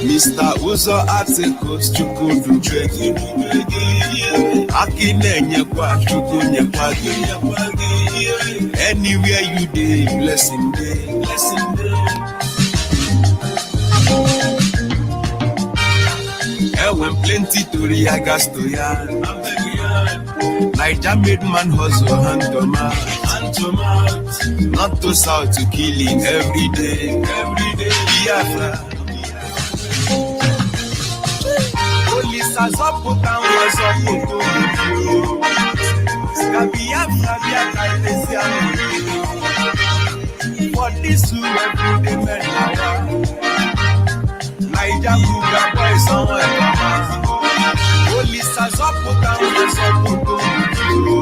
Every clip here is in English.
Mr. Uzo Articles Chukudu Begi Akinenye kwa Chukunye Pagi. Anywhere you day, blessing day. And when plenty to reagas to yarn, Naija made man hustle hand to mouth. Not to south to killing every day. Biafra. Police has up put down was up put to you. Biafra, for this who every day men now. Naija Buga boy somewhere come out. Police has up put down was up put to you.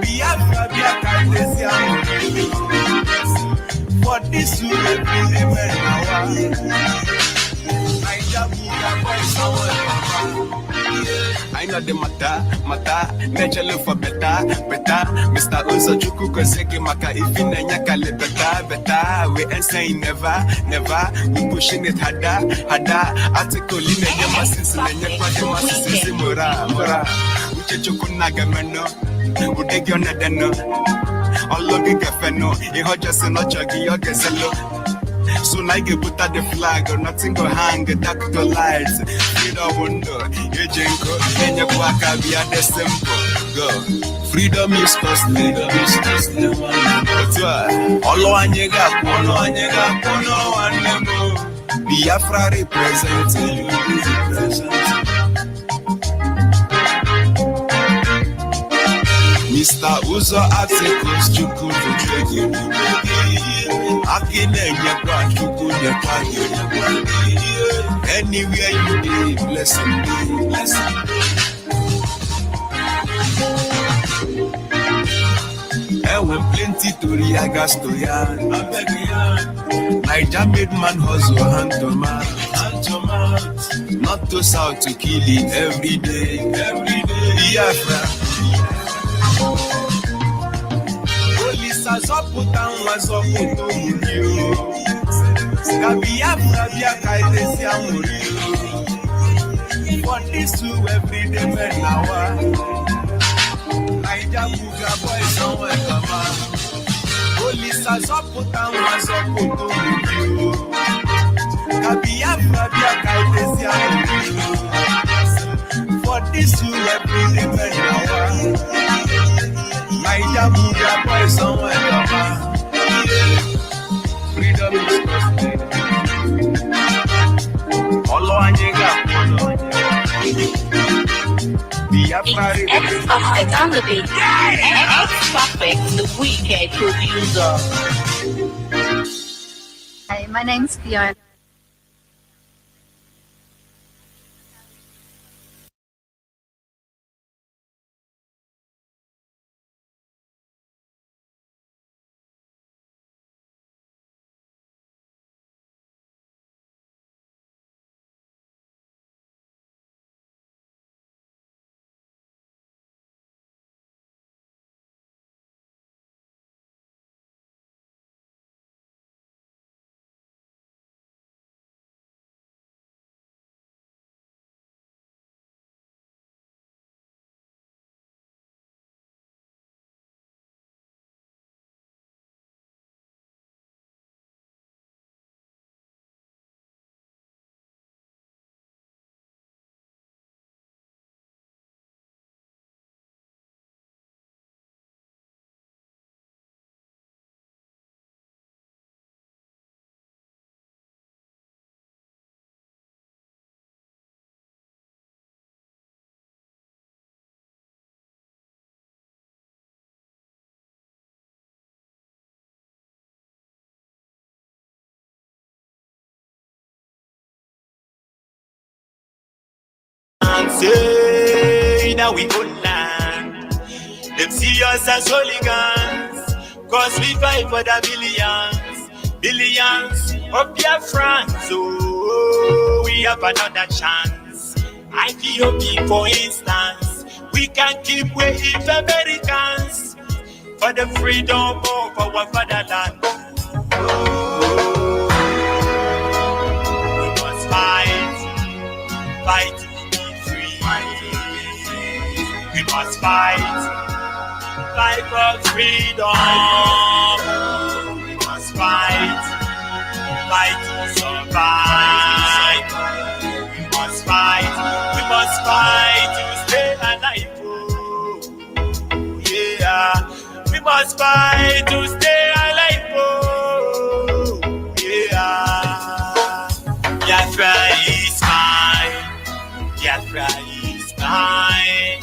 Biafra, for this who every day men now. Naija Buga boy somewhere come out. I know the matter, nature for better. Mr. Uzo Chuku Koseki Maka, if in a nyakale better. We ain't saying never. We pushing it harder. Article in a masses and yamassis mora. Uche Chukunagamano, Udegionadano, all looking cafeno, a hot just a notch of Yogasalo. Soon I get put out the flag or nothing go hang the doctor lights. Freedom window, Ejenko, and your waka be at the simple. Go. Freedom is costly. That's why. All one you got, one more. Biafra representing. Mr. Uzo Articles Chukudu Begi Akinenye kwa Chukunye Pagi. Anywhere you day, blessing day. And when plenty to reagas to yarn, Naija made man hustle hand to mouth. Not to south to killing every day. Biafra. Police has up put down was up put to you. Biafra for this to every day men now. Naija Buga boy somewhere come out. Police has up put down was up put to you. Biafra for this to every day men now. Naija Buga boy somewhere come out. Freedom is costly. All on you got. It's X on the beat. X Perfect, the wicked producer. Hi, my name's Fiona. Say now we go land. Them see us as hooligans, cause we fight for the billions of Biafra. So we have another chance. IPOB, for instance, we can keep waiting for Americans for the freedom of our fatherland. We fight for freedom. We must fight to survive. We must fight to stay alive. Oh, yeah. We must fight to stay alive. Oh, yeah. Biafra is mine. Biafra is mine.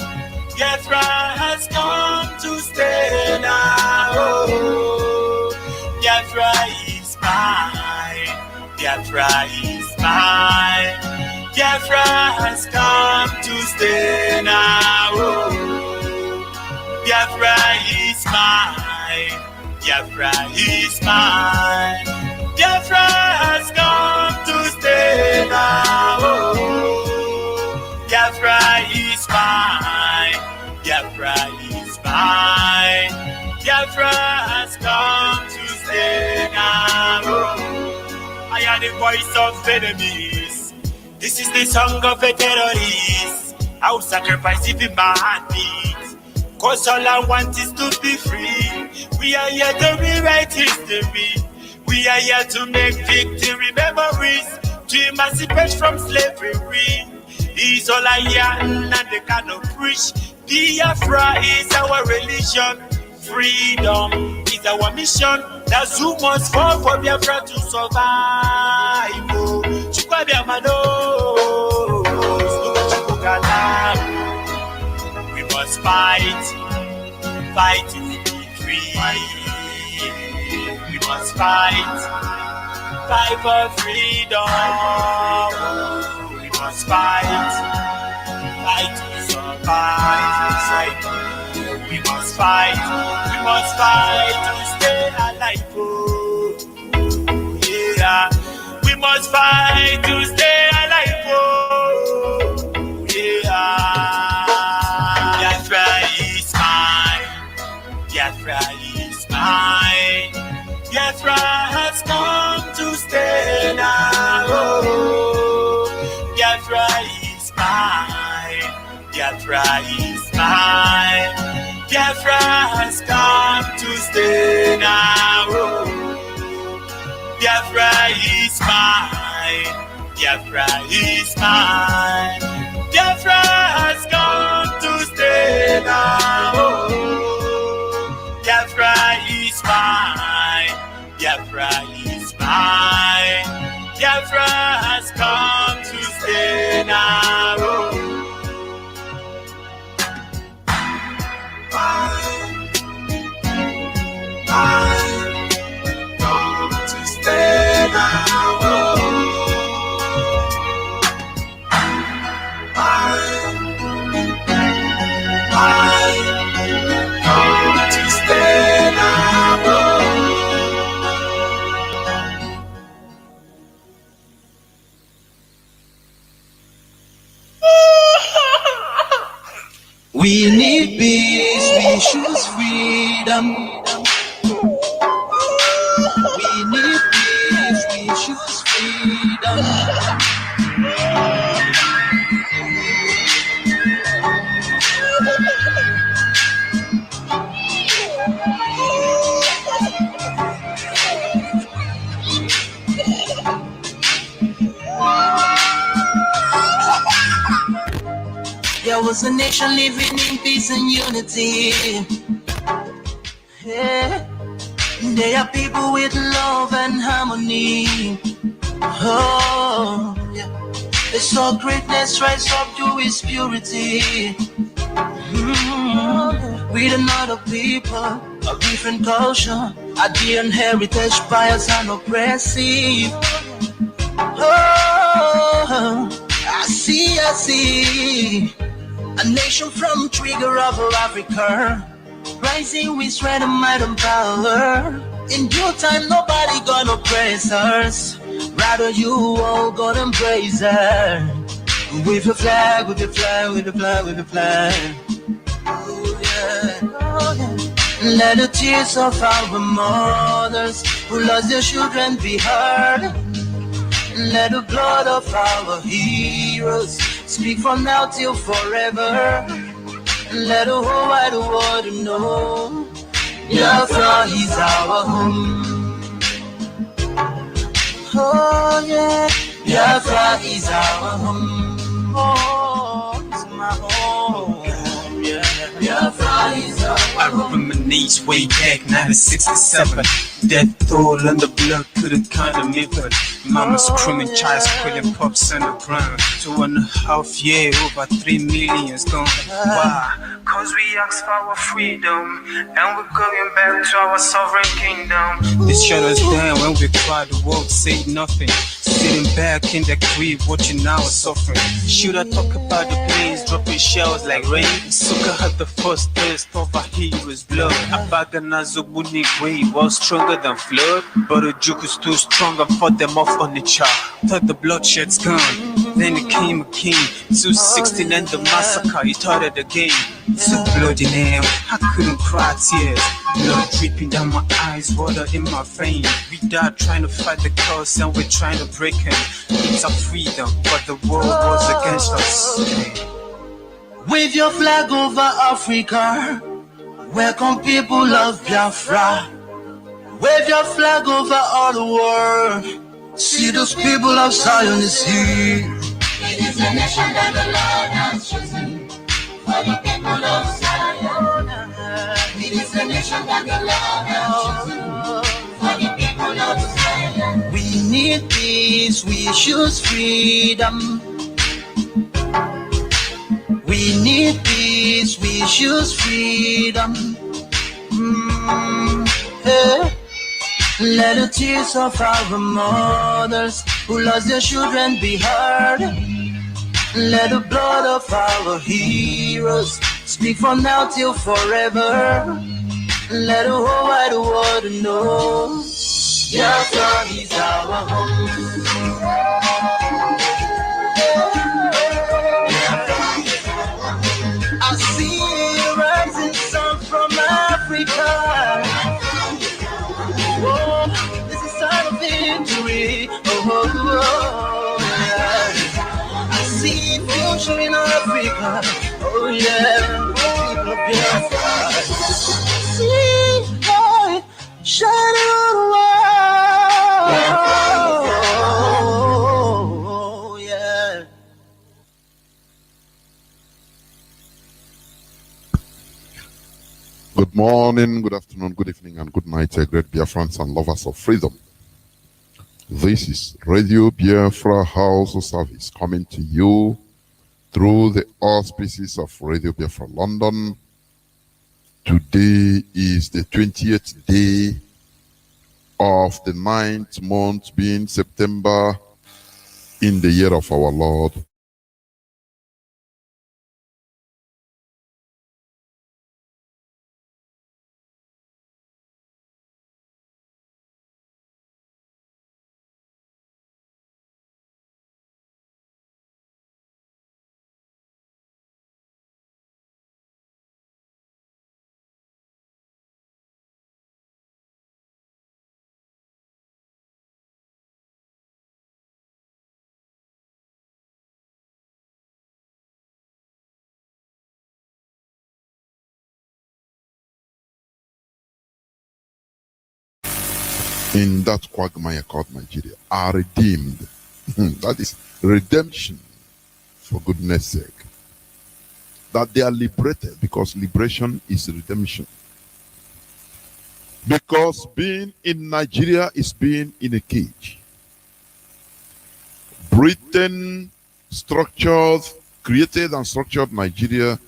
Biafra has come to stay now. Oh, Biafra is mine. Biafra is mine. Biafra has come to stay now. Oh, Biafra is mine. Biafra is mine. Biafra has come to stay now. Oh, Biafra is mine. Biafra is mine. Biafra has come to stay now. I am the voice of enemies. This is the song of a terrorist. I'll sacrifice even my heartbeat. Cause all I want is to be free. We are here to rewrite history. We are here to make victory memories. To emancipate from slavery. Is all I hear and they cannot preach. Biafra is our religion. Freedom is our mission. That's who must fall for Biafra to survive. Chukwa Biamano. We must fight to be free. We must fight for freedom. We must fight to survive. We must fight to stay alive. Oh, yeah. We must fight to stay alive. Oh, yeah. Biafra is mine. Biafra is mine. Biafra has come to stay now. Oh, Biafra is mine. Biafra is mine. Biafra has come to stay now. Oh, Biafra is mine. Biafra is mine. Biafra has come to stay now. Oh, Biafra is mine. Biafra is mine. Biafra has come to stay now. Oh, we need peace, we choose freedom. We need peace, we choose freedom. There was a nation living in peace and unity. Yeah. They are people with love and harmony. Oh, yeah. They saw greatness rise up to its purity. With another people of different culture, idea and heritage, bias and oppressive. Oh, I see. A nation from trigger of Africa, rising with strength and might and power. In due time, nobody gonna praise us. Rather, you all gonna embrace her. With your flag, with your flag, with your flag, with your flag. Oh yeah, oh yeah. Let the tears of our mothers who lost their children be heard. Let the blood of our heroes speak from now till forever. Let the whole wide world know Biafra is our home. Oh yeah, Biafra is our home. Oh, it's my home. Yeah, Biafra is our home. I reminisce way back 1967. Death toll and the blood couldn't count a liver. Mama screaming, child squealing, pops on the ground. 2.5 years, over 3 million's gone. Why? Cause we asked for our freedom, and we're going back to our sovereign kingdom. They shut us down when we cried, the world said nothing. Sitting back in the crib, watching our suffering. Should I talk about the planes dropping shells like rain? Suka had the first taste of a hero's blood. Abagana Zobuni wave was stronger than flood, but the juke is too strong and fought them off on the chart. Thought the bloodshed's gone, then it came again. 216 and the massacre, it started again. It's a bloody name, I couldn't cry tears. Blood dripping down my eyes, water in my vein. We died trying to fight the curse and we're trying to break him. It's our freedom, but the world was against us. Wave your flag over Africa. Welcome people of Biafra. Wave your flag over all the world. See those people of Zion is here. It is a nation that the Lord has chosen for the people of Zion. It is a nation that the Lord has chosen for the people of Zion. We need peace, we choose freedom. We need peace, we choose freedom. Yeah. Let the tears of our mothers who lost their children be heard. Let the blood of our heroes speak from now till forever. Let the whole wide world know Biafra is our home. I see a rising sun from Africa. Oh, this is a sign of victory. Oh, yeah. I see future in Africa. Oh, yeah. People of Biafra. See light shining on the world. Oh, yeah. Good morning, good afternoon, good evening, and good night, great Biafrans and lovers of freedom. This is Radio Biafra HAUSA service coming to you through the auspices of Radio Biafra London. Today is the 20th day of the 9th month, being September, in the year of our Lord. In that quagmire called Nigeria, are redeemed. That is redemption, for goodness sake. That they are liberated, because liberation is redemption. Because being in Nigeria is being in a cage. Britain created and structured Nigeria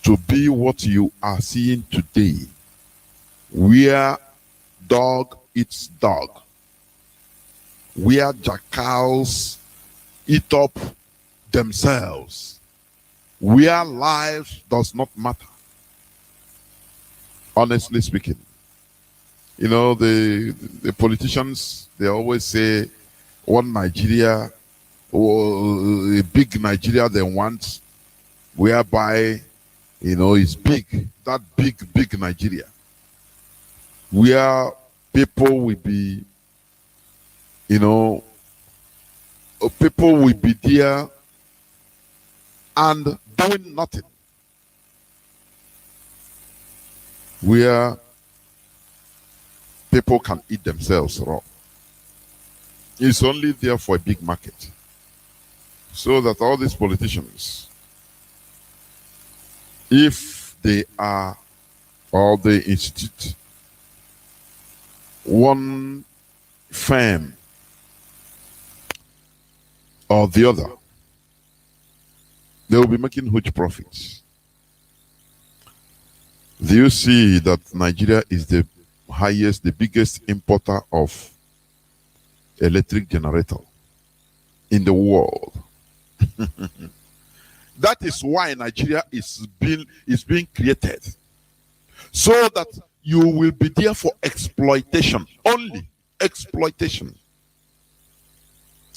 to be what you are seeing today, where dog eats dog, where jackals eat up themselves, where life does not matter. Honestly speaking, you know, the politicians, they always say one Nigeria, or a big Nigeria they want, whereby, you know, it's big, that big Nigeria, where people will be, you know, people will be there and doing nothing. where people can eat themselves raw. It's only there for a big market. So that all these politicians, if they are, or they institute one firm or the other, they will be making huge profits. Do you see that Nigeria is the highest, the biggest importer of electric generator in the world? That is why Nigeria is being created, so that you will be there for exploitation, only exploitation.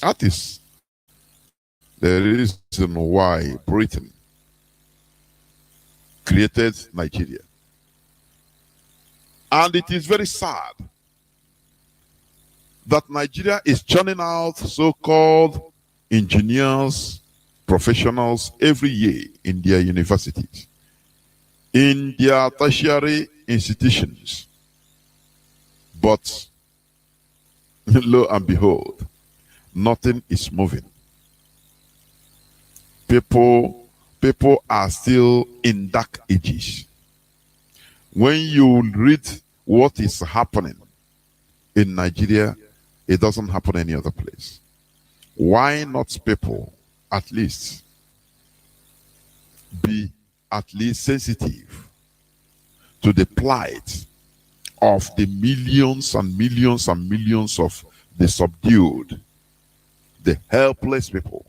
That is the reason why Britain created Nigeria. And it is very sad that Nigeria is churning out so-called engineers, professionals every year in their universities, in their tertiary institutions. But lo and behold, nothing is moving. People are still in dark ages. When you read what is happening in Nigeria, it doesn't happen any other place. Why not people at least be at least sensitive to the plight of the millions and millions and millions of the subdued, the helpless people?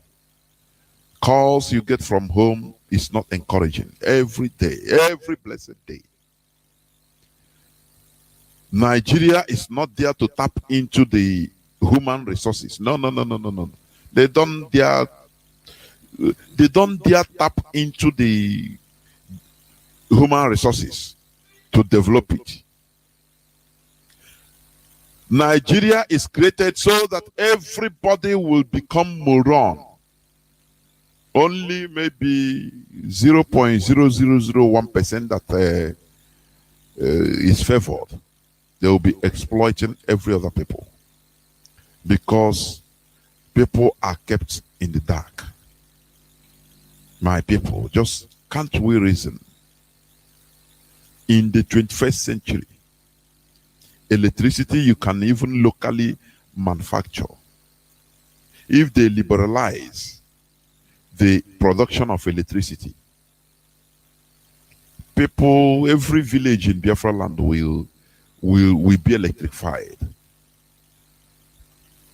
Calls you get from home is not encouraging. Every day, every blessed day. Nigeria is not there to tap into the human resources. No. They don't dare tap into the human resources to develop it. Nigeria is created so that everybody will become moron. Only maybe 0.0001% that is favored. They will be exploiting every other people, because people are kept in the dark. My people, just can't we reason? In the 21st century, electricity you can even locally manufacture. If they liberalize the production of electricity, people, every village in Biafra land will be electrified.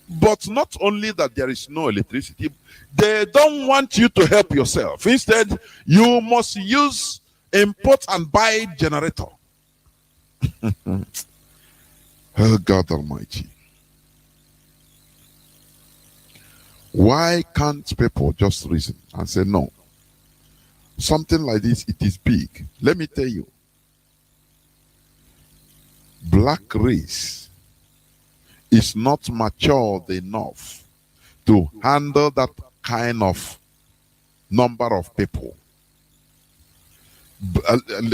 But not only that there is no electricity, they don't want you to help yourself. Instead, you must use, import and buy generator. Oh God Almighty. Why can't people just reason and say, no, something like this, it is big. Let me tell you, black race is not matured enough to handle that kind of number of people.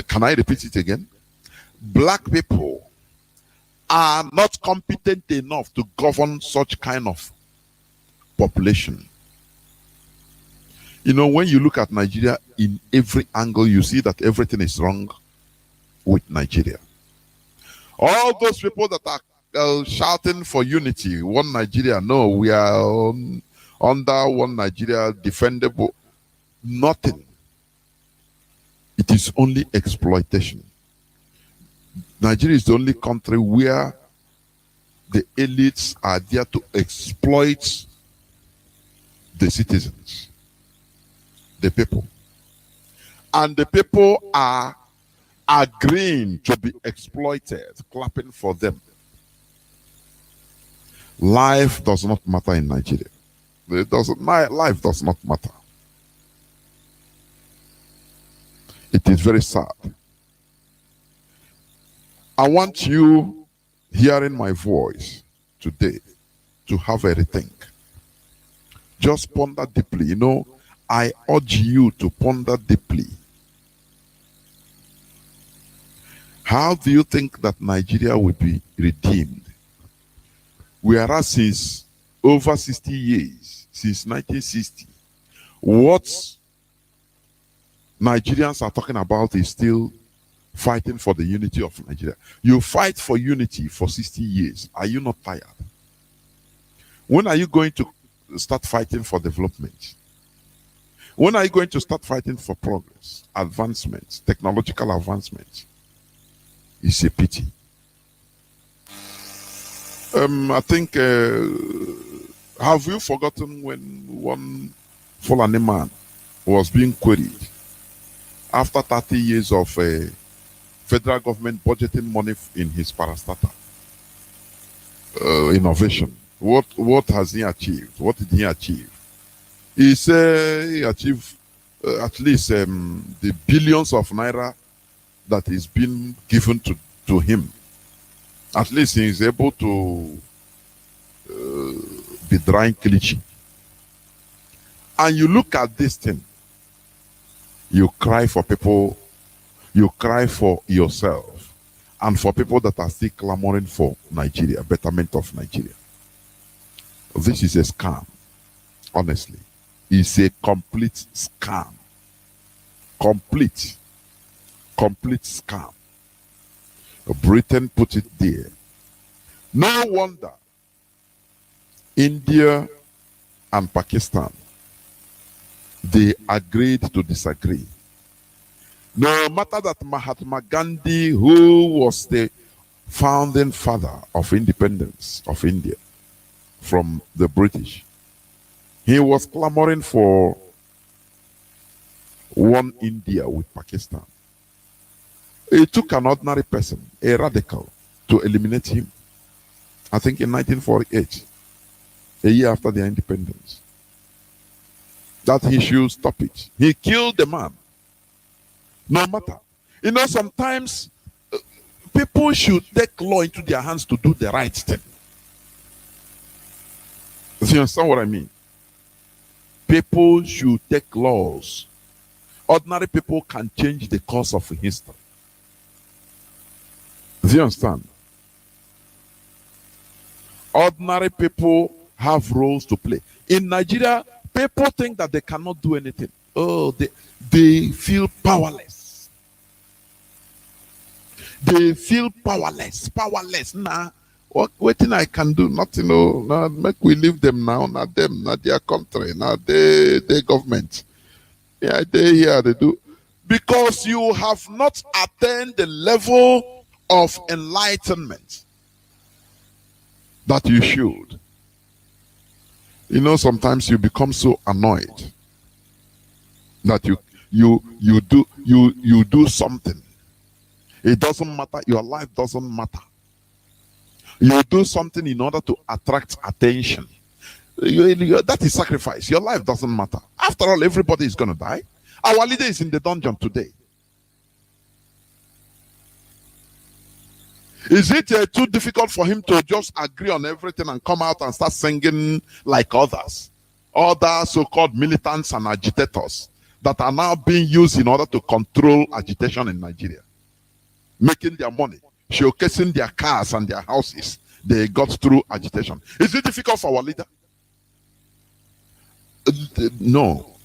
Can I repeat it again? Black people are not competent enough to govern such kind of population. You know, when you look at Nigeria in every angle, you see that everything is wrong with Nigeria. All those people that are shouting for unity, one Nigeria, no, we are under one Nigeria, defendable, nothing. It is only exploitation. Nigeria is the only country where the elites are there to exploit the citizens, the people. And the people are agreeing to be exploited, clapping for them. Life does not matter in Nigeria. Life does not matter. It is very sad. I want you hearing my voice today to have a rethink. Just ponder deeply. You know, I urge you to ponder deeply. How do you think that Nigeria will be redeemed? Whereas since over 60 years, since 1960, what Nigerians are talking about is still fighting for the unity of Nigeria. You fight for unity for 60 years. Are you not tired? When are you going to start fighting for development? When are you going to start fighting for progress, advancement, technological advancement? It's a pity. I think, have you forgotten when one Fulani man was being queried after 30 years of federal government budgeting money in his parastatal innovation? What has he achieved? What did he achieve? He said he achieved at least the billions of naira that is being given to him. At least he is able to be drying kilichi. And you look at this thing, you cry for people, you cry for yourself, and for people that are still clamoring for Nigeria, betterment of Nigeria. This is a scam, honestly. It's a complete scam. Complete scam. Britain put it there. No wonder India and Pakistan, they agreed to disagree. No matter that Mahatma Gandhi, who was the founding father of independence of India from the British, he was clamoring for one India with Pakistan. It took an ordinary person, a radical, to eliminate him. I think in 1948, a year after their independence, that he should stop it. He killed the man. No matter. You know, sometimes people should take law into their hands to do the right thing. Do you understand what I mean? People should take laws. Ordinary people can change the course of history. Do you understand? Ordinary people have roles to play. In Nigeria, people think that they cannot do anything. Oh, they feel powerless. They feel powerless. Powerless. Nah, what thing I can do? Nothing. No, nah, make we leave them now. Not them. Not their country. Not their government. Yeah, they here they do. Because you have not attained the level of enlightenment that you should. You know, sometimes you become so annoyed that you do something. It doesn't matter. Your life doesn't matter. You do something in order to attract attention. That is sacrifice. Your life doesn't matter. After all, everybody is going to die. Our leader is in the dungeon today. Is it too difficult for him to just agree on everything and come out and start singing like others? Other so-called militants and agitators that are now being used in order to control agitation in Nigeria. Making their money, showcasing their cars and their houses they got through agitation. Is it difficult for our leader? No.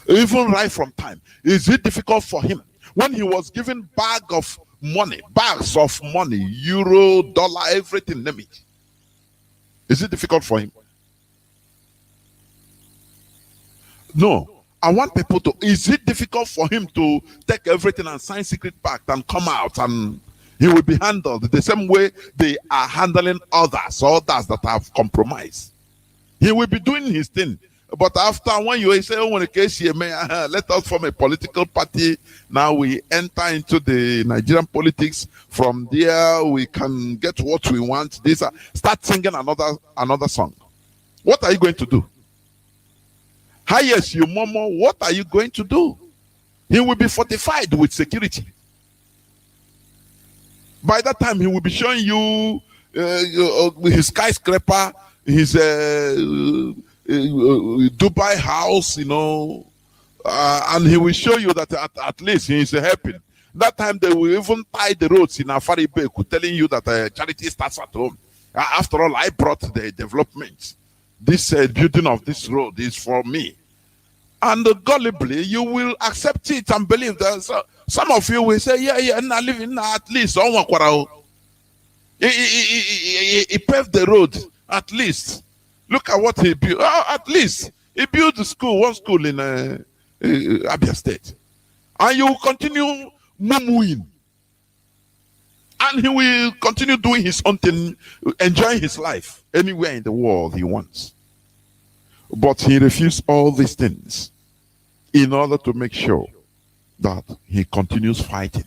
Even right from time. Is it difficult for him? When he was given bags of money, euro, dollar, everything, name it. Is it difficult for him? No. I want people to, is it difficult for him to take everything and sign secret pact and come out and he will be handled the same way they are handling others that have compromised? He will be doing his thing. But after, when you say, oh, when the case here, let us form a political party. Now we enter into the Nigerian politics. From there, we can get what we want. Start singing another song. What are you going to do? Highest you momo, what are you going to do? He will be fortified with security. By that time, he will be showing you his skyscraper, his Dubai house, you know, and he will show you that at least he is helping. That time they will even tie the roads in Afari Beku, telling you that charity starts at home. After all, I brought the development. This building of this road is for me. And gullibly, you will accept it and believe that. So, some of you will say, yeah, and I live in at least. He paved the road, at least. Look at what he built. At least. He built one school in Abia State. And you will continue mumuing. And he will continue doing his own thing, enjoying his life anywhere in the world he wants. But he refused all these things in order to make sure that he continues fighting.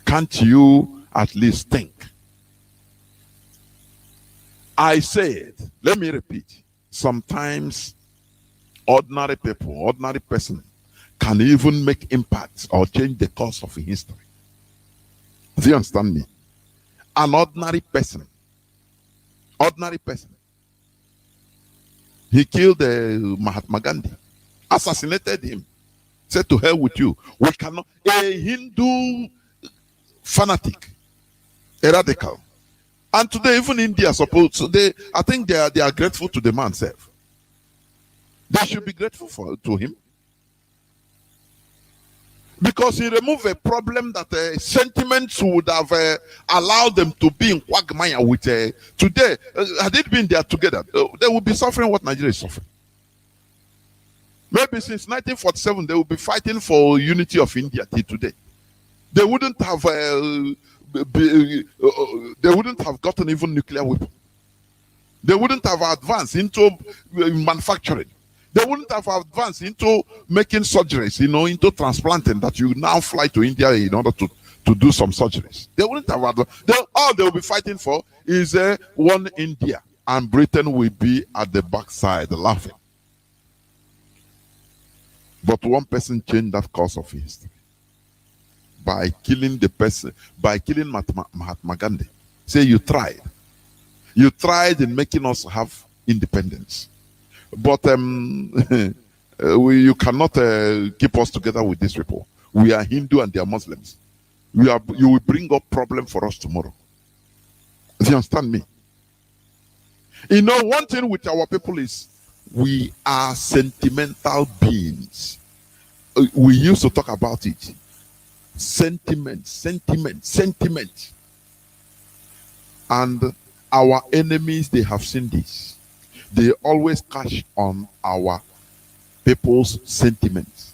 Can't you at least think? I said, let me repeat, sometimes ordinary people, ordinary person can even make impacts or change the course of history. Do you understand me? An ordinary person, he killed Mahatma Gandhi, assassinated him, said to hell with you. We cannot, a Hindu fanatic, a radical. And today, even India supposed, so I think they are grateful to the man self. They should be grateful to him. Because he removed a problem that sentiments would have allowed them to be in quagmire with. Today, had it been there together, they would be suffering what Nigeria is suffering. Maybe since 1947, they would be fighting for unity of India till today. They wouldn't have gotten even nuclear weapons. They wouldn't have advanced into manufacturing. They wouldn't have advanced into making surgeries, into transplanting, that you now fly to India in order to do some surgeries. They wouldn't have advanced. All they will be fighting for is one India, and Britain will be at the backside laughing. But one person changed that course of history by killing the person, by killing Mahatma Gandhi. Say, you tried. You tried in making us have independence. But you cannot keep us together with these people. We are Hindu and they are Muslims. You will bring up problem for us tomorrow. Do you understand me? One thing with our people is we are sentimental beings. We used to talk about it. Sentiment. And our enemies, they have seen this. They always cash on our people's sentiments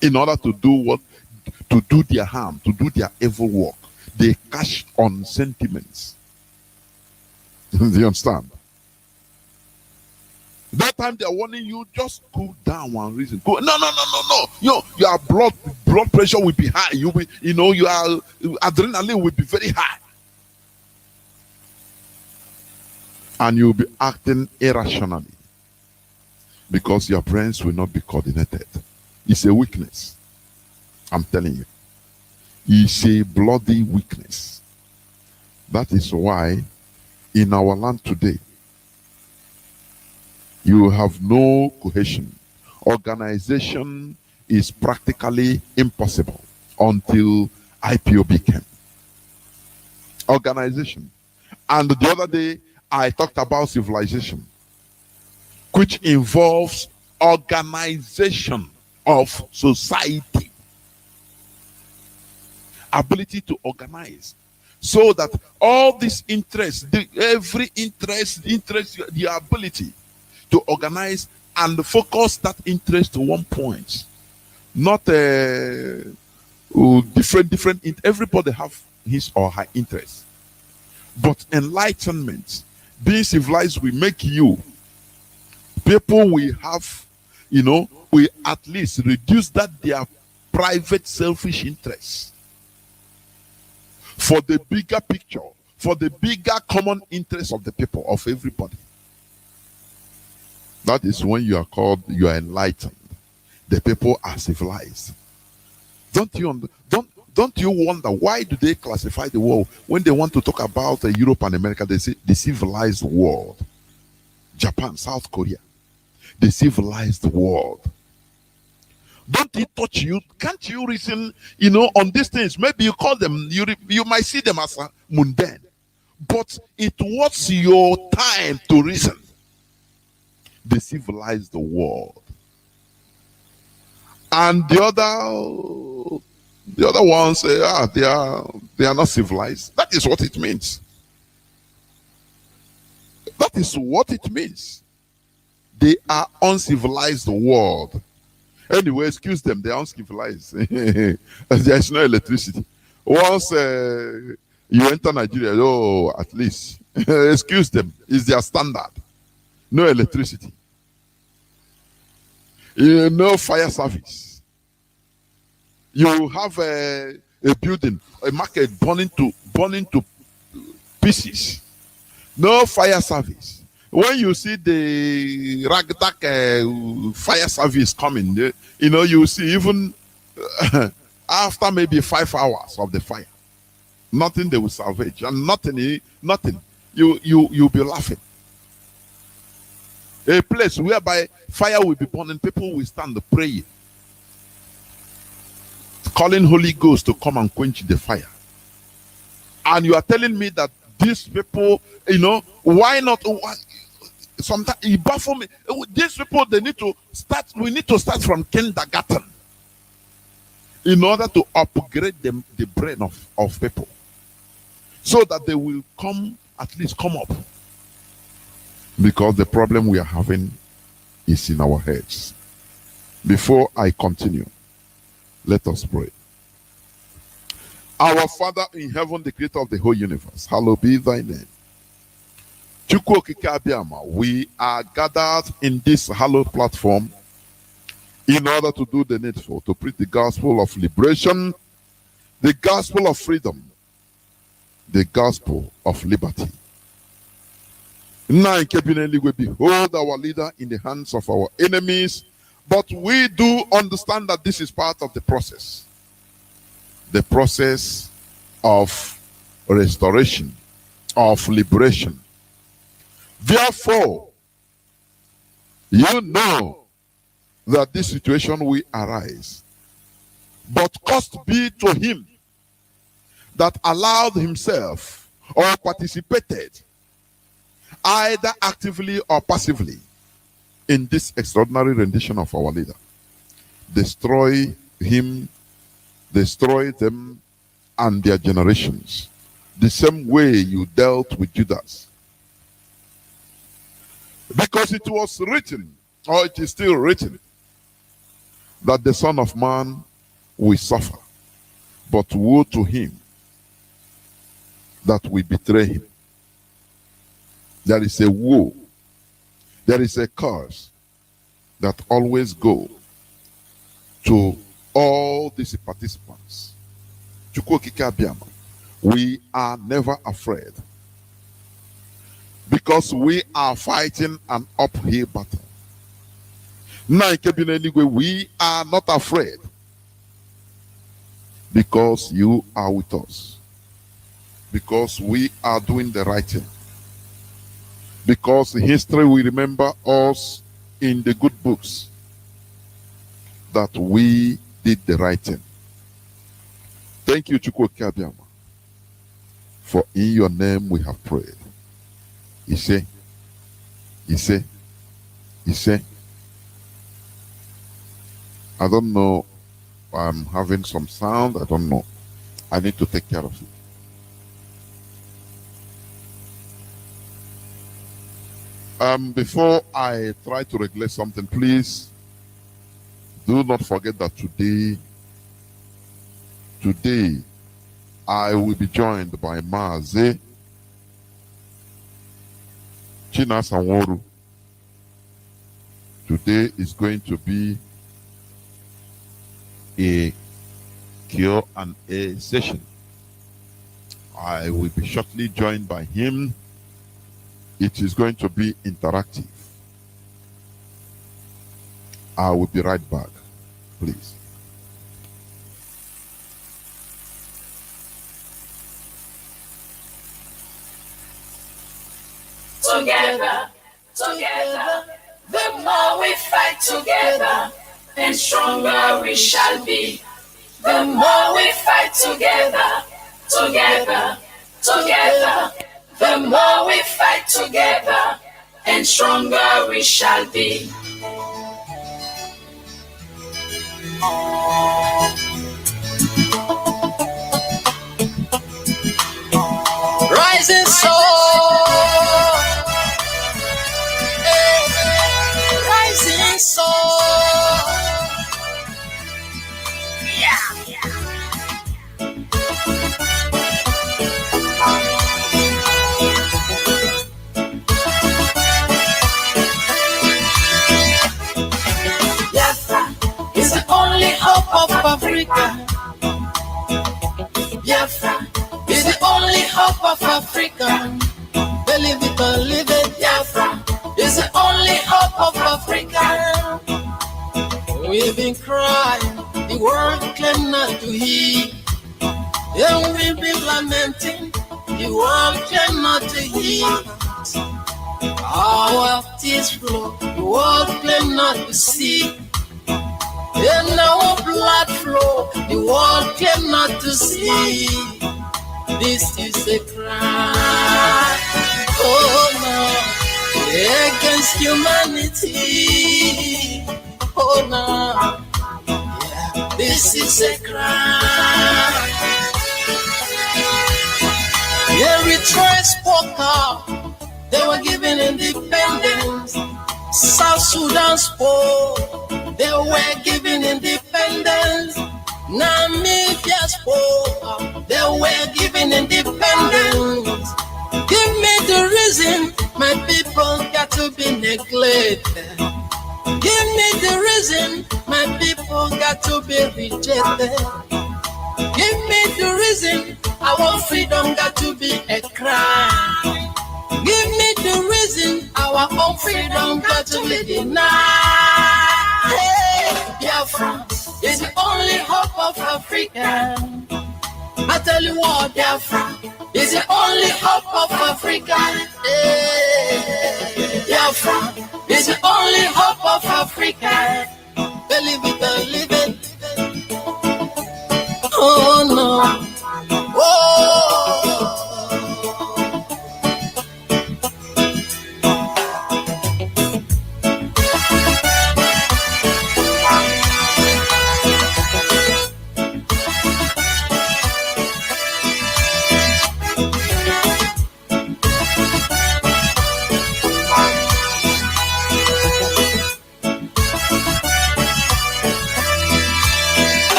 in order to do their harm, to do their evil work. They cash on sentiments. Do you understand? That time they are warning you, just cool down one reason. No. Your blood pressure will be high. Your adrenaline will be very high. And you'll be acting irrationally because your brains will not be coordinated. It's a weakness. I'm telling you. It's a bloody weakness. That is why in our land today, you have no cohesion. Organization is practically impossible until IPOB came. Organization. And the other day, I talked about civilization, which involves organization of society. Ability to organize. So that all these interests, every interest, the ability to organize and focus that interest to one point. Not different, everybody have his or her interest. But enlightenment, being civilized, will make you, people will have, will at least reduce that their private selfish interests for the bigger picture, for the bigger common interest of the people, of everybody. That is when you are enlightened. The people are civilized. Don't you wonder why do they classify the world when they want to talk about Europe and America? They say the civilized world. Japan, South Korea, the civilized world. Don't it touch you? Can't you reason, on these things? Maybe you call them, you might see them as mundane, but it was your time to reason. They civilize the world, and the other ones say, they are not civilized. That is what it means. That is what it means. They are uncivilized world. Anyway, excuse them, they are uncivilized. There is no electricity. Once you enter Nigeria, at least. Excuse them, it's their standard. No electricity. No fire service. You have a building, a market burning to pieces. No fire service. When you see the ragtag fire service coming, you see even after maybe 5 hours of the fire, nothing they will salvage, and nothing. You'll be laughing. A place whereby fire will be burning, people will stand praying, calling Holy Ghost to come and quench the fire. And you are telling me that these people, why not? Sometimes you baffle me. These people, they need to start. We need to start from kindergarten in order to upgrade them, the brain of people, so that they will at least come up. Because the problem we are having is in our heads. Before I continue, let us pray. Our Father in heaven, the creator of the whole universe, hallowed be thy name. We are gathered in this hallowed platform in order to do the needful, to preach the gospel of liberation, the gospel of freedom, the gospel of liberty. Now, we behold our leader in the hands of our enemies, but we do understand that this is part of the process of restoration, of liberation. Therefore, you know that this situation will arise, but cost be to him that allowed himself or participated, either actively or passively, in this extraordinary rendition of our leader. Destroy him, destroy them and their generations, the same way you dealt with Judas. Because it was written, or it is still written, that the Son of Man will suffer, but woe to him that will betray him. There is a woe, there is a curse that always go to all these participants. We are never afraid, because we are fighting an uphill battle. We are not afraid, because you are with us, because we are doing the right thing, because history will remember us in the good books that we did the right thing. Thank you, Chukwu, for in your name we have prayed. He said, I don't know, I'm having some sound, I don't know. I need to take care of it. Before I try to regulate something, please do not forget that today I will be joined by Mazi, Chinasanworu. Today is going to be a Q&A session. I will be shortly joined by him. It is going to be interactive. I will be right back, please. Together, the more we fight together, and stronger we shall be. The more we fight together, together, together, the more we fight together, and stronger we shall be. Rising sun, rising sun. Biafra is the only hope of Africa. Biafra is the only hope of Africa. Believe it or leave it, Biafra is the only hope of Africa. We've been crying, the world claim not to hear. And we've been lamenting, the world claim not to hear. Our tears flow, the world claim not to see. And our blood flow, the world claim not to see. This is a crime, oh no, against humanity. Oh no, yeah, this is a crime. Eritrea spoke up, they were given independence. South Sudan spoke, they were given independence. Namibia spoke up, they were given independence. Give me the reason my people got to be neglected. Give me the reason my people got to be rejected. Give me the reason our freedom got to be a crime. Give me the reason our own freedom got to be denied. Hey, Biafra is the only hope of Africa. I tell you what, Biafra is the only hope of Africa. Hey, Biafra is the only hope of Africa. Believe it or leave it. Oh no. Oh.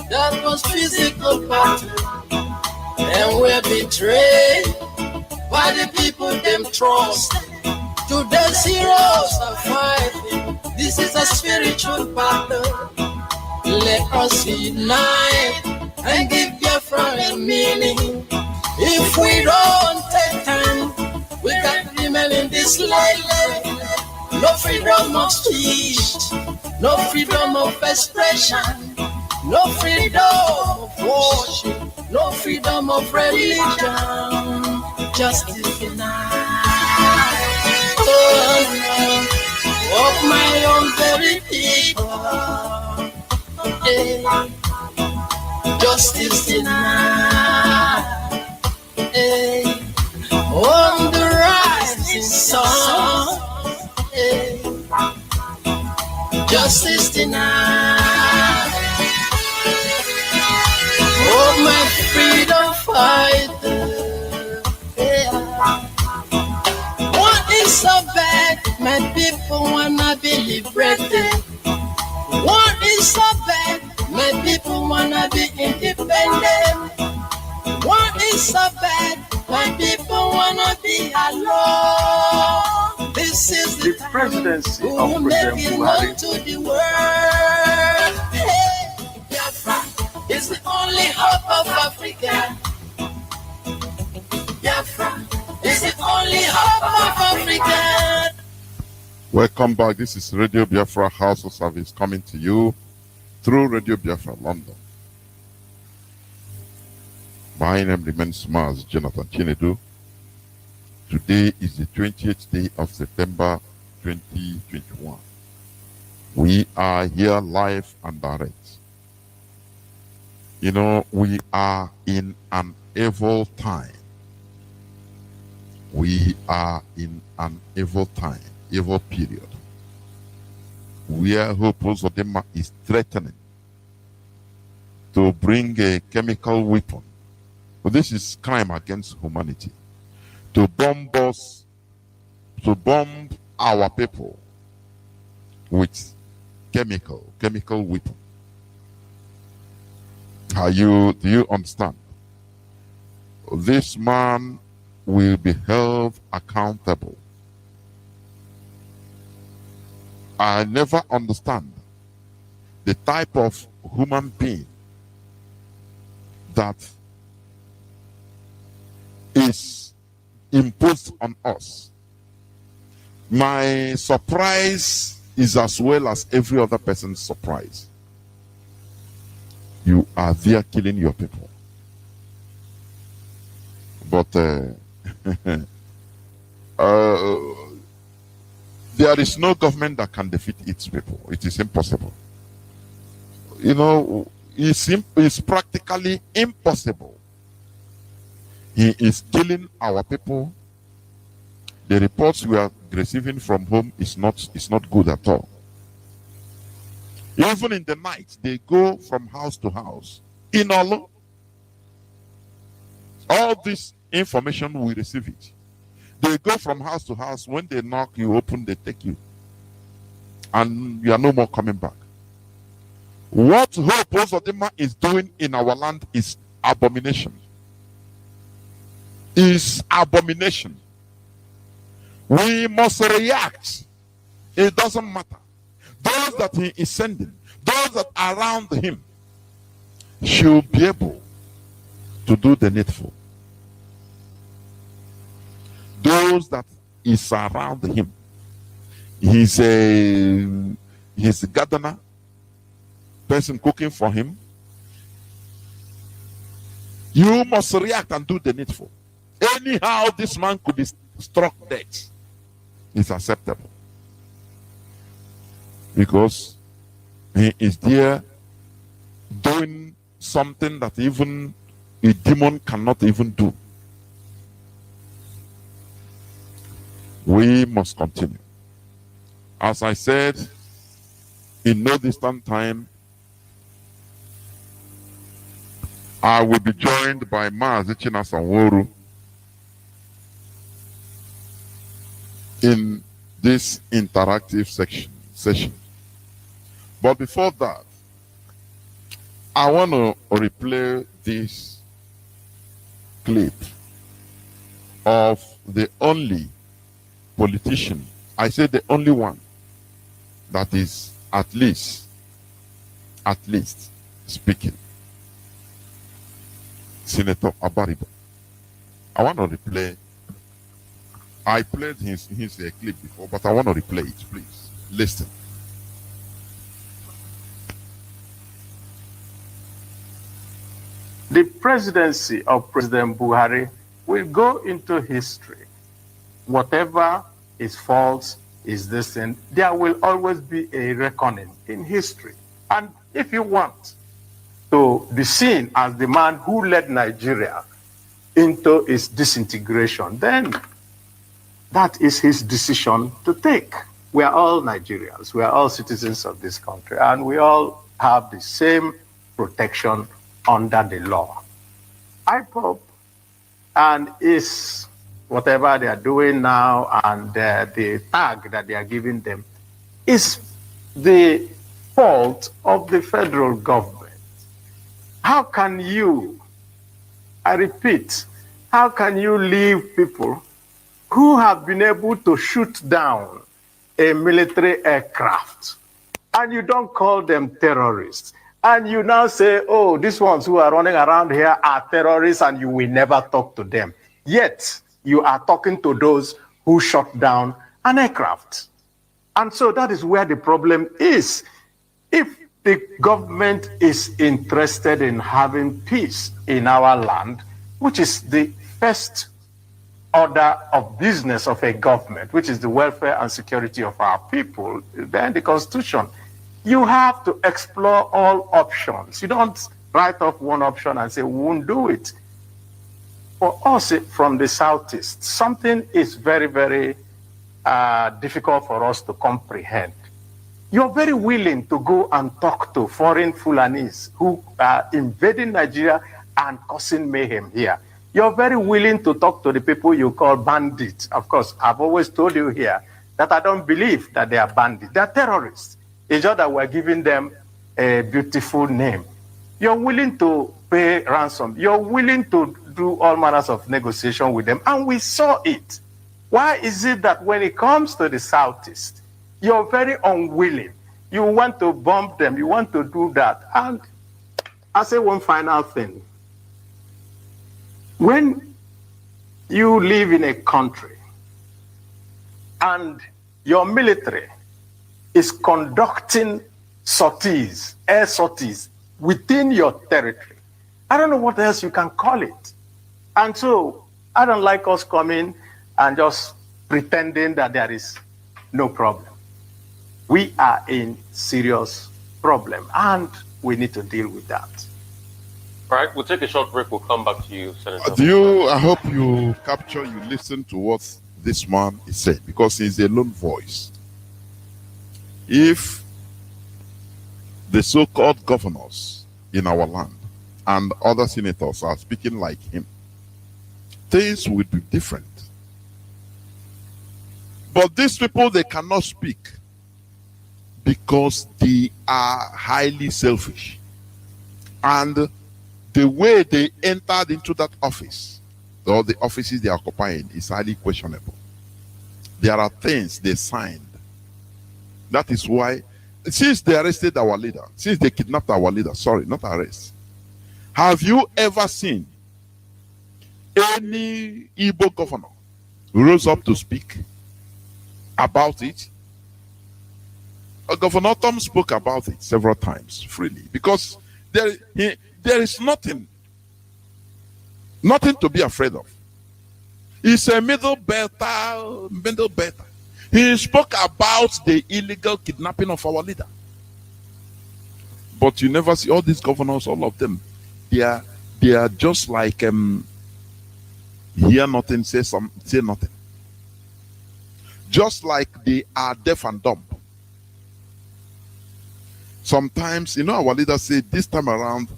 That was physical battle, and we're betrayed by the people them trust. Today heroes are fighting. This is a spiritual battle. Let us unite and give Biafra a meaning. If we don't take time, we can remain in this life. No freedom of speech, no freedom of expression, no freedom of worship, no freedom of religion, justice denied. Oh no, of my own very people, hey. Justice denied. Hey. On the rising sun, hey. Justice denied. Oh, my freedom fighter. Yeah. What is so bad? My people wanna be liberated. What is so bad? My people wanna be independent. What is so bad? My people wanna be alone. This is the presidency of President Buhari to the world. Hey, Biafra is the only hope of Africa. Biafra is the only hope of Africa. Welcome back. This is Radio Biafra HAUSA service coming to you through Radio Biafra London. My name remains Mazi Jonathan Chinedu. Today is the 20th day of September 2021. We are here live and direct. You know, we are in an evil time. We are in an evil time, evil period, where HAUSA is threatening to bring a chemical weapon. But this is crime against humanity. To bomb us, to bomb our people with chemical weapon. Do you understand? This man will be held accountable. I never understand the type of human being that is imposed on us. My surprise is as well as every other person's surprise. You are there killing your people. But there is no government that can defeat its people. It is impossible. You know, it's practically impossible. He is killing our people. The reports we are receiving from home is not good at all. Even in the night, they go from house to house. In all this information, we receive it. They go from house to house. When they knock, you open, they take you. And you are no more coming back. What HAUSA is doing in our land is abomination. Is abomination. We must react. It doesn't matter. Those that he is sending, those that are around him, should be able to do the needful. Those that is around him, he's a gardener, person cooking for him. You must react and do the needful. Anyhow, this man could be struck dead. It's acceptable. Because he is there doing something that even a demon cannot even do. We must continue. As I said, in no distant time, I will be joined by Mazi in this interactive session. But before that, I want to replay this clip of the only politician, I say the only one, that is at least speaking, Senator Abariba. I want to replay. I played his clip before, but I want to replay it. Please listen. The presidency of President Buhari will go into history. Whatever is false is this, and there will always be a reckoning in history. And if you want to be seen as the man who led Nigeria into its disintegration, then that is his decision to take. We are all Nigerians. We are all citizens of this country, and we all have the same protection under the law. Ipob and is whatever they are doing now, and the tag that they are giving them is the fault of the federal government. How can you, I repeat, how can you leave people who have been able to shoot down a military aircraft, and you don't call them terrorists? And you now say, oh, these ones who are running around here are terrorists, and you will never talk to them. Yet, you are talking to those who shot down an aircraft. And so that is where the problem is. If the government is interested in having peace in our land, which is the first order of business of a government, which is the welfare and security of our people, then the Constitution You have to explore all options. You don't write off one option and say, we won't do it. For us from the Southeast, something is very, very difficult for us to comprehend. You're very willing to go and talk to foreign Fulanis who are invading Nigeria and causing mayhem here. You're very willing to talk to the people you call bandits. Of course, I've always told you here that I don't believe that they are bandits. They're terrorists. It's just that we're giving them a beautiful name. You're willing to pay ransom. You're willing to do all manners of negotiation with them, and we saw it. Why is it that when it comes to the Southeast, you're very unwilling? You want to bomb them. You want to do that. And I'll say one final thing. When you live in a country and your military is conducting sorties, air sorties, within your territory, I don't know what else you can call it. And so I don't like us coming and just pretending that there is no problem. We are in serious problem, and we need to deal with that. All right, we'll take a short break. We'll come back to you, Senator. I hope you listen to what this man is saying, because he's a lone voice. If the so-called governors in our land and other senators are speaking like him, things will be different. But these people, they cannot speak because they are highly selfish. And the way they entered into that office, or the offices they are occupying, is highly questionable. There are things they signed. That is why, since they arrested our leader, since they kidnapped our leader, sorry, not arrest, have you ever seen any Igbo governor who rose up to speak about it? Governor Tom spoke about it several times freely, because there is nothing to be afraid of. He's a middle belter. He spoke about the illegal kidnapping of our leader. But you never see all these governors, all of them. They are just like hear nothing, say nothing. Just like they are deaf and dumb. Sometimes, our leaders say this time around,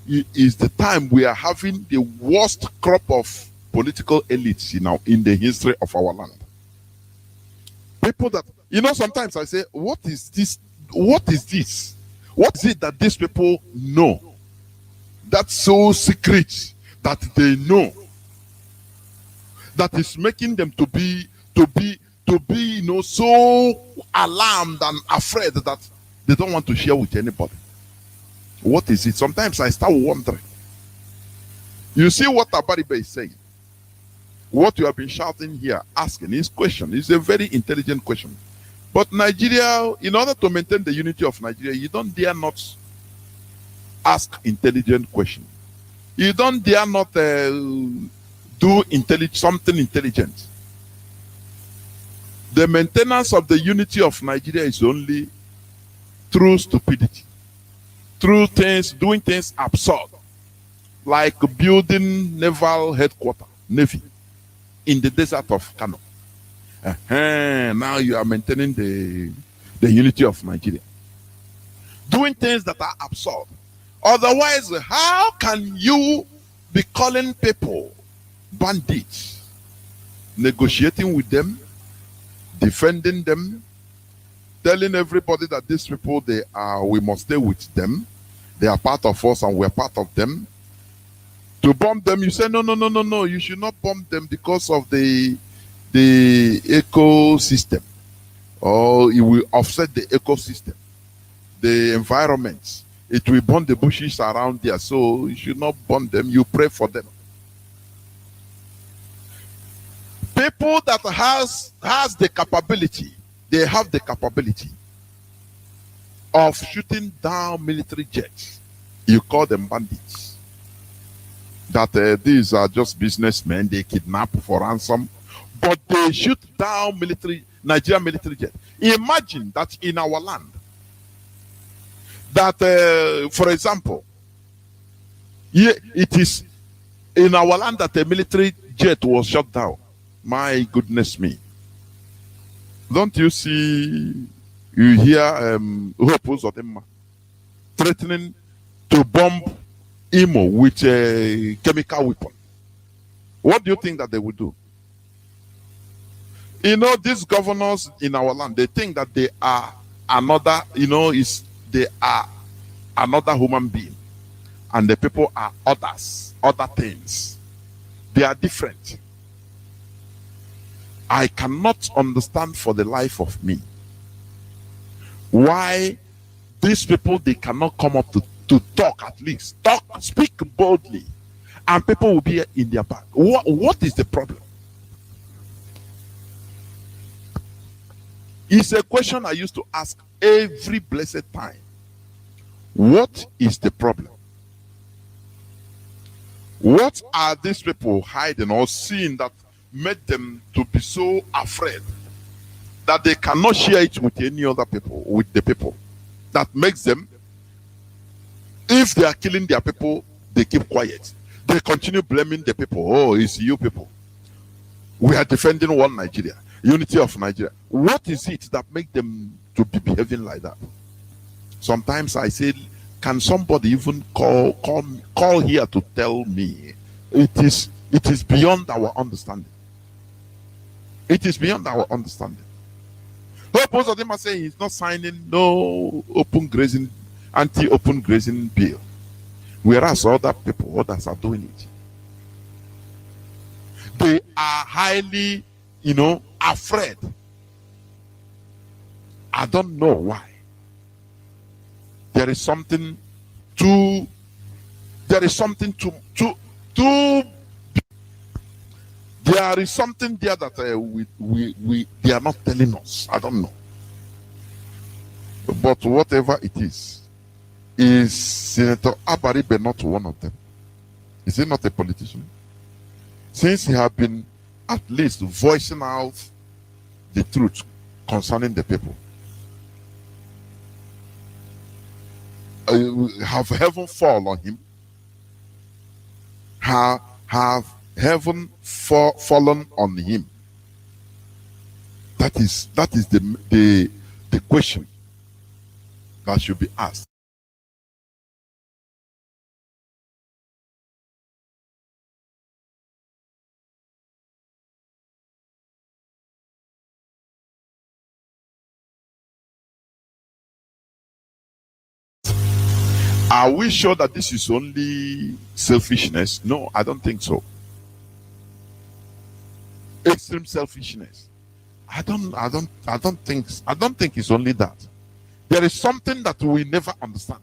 is the time we are having the worst crop of political elites in the history of our land. People that, sometimes I say, what is this? What is this? What is it that these people know? That's so secret that they know, that is making them to be so alarmed and afraid that they don't want to share with anybody. What is it? Sometimes I start wondering. You see what Abaribe is saying? What you have been shouting here, asking his question is a very intelligent question. But Nigeria, in order to maintain the unity of Nigeria, you don't dare not ask intelligent questions. You don't dare not do something intelligent. The maintenance of the unity of Nigeria is only through stupidity, through doing things absurd, like building naval headquarters, Navy, in the desert of Kano. Now you are maintaining the unity of Nigeria. Doing things that are absurd. Otherwise, how can you be calling people bandits, negotiating with them, defending them, telling everybody that these people, we must stay with them, they are part of us and we're part of them? To bomb them, you say, no, you should not bomb them because of the ecosystem, or it will offset the ecosystem, the environment. It will burn the bushes around there, so you should not burn them. You pray for them. People that has the capability, they have the capability of shooting down military jets. You call them bandits. That these are just businessmen, they kidnap for ransom, but they shoot down Nigerian military jets. Imagine that in our land, that, for example, yeah, it is in our land that a military jet was shot down. My goodness me. Don't you see, you hear Hope threatening to bomb Imo with a chemical weapon. What do you think that they would do? You know, these governors in our land, they think that they are another, they are another human being. And the people are others, other things. They are different. I cannot understand for the life of me why these people, they cannot come up to talk, at least talk, speak boldly, and people will be in their back. What is the problem? It's a question I used to ask every blessed time. What is the problem? What are these people hiding or seeing that made them to be so afraid that they cannot share it with any other people, with the people? That makes them, if they are killing their people, they keep quiet. They continue blaming the people. Oh, it's you people. We are defending one Nigeria, unity of Nigeria. What is it that makes them to be behaving like that? Sometimes I say, can somebody even call here to tell me? It is beyond our understanding. It is beyond our understanding. Most of them are saying he's not signing no anti-open grazing bill, whereas other people, others are doing it. They are highly, afraid. I don't know why. There is something too there is something there that they are not telling us. I don't know. But whatever it is Senator Abaribe not one of them? Is he not a politician? Since he has been at least voicing out the truth concerning the people, have heaven fall on him? Have heaven fallen on him? That is the question that should be asked. Are we sure that this is only selfishness? No, I don't think so. Extreme selfishness. I don't think it's only that. There is something that we never understand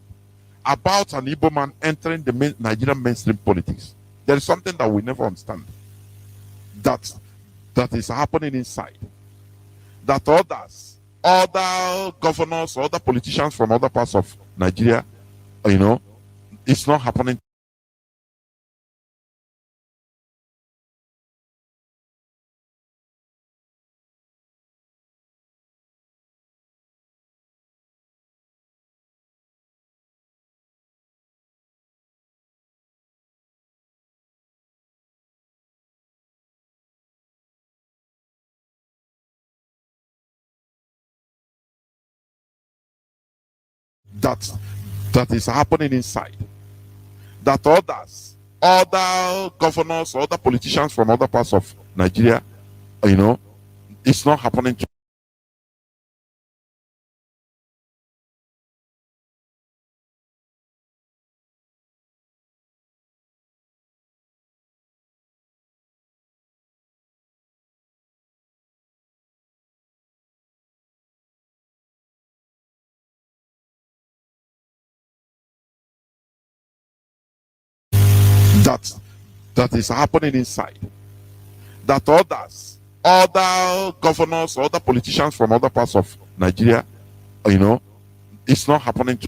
about an Igbo man entering the Nigerian mainstream politics. There is something that we never understand. That is happening inside. That other governors, other politicians from other parts of Nigeria, it's not happening. That is happening inside. That other governors, other politicians from other parts of Nigeria, it's not happening. That is happening inside. That other governors, other politicians from other parts of Nigeria, it's not happening.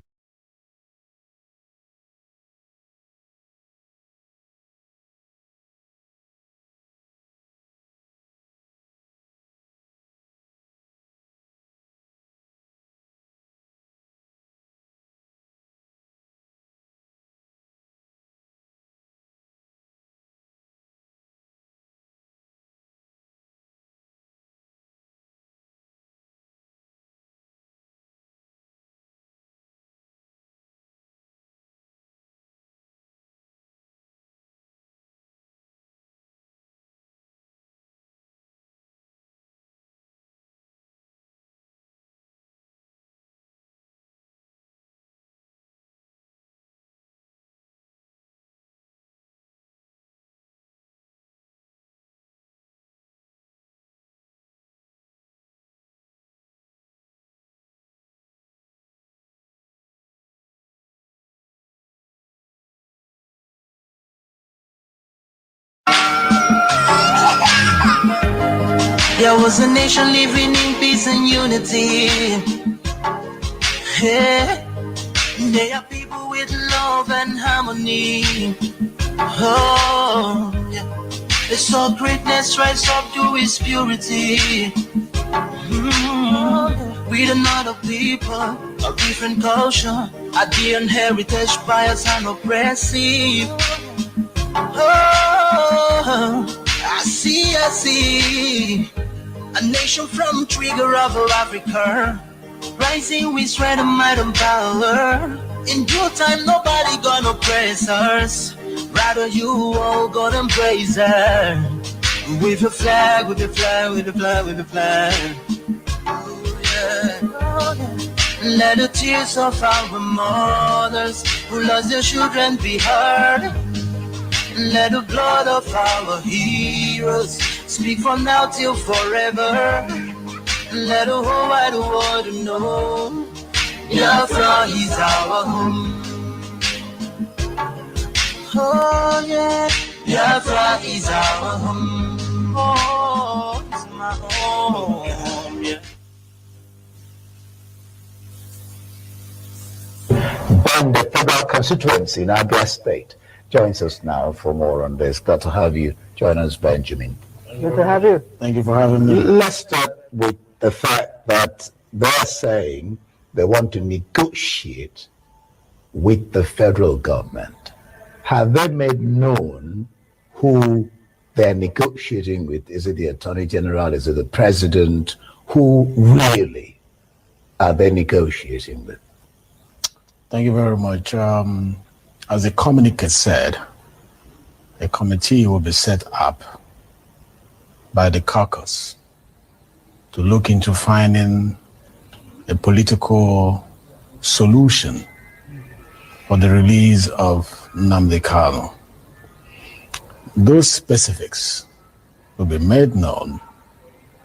There was a nation living in peace and unity. Yeah. They are people with love and harmony. Oh, yeah. They saw greatness rise up to its purity. With another people, a different culture, a different heritage, bias and oppressive. Oh, I see a nation from trigger of Africa, rising with strength and might and power. In due time, nobody gonna praise us. Rather, you all gonna embrace her. With the flag, with the flag, with the flag, with the flag. Oh, yeah. Let the tears of our mothers who lost their children be heard. Let the blood of our heroes speak from now till forever. Let the whole wide world know Biafra is our home. Oh yeah, Biafra is our home. Oh, it's my home. Yeah. From the federal constituency in Abia State joins us now for more on this. Glad to have you join us, Benjamin. Good to have you. Thank you for having me. Let's start with the fact that they're saying they want to negotiate with the federal government. Have they made known who they're negotiating with? Is it the Attorney General? Is it the President? Who really are they negotiating with? Thank you very much. As the communique said, a committee will be set up by the caucus to look into finding a political solution for the release of Nnamdi Kanu. Those specifics will be made known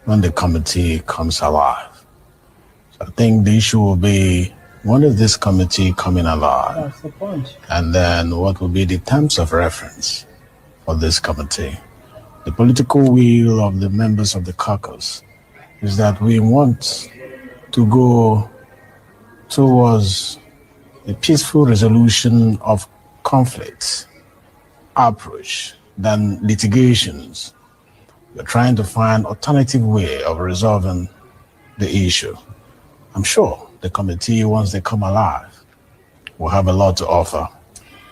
when the committee comes alive. So I think the issue will be, when is this committee coming alive? That's the point. And then what will be the terms of reference for this committee? The political will of the members of the caucus is that we want to go towards a peaceful resolution of conflicts approach than litigations. We're trying to find alternative way of resolving the issue. I'm sure the committee, once they come alive, will have a lot to offer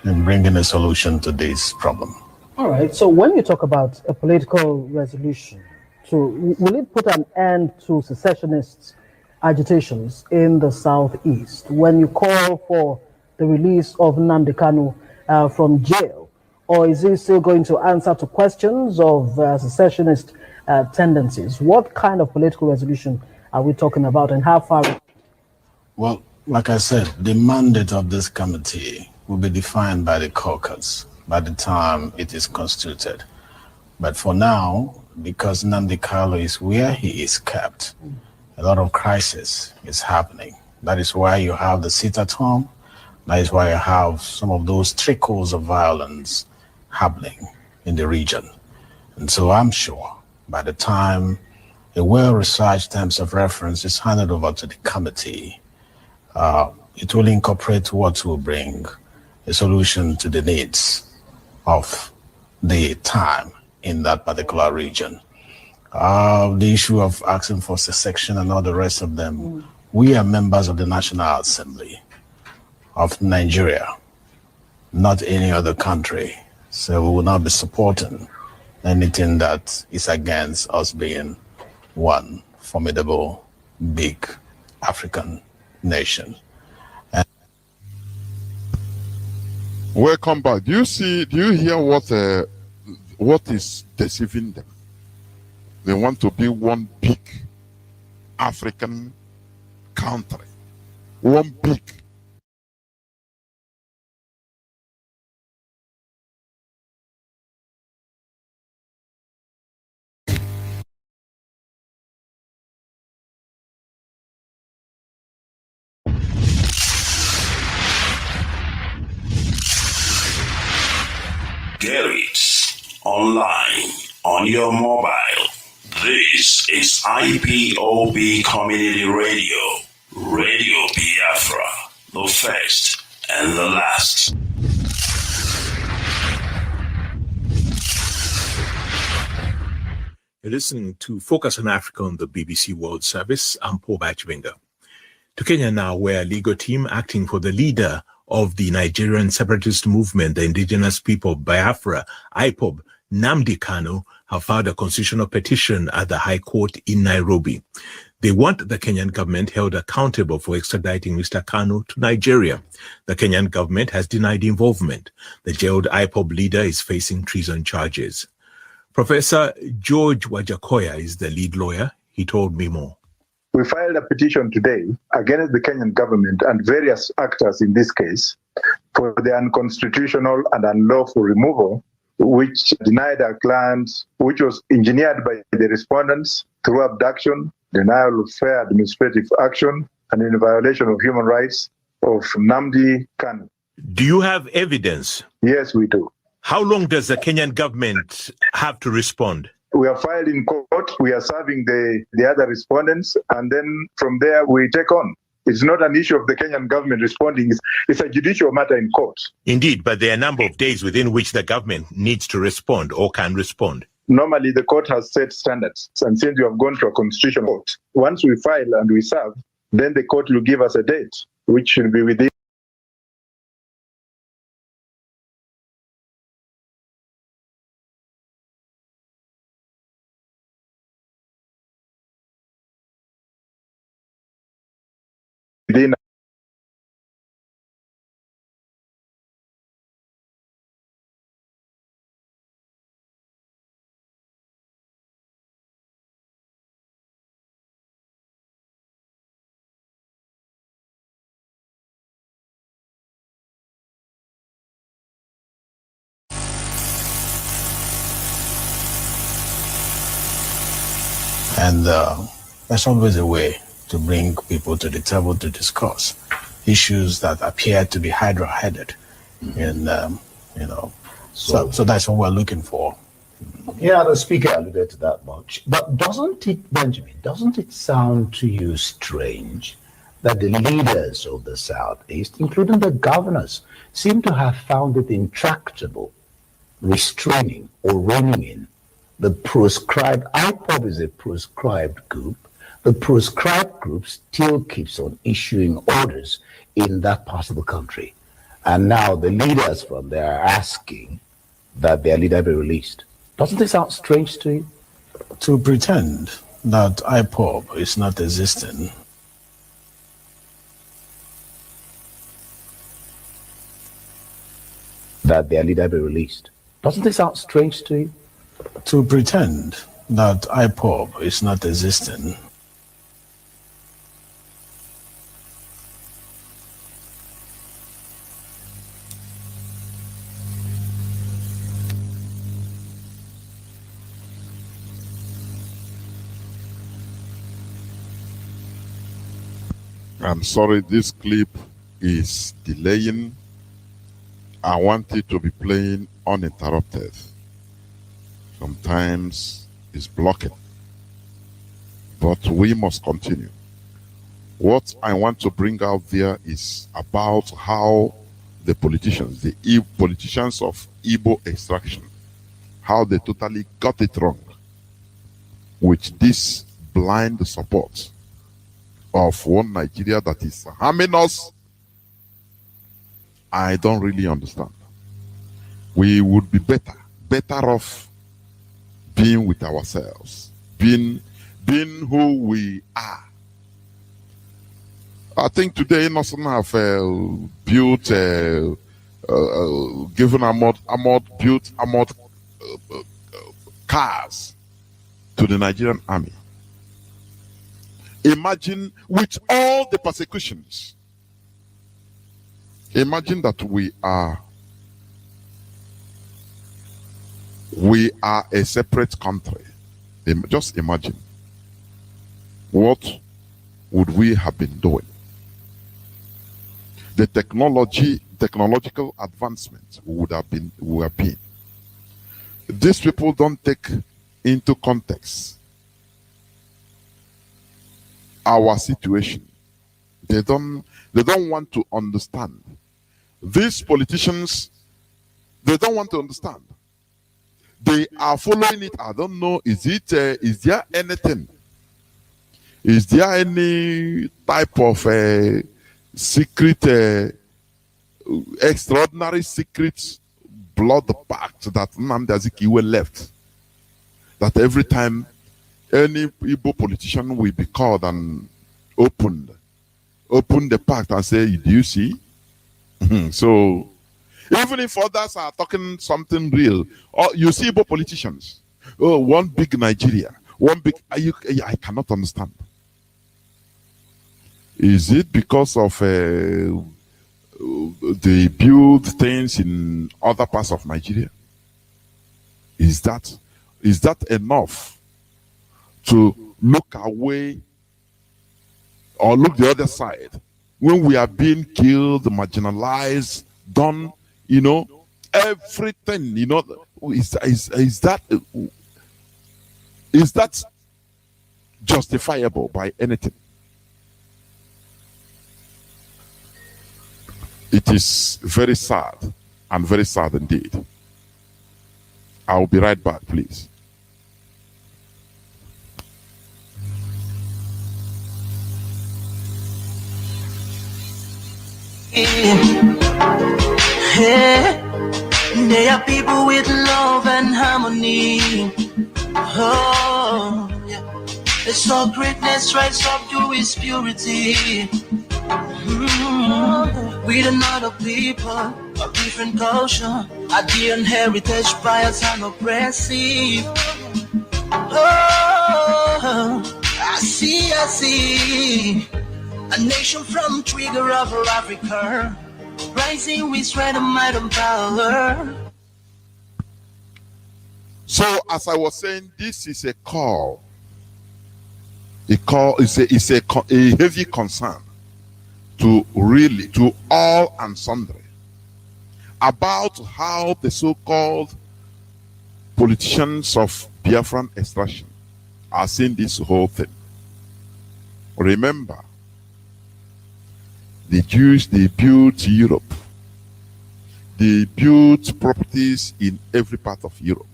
in bringing a solution to this problem. All right. So when you talk about a political resolution, so will it put an end to secessionist agitations in the Southeast when you call for the release of Nnamdi Kanu from jail? Or is it still going to answer to questions of secessionist tendencies? What kind of political resolution are we talking about, and how far? Well, like I said, the mandate of this committee will be defined by the caucus by the time it is constituted. But for now, because Nnamdi Kanu is where he is kept, a lot of crisis is happening. That is why you have the sit at home. That is why you have some of those trickles of violence happening in the region. And so I'm sure by the time a well-researched terms of reference is handed over to the committee, it will incorporate what will bring a solution to the needs of the time in that particular region. The issue of asking for secession and all the rest of them, we are members of the National Assembly of Nigeria, not any other country. So we will not be supporting anything that is against us being one formidable, big African nation. Welcome back. Do you hear what is deceiving them? They want to be one big African country. One big. Get it online on your mobile. This is IPOB Community Radio, Radio Biafra, the first and the last. You're listening to Focus on Africa on the BBC World Service. I'm Paul Bachwinger. To Kenya now, where a legal team acting for the leader of the Nigerian separatist movement, the indigenous people of Biafra, Ipob, Nnamdi Kanu, have filed a constitutional petition at the High Court in Nairobi. They want the Kenyan government held accountable for extraditing Mr. Kanu to Nigeria. The Kenyan government has denied involvement. The jailed Ipob leader is facing treason charges. Professor George Wajakoya is the lead lawyer. He told me more. We filed a petition today against the Kenyan government and various actors in this case for the unconstitutional and unlawful removal which denied our clients, which was engineered by the respondents through abduction, denial of fair administrative action, and in violation of human rights of Nnamdi Kanu. Do you have evidence? Yes, we do. How long does the Kenyan government have to respond? We are filed in court, we are serving the other respondents, and then from there we take on. It's not an issue of the Kenyan government responding, it's a judicial matter in court. Indeed, but there are a number of days within which the government needs to respond or can respond. Normally, the court has set standards, and since we have gone to a constitutional court, once we file and we serve, then the court will give us a date, which should be within And that's always a way to bring people to the table to discuss issues that appear to be hydra-headed. And, so that's what we're looking for. Yeah, the speaker alluded to that much. But doesn't it sound to you strange that the leaders of the Southeast, including the governors, seem to have found it intractable restraining or reining in the proscribed? Ipob is a proscribed group. The proscribed group still keeps on issuing orders in that part of the country. And now the leaders from there are asking that their leader be released. Doesn't this sound strange to you? To pretend that Ipob is not existing that their leader be released. Doesn't this sound strange to you? To pretend that Ipob is not existing I'm sorry, this clip is delaying. I want it to be playing uninterrupted. Sometimes it's blocking. But we must continue. What I want to bring out there is about how the politicians, the politicians of Igbo extraction, how they totally got it wrong with this blind support of one Nigeria that is harming us. I don't really understand. We would be better off being with ourselves, being who we are. I think today Innocent have built, given armored cars to the Nigerian army. Imagine with all the persecutions. Imagine that we are a separate country. Just imagine. What would we have been doing? The technological advancement would have been. These people don't take into context our situation. They don't want to understand. These politicians, they don't want to understand. They are following it. I don't know. Is there anything? Is there any type of secret, extraordinary secret blood pact that Nnamdi Azikiwe left? That every time any Igbo politician will be called and open the pact and say, do you see? So even if others are talking something real, or you see Igbo politicians, oh, one big Nigeria, I cannot understand. Is it because of they build things in other parts of Nigeria? Is that enough to look away or look the other side when we are being killed, marginalized, done, everything, is that justifiable by anything? It is very sad, and very sad indeed. I'll be right back, please. They are people with love and harmony. Oh, yeah. They saw greatness rise up to His purity. With another people of different culture, a different heritage, bias and oppressive. Oh, I see a nation from trigger of Africa, rising with strength and might and power. So, as I was saying, this is a call. It's a heavy concern to all and sundry about how the so-called politicians of Biafran extraction are seeing this whole thing. Remember, the Jews, they built Europe. They built properties in every part of Europe.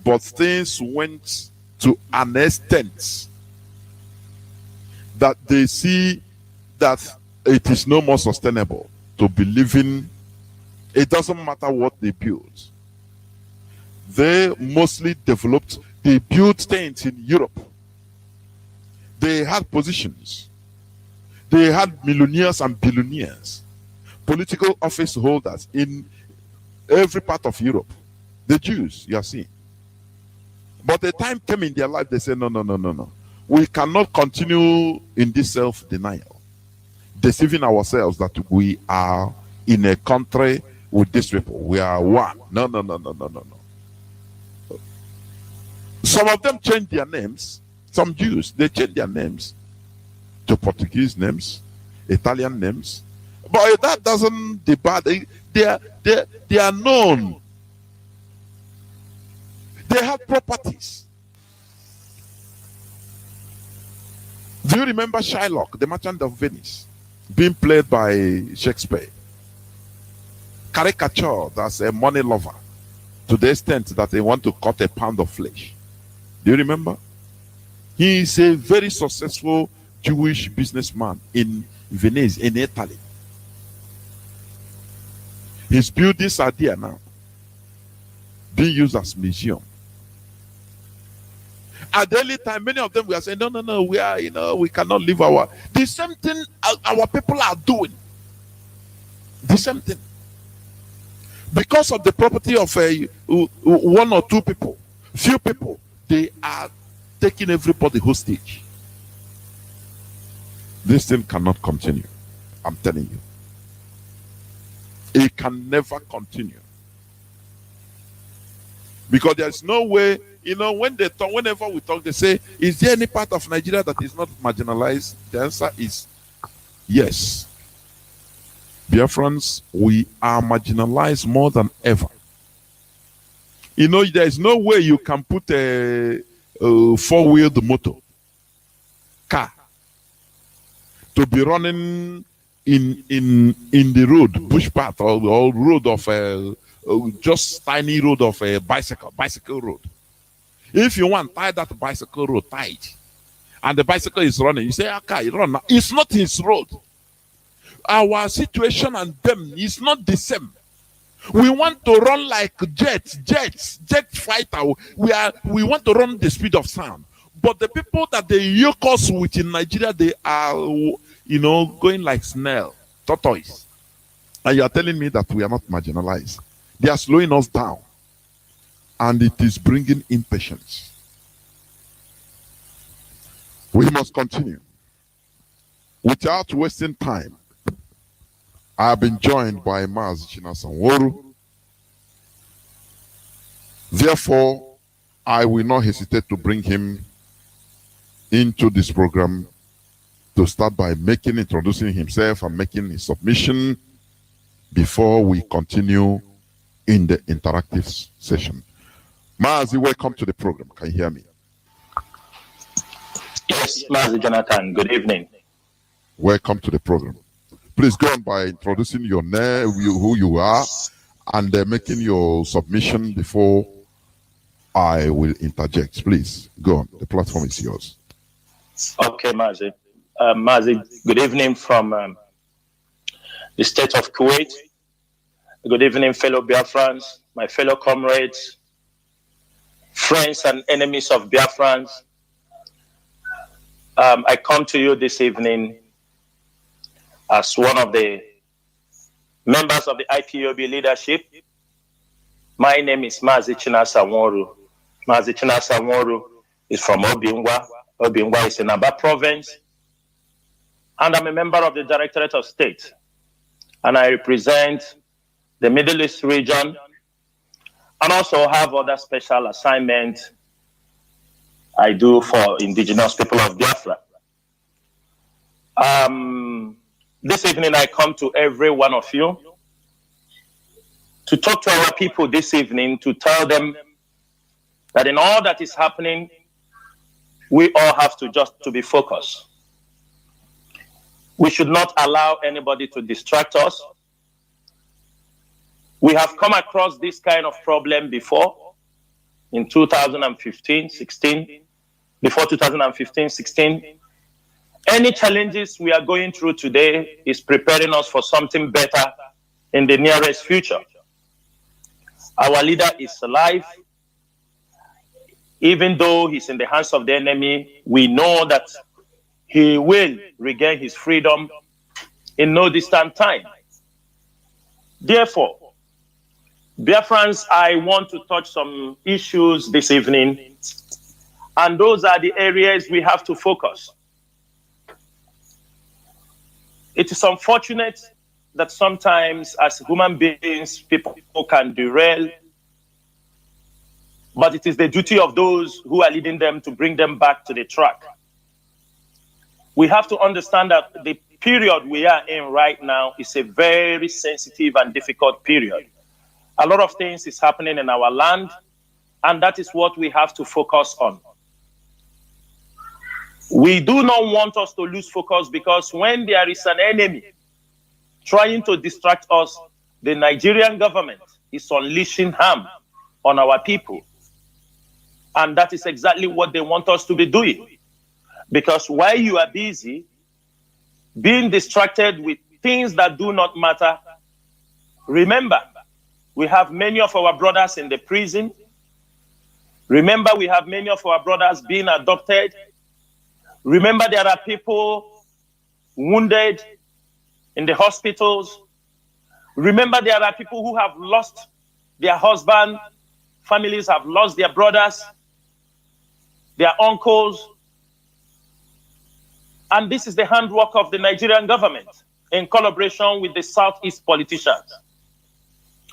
But things went to an extent that they see that it is no more sustainable to be living. It doesn't matter what they build. They mostly developed, they built things in Europe. They had positions. They had millionaires and billionaires, political office holders in every part of Europe. The Jews, you are seeing. But the time came in their life, they said, no. We cannot continue in this self-denial, deceiving ourselves that we are in a country with these people. We are one. No. Some of them changed their names. Some Jews, they changed their names to Portuguese names, Italian names. But that doesn't depart. They are known. They have properties. Do you remember Shylock, the Merchant of Venice, being played by Shakespeare? Caricatured as a money lover to the extent that they want to cut a pound of flesh. Do you remember? He is a very successful Jewish businessman in Venice, in Italy. His buildings are there now, being used as museum. At the early time, many of them were saying, no, we are, we cannot live the same thing our people are doing. The same thing. Because of the property of one or two people, few people, they are taking everybody hostage. This thing cannot continue. I'm telling you. It can never continue. Because there's no way, when they talk, whenever we talk, they say, is there any part of Nigeria that is not marginalized? The answer is yes. Biafrans, we are marginalized more than ever. There's no way you can put a four-wheeled motor car to be running in the road, bush path, or road of just tiny road of a bicycle road. If you want tie that bicycle road tight, and the bicycle is running, you say, okay, run now. It's not his road. Our situation and them is not the same. We want to run like jet fighter. We want to run the speed of sound. But the people that they yoke us with in Nigeria, they are, going like snail, tortoise. And you are telling me that we are not marginalized. They are slowing us down. And it is bringing impatience. We must continue. Without wasting time, I have been joined by Mazi Sanwo-Olu. Therefore, I will not hesitate to bring him into this program to start by introducing himself and making his submission before we continue in the interactive session. Mazi, welcome to the program. Can you hear me? Yes, Mazi Jonathan, good evening. Welcome to the program. Please go on by introducing your name, who you are, and making your submission before I will interject. Please go on. The platform is yours. Okay, Mazi. Mazi, good evening from the state of Kuwait. Good evening, fellow Biafrans, my fellow comrades, friends and enemies of Biafrans. I come to you this evening as one of the members of the IPOB leadership. My name is Mazi Sanwo-Olu. Mazi Sanwo-Olu is from Obingwa. Obingwa is in Aba province. And I'm a member of the Directorate of State. And I represent the Middle East region and also have other special assignments I do for indigenous people of Biafra. This evening I come to every one of you to talk to our people this evening, to tell them that in all that is happening, we all have to be focused. We should not allow anybody to distract us. We have come across this kind of problem before in 2015, 16, before 2015, 16. Any challenges we are going through today is preparing us for something better in the nearest future. Our leader is alive. Even though he's in the hands of the enemy, we know that he will regain his freedom in no distant time. Therefore, Biafrans, I want to touch some issues this evening, and those are the areas we have to focus. It is unfortunate that sometimes as human beings, people can derail, but it is the duty of those who are leading them to bring them back to the track. We have to understand that the period we are in right now is a very sensitive and difficult period. A lot of things is happening in our land, and that is what we have to focus on. We do not want us to lose focus, because when there is an enemy trying to distract us, the Nigerian government is unleashing harm on our people. And that is exactly what they want us to be doing. Because while you are busy being distracted with things that do not matter, remember, we have many of our brothers in the prison. Remember, we have many of our brothers being adopted. Remember, there are people wounded in the hospitals. Remember, there are people who have lost their husband. Families have lost their brothers, their uncles. And this is the handwork of the Nigerian government in collaboration with the Southeast politicians.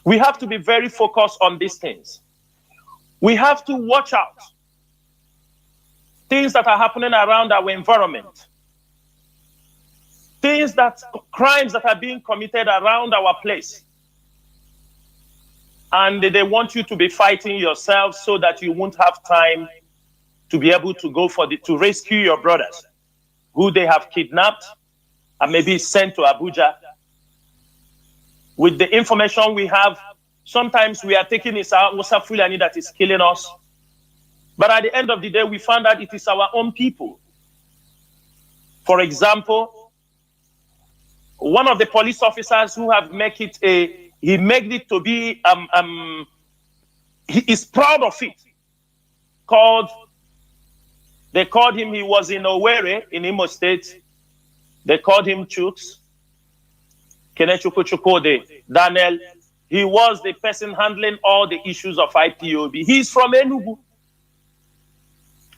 We have to be very focused on these things. We have to watch out. Things that are happening around our environment. Crimes that are being committed around our place. And they want you to be fighting yourself so that you won't have time to be able to go to rescue your brothers who they have kidnapped, and maybe sent to Abuja. With the information we have, sometimes we are thinking it's our Musa Fulani that is killing us. But at the end of the day, we found out it is our own people. For example, one of the police officers who have made it he made it to be, he is proud of it. They called him, he was in Owerri in Imo State. They called him Chooks. Kenechukwu Chukwode, Daniel. He was the person handling all the issues of IPOB. He's from Enugu.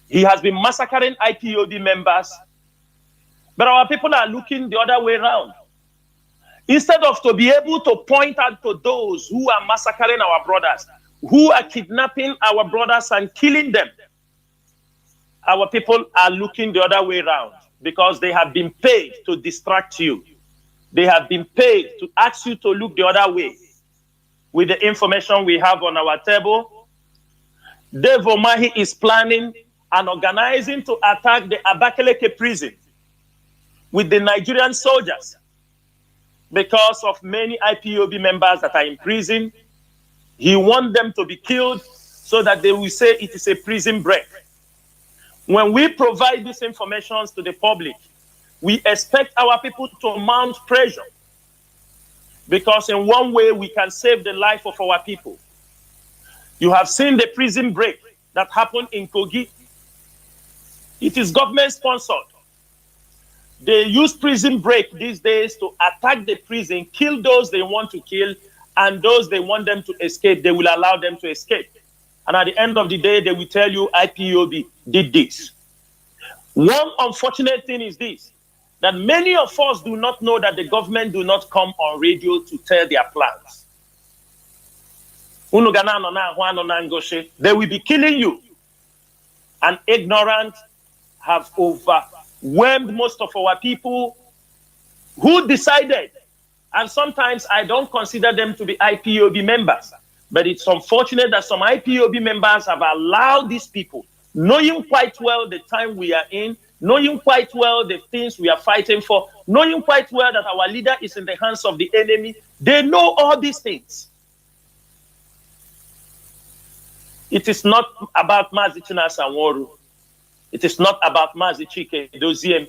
He has been massacring IPOB members. But our people are looking the other way around. Instead of to be able to point out to those who are massacring our brothers, who are kidnapping our brothers and killing them, our people are looking the other way around because they have been paid to distract you. They have been paid to ask you to look the other way. With the information we have on our table, Dave Omahi is planning and organizing to attack the Abakaleke prison with the Nigerian soldiers because of many IPOB members that are in prison. He wants them to be killed so that they will say it is a prison break. When we provide these information to the public, we expect our people to mount pressure because in one way we can save the life of our people. You have seen the prison break that happened in Kogi. It is government sponsored. They use prison break these days to attack the prison, kill those they want to kill, and those they want them to escape, they will allow them to escape. And at the end of the day, they will tell you IPOB did this. One unfortunate thing is this, that many of us do not know that the government do not come on radio to tell their plans. They will be killing you. And ignorant have overwhelmed most of our people who decided, and sometimes I don't consider them to be IPOB members, but it's unfortunate that some IPOB members have allowed these people, knowing quite well the time we are in, knowing quite well the things we are fighting for, knowing quite well that our leader is in the hands of the enemy. They know all these things. It is not about Mazi Sanwo-Olu. It is not about Mazi Chike Doziem.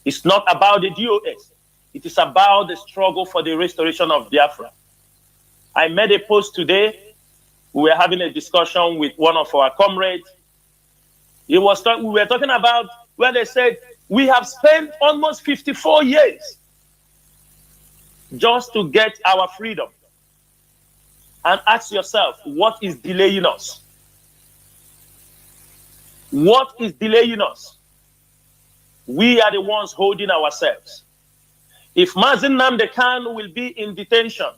It's not about the DOS. It is about the struggle for the restoration of Biafra. I made a post today. We were having a discussion with one of our comrades. We were talking about where they said, we have spent almost 54 years just to get our freedom. And ask yourself, what is delaying us? What is delaying us? We are the ones holding ourselves. If Mazi Nnamdi Kanu will be in detention,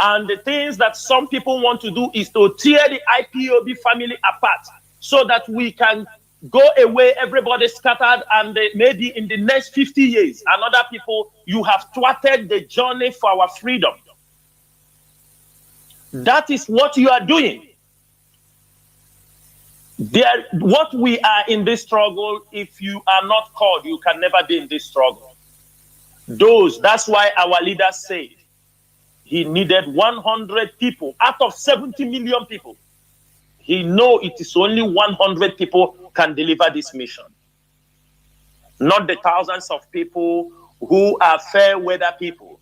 and the things that some people want to do is to tear the IPOB family apart so that we can go away, everybody scattered, and maybe in the next 50 years, and other people, you have thwarted the journey for our freedom. That is what you are doing. What we are in this struggle, if you are not called, you can never be in this struggle. That's why our leader said he needed 100 people out of 70 million people. He knows it is only 100 people can deliver this mission. Not the thousands of people who are fair weather people.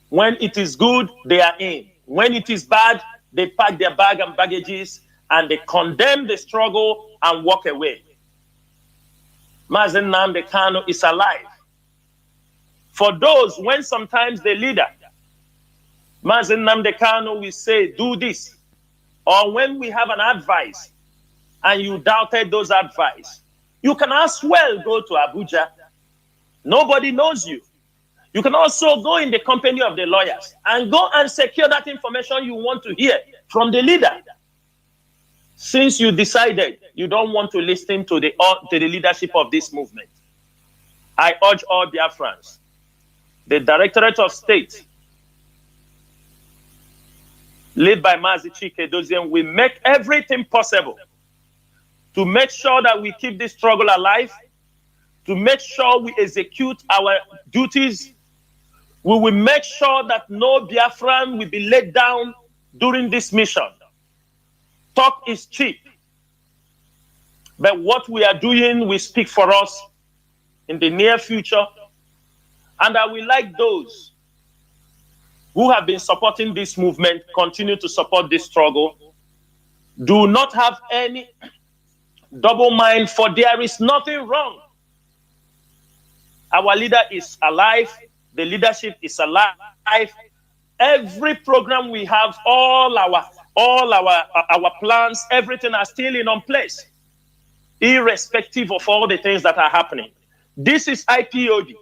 When it is good, they are in. When it is bad, they pack their bag and baggages and they condemn the struggle and walk away. Mazi Nnamdi Kanu is alive. For those, when sometimes the leader, Mazi Nnamdi Kanu, will say, do this. Or when we have an advice and you doubted those advice, you can as well go to Abuja. Nobody knows you. You can also go in the company of the lawyers and go and secure that information you want to hear from the leader. Since you decided you don't want to listen to the leadership of this movement, I urge all Biafrans, the Directorate of State, led by Mazi Chike Doziem, will make everything possible to make sure that we keep this struggle alive, to make sure we execute our duties. We will make sure that no Biafran will be laid down during this mission. Talk is cheap, but what we are doing will speak for us in the near future. And I will like those who have been supporting this movement continue to support this struggle. Do not have any double mind, for there is nothing wrong. Our leader is alive. The leadership is alive. Every program we have, all our plans, everything are still in place, irrespective of all the things that are happening. This is IPOB.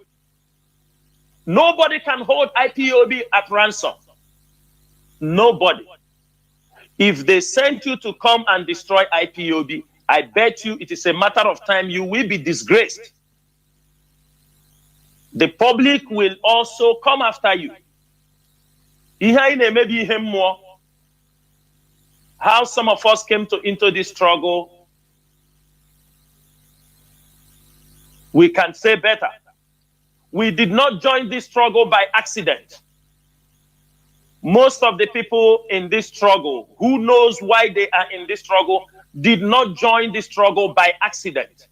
Nobody can hold IPOB at ransom. Nobody. If they sent you to come and destroy IPOB, I bet you it is a matter of time you will be disgraced. The public will also come after you. How some of us came into this struggle, we can say better. We did not join this struggle by accident. Most of the people in this struggle, who knows why they are in this struggle, did not join this struggle by accident.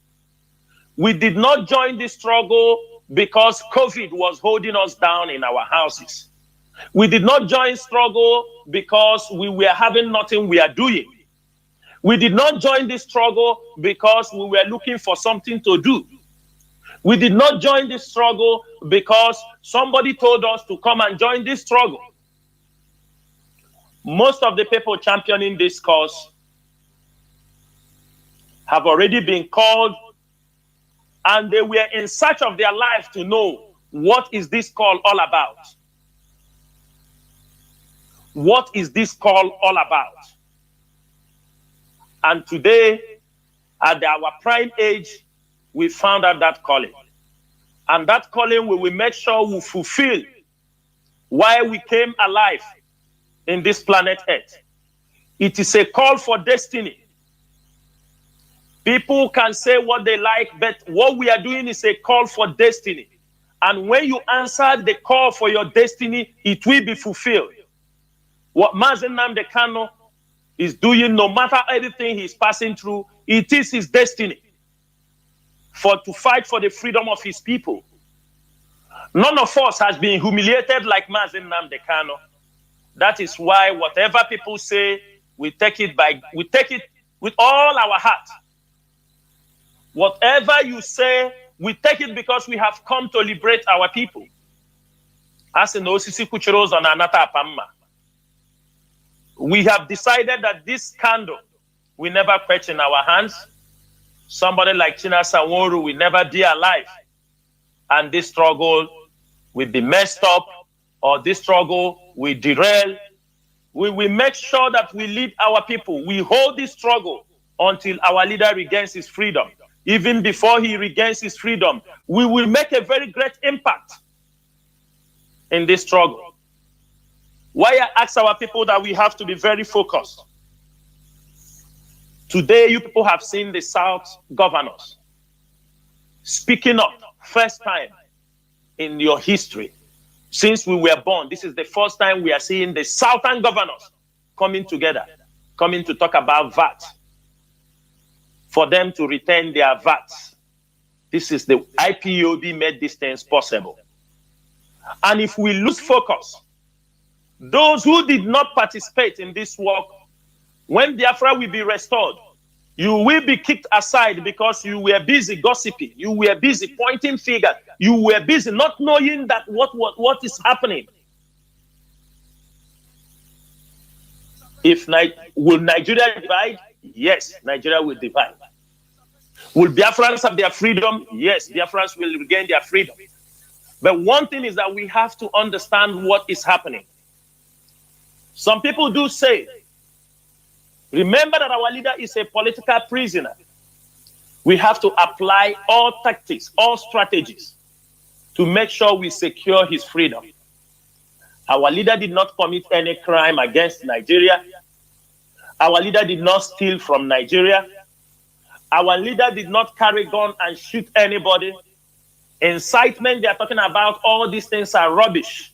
We did not join this struggle because COVID was holding us down in our houses. We did not join struggle because we were having nothing we are doing. We did not join this struggle because we were looking for something to do. We did not join this struggle because somebody told us to come and join this struggle. Most of the people championing this cause have already been called, and they were in search of their life to know, what is this call all about? What is this call all about? And today, at our prime age, we found out that calling. And that calling, we will make sure we fulfill why we came alive in this planet Earth. It is a call for destiny. People can say what they like, but what we are doing is a call for destiny. And when you answer the call for your destiny, it will be fulfilled. What Mazi is doing, no matter everything he's passing through, it is his destiny to fight for the freedom of his people. None of us has been humiliated like Mazi Nnamdi Kanu. That is why whatever people say, we take it with all our heart. Whatever you say, we take it because we have come to liberate our people. As in Osisi Kuchiros on Anata Apamma. We have decided that this candle will never quench in our hands. Somebody like China Sanworu will never be alive. And this struggle will be messed up, or this struggle will derail. We will make sure that we lead our people. We hold this struggle until our leader regains his freedom. Even before he regains his freedom, we will make a very great impact in this struggle. Why I ask our people that we have to be very focused. Today, you people have seen the South governors speaking up, first time in your history. Since we were born, this is the first time we are seeing the Southern governors coming together, coming to talk about VAT, for them to return their VAT. This is the IPOB made these things possible. And if we lose focus, those who did not participate in this work, when Biafra will be restored, you will be kicked aside because you were busy gossiping, you were busy pointing fingers, you were busy not knowing that what is happening. Will Nigeria divide? Yes, Nigeria will divide. Will Biafrans have their freedom? Yes, Biafrans will regain their freedom. But one thing is that we have to understand what is happening. Some people do say, remember that our leader is a political prisoner. We have to apply all tactics, all strategies to make sure we secure his freedom. Our leader did not commit any crime against Nigeria. Our leader did not steal from Nigeria. Our leader did not carry gun and shoot anybody. incitement they are talking about, all these things are rubbish.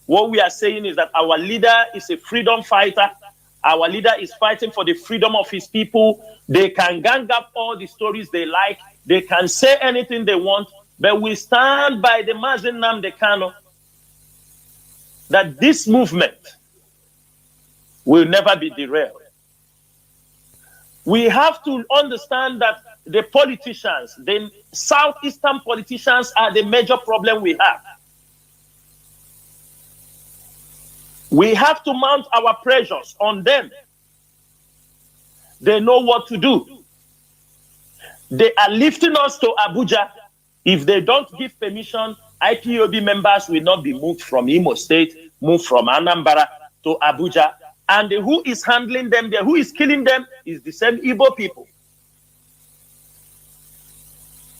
What we are saying is that our leader is a freedom fighter. Our leader is fighting for the freedom of his people. They can gang up all the stories they like. They can say anything they want. But we stand by the Mazi Nnamdi Kanu that this movement will never be derailed. We have to understand that the politicians, the southeastern politicians, are the major problem we have. We have to mount our pressures on them. They know what to do. They are lifting us to Abuja. If they don't give permission, IPOB members will not be moved from Imo State, moved from Anambra to Abuja. And who is handling them there, who is killing them, is the same Igbo people.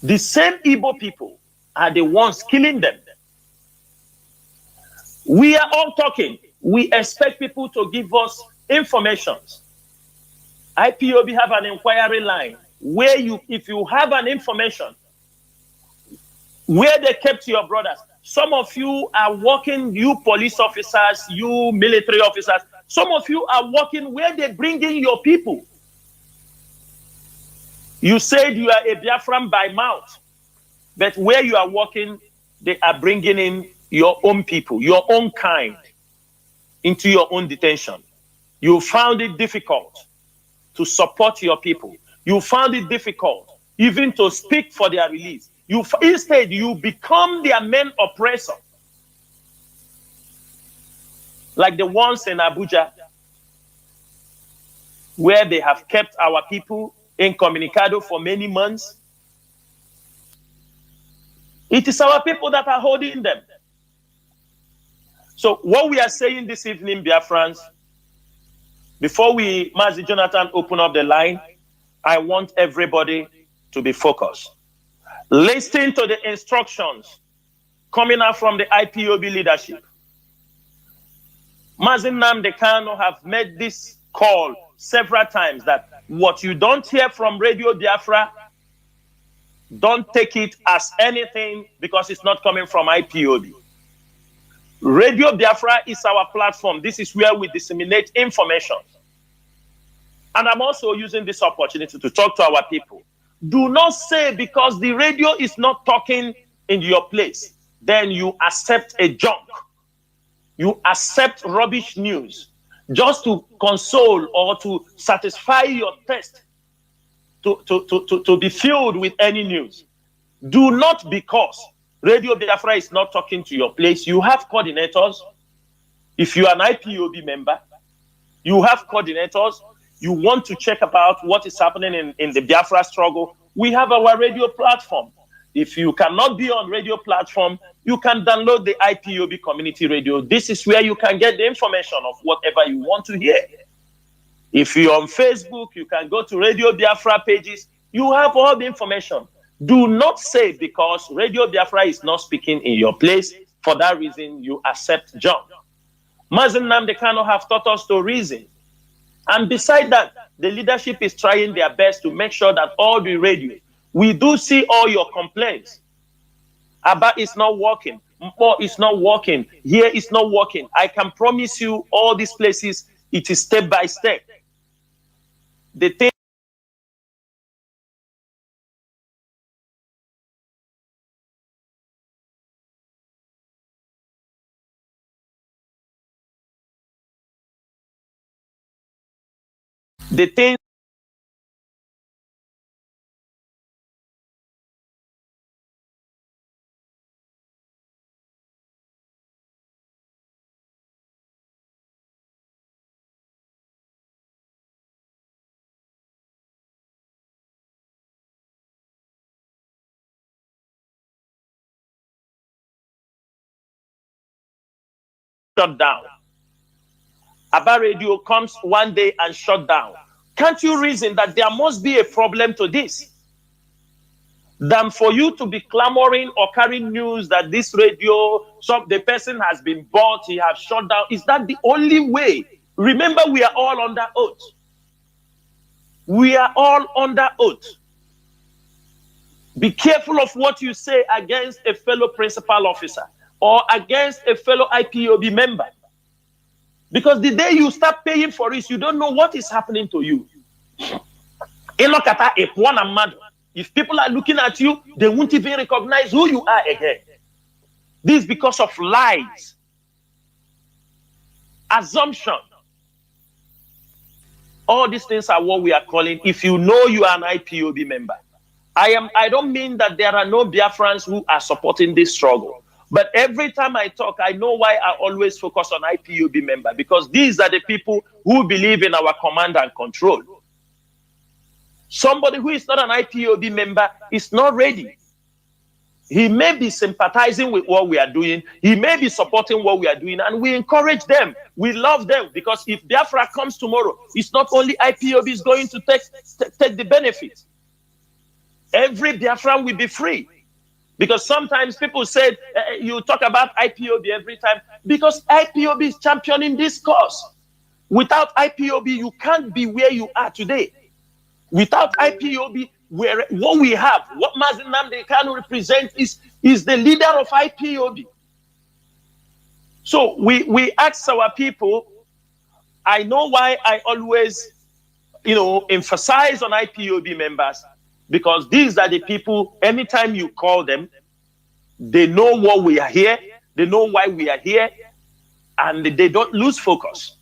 The same Igbo people are the ones killing them. We are all talking. We expect people to give us information. IPOB have an inquiry line where if you have an information where they kept your brothers, some of you are working, you police officers, you military officers, some of you are working where they bring in your people. You said you are a Biafran by mouth, but where you are working, they are bringing in your own people, your own kind, into your own detention. You found it difficult to support your people. You found it difficult even to speak for their release. Instead, you become their main oppressor. Like the ones in Abuja, where they have kept our people incommunicado for many months. It is our people that are holding them. So what we are saying this evening, Biafrans, before Mazi Jonathan, open up the line, I want everybody to be focused. Listen to the instructions coming out from the IPOB leadership. Mazi Nnamdi Kanu have made this call several times that what you don't hear from Radio Biafra, don't take it as anything because it's not coming from IPOB. Radio Biafra is our platform. This is where we disseminate information. And I'm also using this opportunity to talk to our people. Do not say because the radio is not talking in your place, then you accept a junk. You accept rubbish news just to console or to satisfy your thirst to be filled with any news. Do not, because Radio Biafra is not talking to your place. You have coordinators. If you are an IPOB member, you have coordinators. You want to check about what is happening in the Biafra struggle. We have our radio platform. If you cannot be on radio platform, you can download the IPOB community radio. This is where you can get the information of whatever you want to hear. If you're on Facebook, you can go to Radio Biafra pages. You have all the information. Do not say because Radio Biafra is not speaking in your place, for that reason you accept junk. Mazi Nnamdi Kanu have taught us to reason. And beside that, the leadership is trying their best to make sure that all the radio, we do see all your complaints. Aba is not working. Mpo is not working. Here is not working. I can promise you all these places, it is step by step. The thing shut down. Aba Radio comes one day and shut down. Can't you reason that there must be a problem to this? Than for you to be clamoring or carrying news that this radio, the person has been bought, he has shut down. Is that the only way? Remember, we are all under oath. We are all under oath. Be careful of what you say against a fellow principal officer or against a fellow IPOB member. Because the day you start paying for it, you don't know what is happening to you. If people are looking at you, they won't even recognize who you are again. This is because of lies, assumption. All these things are what we are calling, if you know you are an IPOB member. I don't mean that there are no Biafrans who are supporting this struggle. But every time I talk, I know why I always focus on IPOB member, because these are the people who believe in our command and control. Somebody who is not an IPOB member is not ready. He may be sympathizing with what we are doing. He may be supporting what we are doing, and we encourage them. We love them, because if Biafra comes tomorrow, it's not only IPOB is going to take the benefit. Every Biafran will be free. Because sometimes people say, you talk about IPOB every time, because IPOB is championing this cause. Without IPOB, you can't be where you are today. Without IPOB, what we have, what Mazi can represent is the leader of IPOB. So we ask our people, I know why I always, emphasize on IPOB members, because these are the people, anytime you call them, they know what we are here, they know why we are here, and they don't lose focus.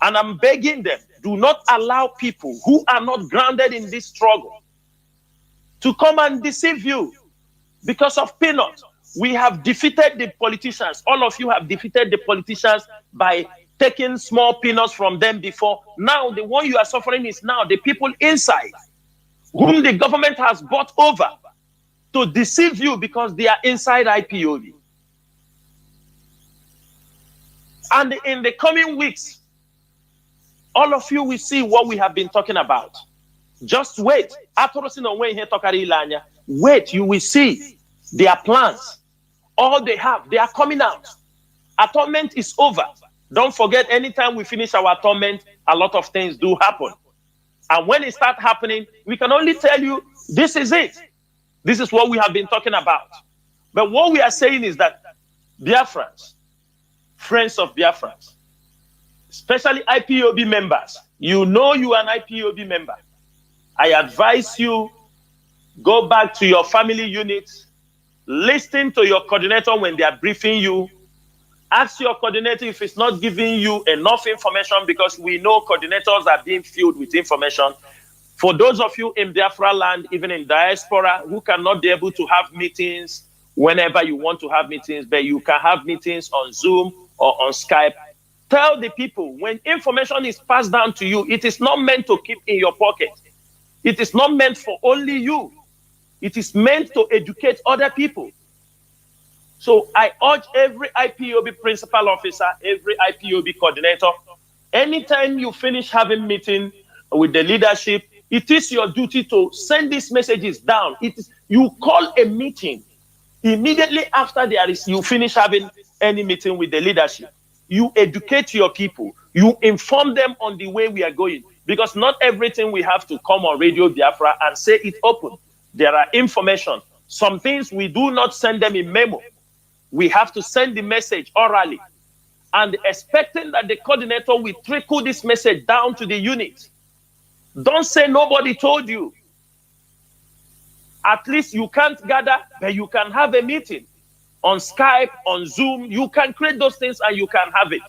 And I'm begging them, do not allow people who are not grounded in this struggle to come and deceive you because of peanuts. We have defeated the politicians. All of you have defeated the politicians by taking small peanuts from them before. Now, the one you are suffering is now the people inside, whom the government has bought over to deceive you because they are inside IPOB. And in the coming weeks, all of you will see what we have been talking about. Just wait. Wait, you will see their plans. All they have, they are coming out. Atonement is over. Don't forget, anytime we finish our atonement, a lot of things do happen. And when it starts happening, we can only tell you, this is it. This is what we have been talking about. But what we are saying is that Biafrans, friends of Biafrans, especially IPOB members, you know you are an IPOB member. I advise you, go back to your family units, listen to your coordinator when they are briefing you. Ask your coordinator if it's not giving you enough information, because we know coordinators are being filled with information. For those of you in Biafra land, even in diaspora, who cannot be able to have meetings whenever you want to have meetings, but you can have meetings on Zoom or on Skype, tell the people, when information is passed down to you, it is not meant to keep in your pocket. It is not meant for only you. It is meant to educate other people. So I urge every IPOB principal officer, every IPOB coordinator, anytime you finish having meeting with the leadership, it is your duty to send these messages down. You call a meeting immediately after you finish having any meeting with the leadership. You educate your people. You inform them on the way we are going, because not everything we have to come on Radio Biafra and say it open. There are information. Some things we do not send them in memo. We have to send the message orally, and expecting that the coordinator will trickle this message down to the unit. Don't say nobody told you. At least you can't gather, but you can have a meeting on Skype, on Zoom. You can create those things and you can have it.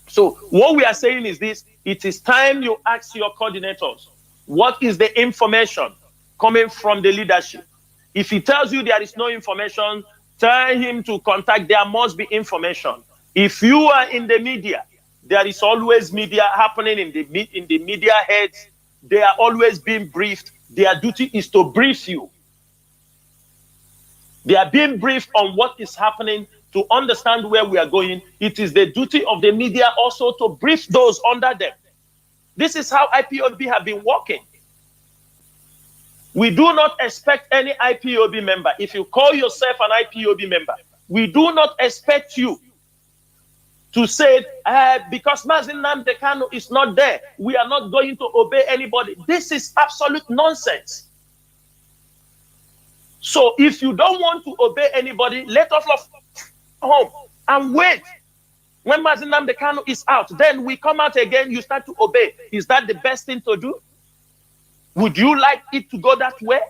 So what we are saying is this: it is time you ask your coordinators, what is the information coming from the leadership? If he tells you there is no information, tell him to contact. There must be information. If you are in the media, there is always media happening in the media heads. They are always being briefed. Their duty is to brief you. They are being briefed on what is happening to understand where we are going. It is the duty of the media also to brief those under them. This is how IPOB have been working. We do not expect any IPOB member. If you call yourself an IPOB member, we do not expect you to say, because Mazi is not there, we are not going to obey anybody. This is absolute nonsense. So if you don't want to obey anybody, let us home and wait. When Mazi Nnamdi Kanu is out, then we come out again, you start to obey. Is that the best thing to do? Would you like it to go that way?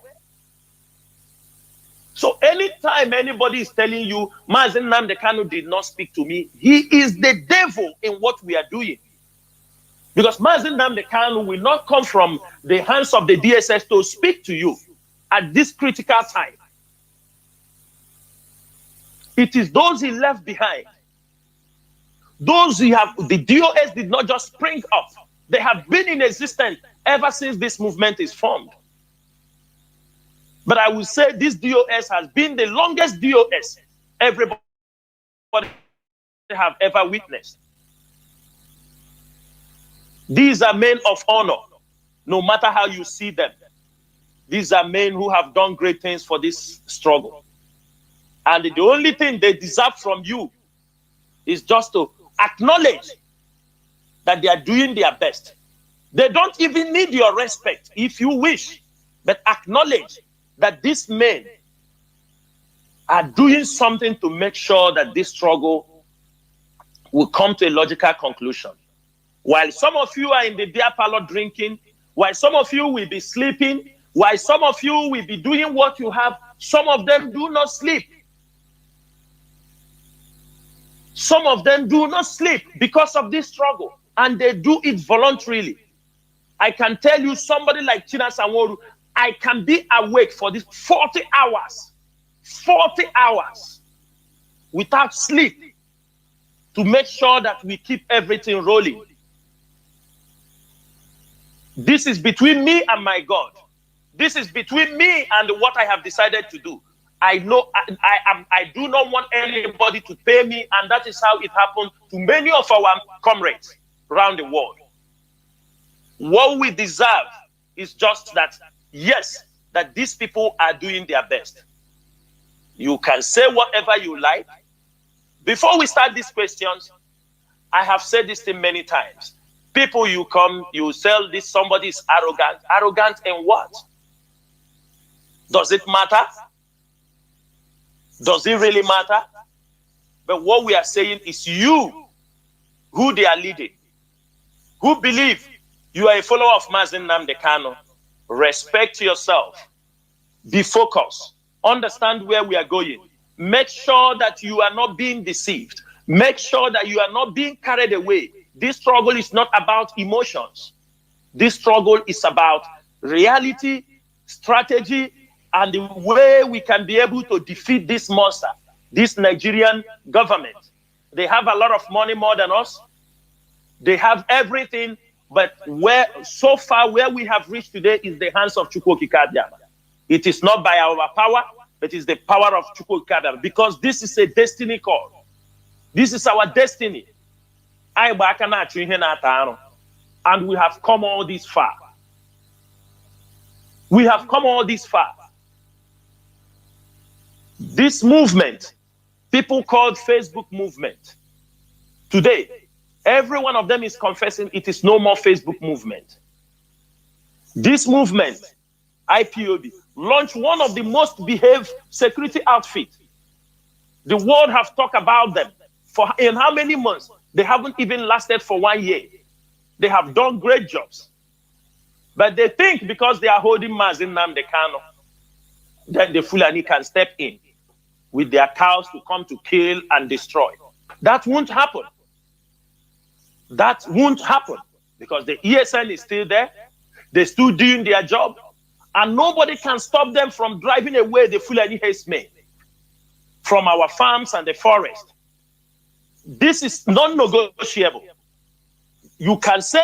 So anytime anybody is telling you, Mazi Nnamdi Kanu did not speak to me, he is the devil in what we are doing. Because Mazi Nnamdi Kanu will not come from the hands of the DSS to speak to you at this critical time. It is those he left behind. Those the DOS did not just spring up. They have been in existence ever since this movement is formed. But I will say this DOS has been the longest DOS everybody have ever witnessed. These are men of honor, no matter how you see them. These are men who have done great things for this struggle. And the only thing they deserve from you is just to acknowledge that they are doing their best. They don't even need your respect if you wish, but acknowledge that these men are doing something to make sure that this struggle will come to a logical conclusion. While some of you are in the beer parlor drinking, while some of you will be sleeping, while some of you will be doing what you have, some of them do not sleep. Some of them do not sleep because of this struggle, and they do it voluntarily. I can tell you, somebody like China Sanworu, I can be awake for this 40 hours without sleep to make sure that we keep everything rolling. This is between me and my God. This is between me and what I have decided to do. I know I do not want anybody to pay me, and that is how it happened to many of our comrades around the world. What we deserve is just that, yes, that these people are doing their best. You can say whatever you like. Before we start these questions, I have said this thing many times. People, you come, you sell this, somebody is arrogant. Arrogant in what? Does it matter? Does it really matter? But what we are saying is you, who they are leading, who believe you are a follower of Mazi Nnamdi Kanu, respect yourself, be focused, understand where we are going, make sure that you are not being deceived, make sure that you are not being carried away. This struggle is not about emotions. This struggle is about reality, strategy, and the way we can be able to defeat this monster, this Nigerian government. They have a lot of money more than us. They have everything, but so far where we have reached today is the hands of Chukwu Okike Abiama. It is not by our power, but it is the power of Chukwu Okike Abiama, because this is a destiny call. This is our destiny. And we have come all this far. We have come all this far. This movement, people called Facebook movement. Today, every one of them is confessing it is no more Facebook movement. This movement, IPOB, launched one of the most behaved security outfits. The world have talked about them in how many months? They haven't even lasted for 1 year. They have done great jobs. But they think because they are holding Mazi Nnamdi Kanu, that the Fulani can step in with their cows to come to kill and destroy. That won't happen. That won't happen because the ESN is still there. They're still doing their job. And nobody can stop them from driving away the Fulani herdsmen from our farms and the forest. This is non-negotiable. You can say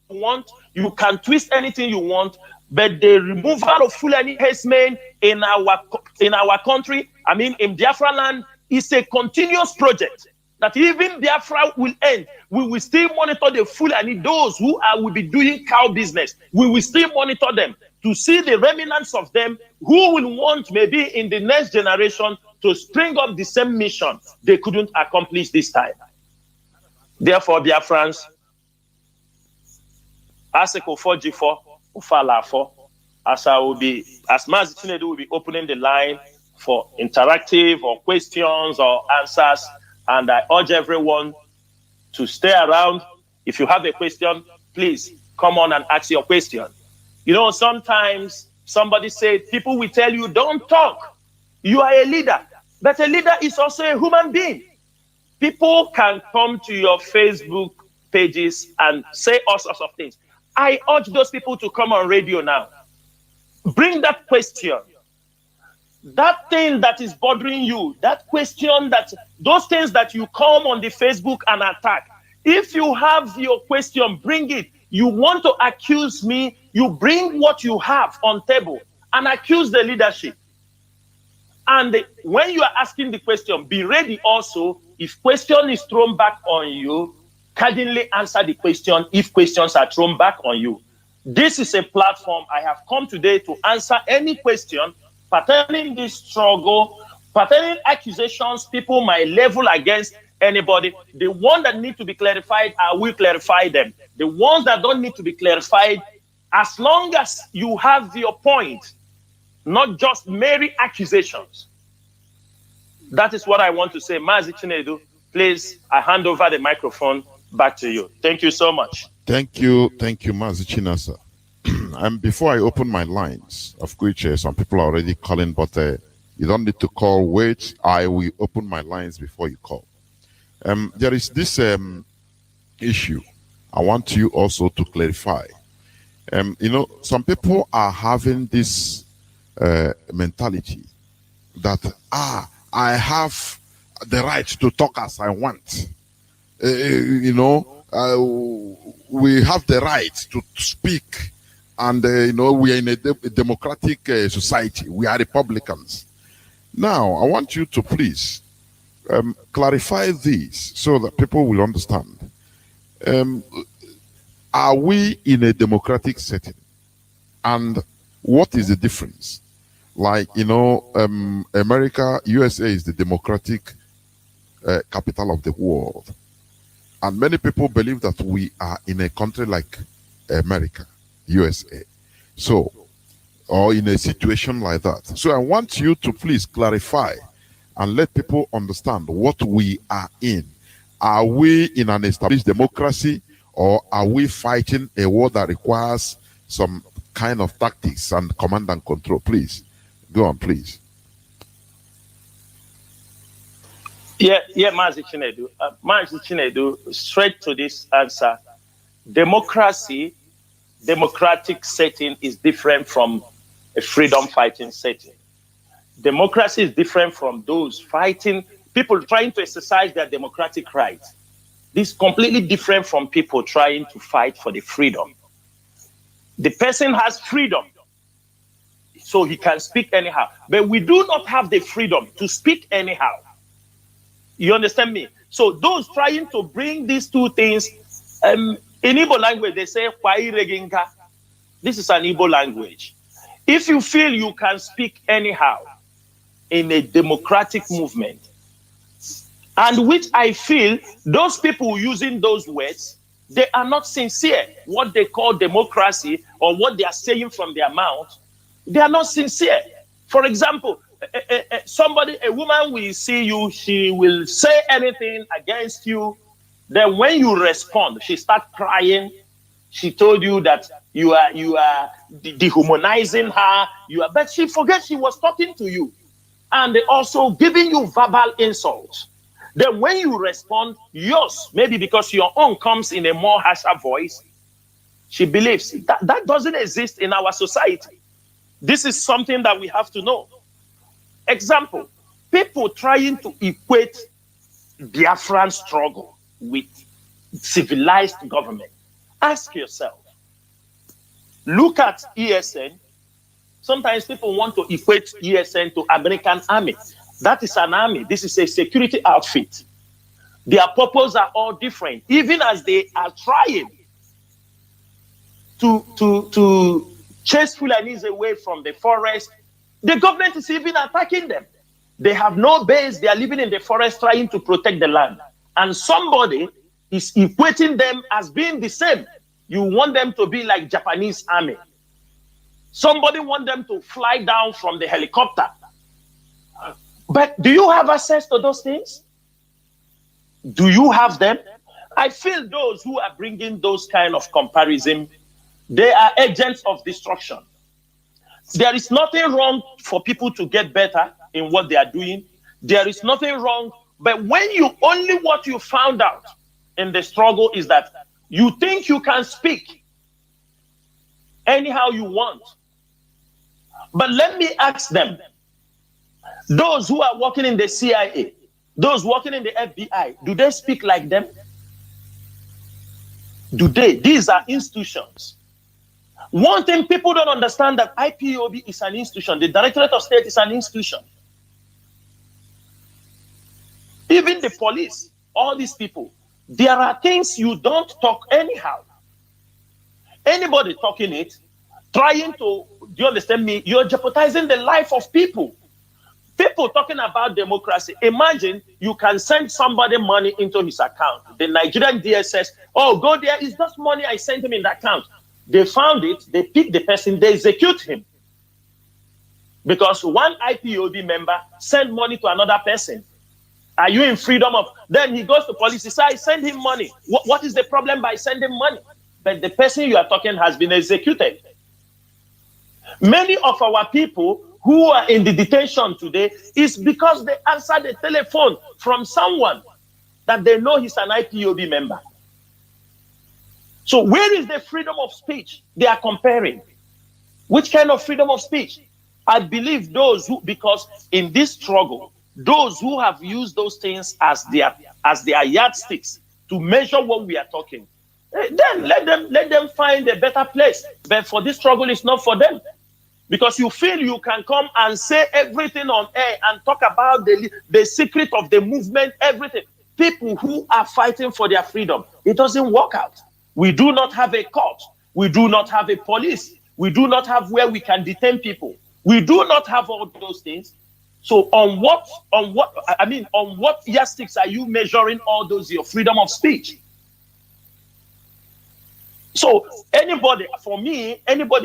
what you want, you can twist anything you want, but the removal of Fulani herdsmen in our country, I mean in Biafra land, is a continuous project that even Biafra will end. We will still monitor the Fulani, those who will be doing cow business. We will still monitor them to see the remnants of them who will want maybe in the next generation to spring up the same mission they couldn't accomplish this time. Therefore, Biafrans, Aseko 4G4, Ufala 4, as Mazi Chinedu will be opening the line for interactive or questions or answers, and I urge everyone to stay around. If you have a question, please come on and ask your question. You know, sometimes somebody said, people will tell you, don't talk. You are a leader. But a leader is also a human being. People can come to your Facebook pages and say all sorts of things. I urge those people to come on radio now. Bring that question. That thing that is bothering you, that question, those things that you come on the Facebook and attack. If you have your question, bring it. You want to accuse me, you bring what you have on table and accuse the leadership. And when you are asking the question, be ready also, if question is thrown back on you, candidly answer the question if questions are thrown back on you. This is a platform. I have come today to answer any question pertaining this struggle, pertaining accusations people might level against anybody. The ones that need to be clarified, I will clarify them. The ones that don't need to be clarified, as long as you have your point, not just merely accusations. That is what I want to say. Mazi Chinedu, please, I hand over the microphone back to you. Thank you so much. Thank you, Mazi Chinasa. And before I open my lines, of which some people are already calling, but you don't need to call. Wait, I will open my lines before you call. There is this issue I want you also to clarify. You know, some people are having this mentality that, I have the right to talk as I want. You know, we have the right to speak. And, you know, we are in a democratic society. We are Republicans. Now, I want you to please clarify this so that people will understand. Are we in a democratic setting? And what is the difference? Like, you know, America, USA is the democratic capital of the world. And many people believe that we are in a country like America, USA. So, or in a situation like that. So I want you to please clarify and let people understand what we are in. Are we in an established democracy, or are we fighting a war that requires some kind of tactics and command and control? Please, go on, please. Yeah, Mazi Chinedu. Mazi Chinedu, straight to this answer. Democracy, democratic setting is different from a freedom fighting setting. Democracy is different from those fighting, people trying to exercise their democratic rights. This is completely different from people trying to fight for the freedom. The person has freedom, so he can speak anyhow. But we do not have the freedom to speak anyhow. You understand me? So those trying to bring these two things, in Igbo language, they say, this is an Igbo language. If you feel you can speak anyhow in a democratic movement, and which I feel those people using those words, they are not sincere. What they call democracy, or what they are saying from their mouth, they are not sincere. For example, a woman will see you, she will say anything against you. Then when you respond, she starts crying. She told you that you are dehumanizing her. But she forgets she was talking to you, and also giving you verbal insults. Then when you respond, yours, maybe because your own comes in a more harsher voice, she believes that doesn't exist in our society. This is something that we have to know. Example, people trying to equate Biafran struggle with civilized government. Ask yourself. Look at ESN. Sometimes people want to equate ESN to American army. That is an army. This is a security outfit. Their purposes are all different. Even as they are trying to chase Fulanis away from the forest, the government is even attacking them. They have no base. They are living in the forest trying to protect the land. And somebody is equating them as being the same. You want them to be like Japanese army. Somebody want them to fly down from the helicopter. But do you have access to those things? Do you have them? I feel those who are bringing those kind of comparison, they are agents of destruction. There is nothing wrong for people to get better in what they are doing. There is nothing wrong. But when what you found out in the struggle is that you think you can speak anyhow you want. But let me ask them, those who are working in the CIA, those working in the FBI, do they speak like them? Do they? These are institutions. One thing people don't understand, that IPOB is an institution. The Directorate of State is an institution. Even the police, all these people, there are things you don't talk anyhow. Anybody talking it, trying to, do you understand me? You're jeopardizing the life of people. People talking about democracy. Imagine you can send somebody money into his account. The Nigerian DSS, oh, go there, it's just money I sent him in the account. They found it, they pick the person, they execute him. Because one IPOB member sent money to another person. Are you in freedom of? Then he goes to police, he says, I send him money. What is the problem by sending money? But the person you are talking has been executed. Many of our people who are in the detention today is because they answered the telephone from someone that they know he's an IPOB member. So where is the freedom of speech they are comparing? Which kind of freedom of speech? I believe those who, because in this struggle, those who have used those things as their yardsticks to measure what we are talking, then let them find a better place. But for this struggle, it's not for them. Because you feel you can come and say everything on air and talk about the secret of the movement, everything. People who are fighting for their freedom, it doesn't work out. We do not have a court. We do not have a police. We do not have where we can detain people. We do not have all those things. So on what yardsticks are you measuring all those, your freedom of speech? So anybody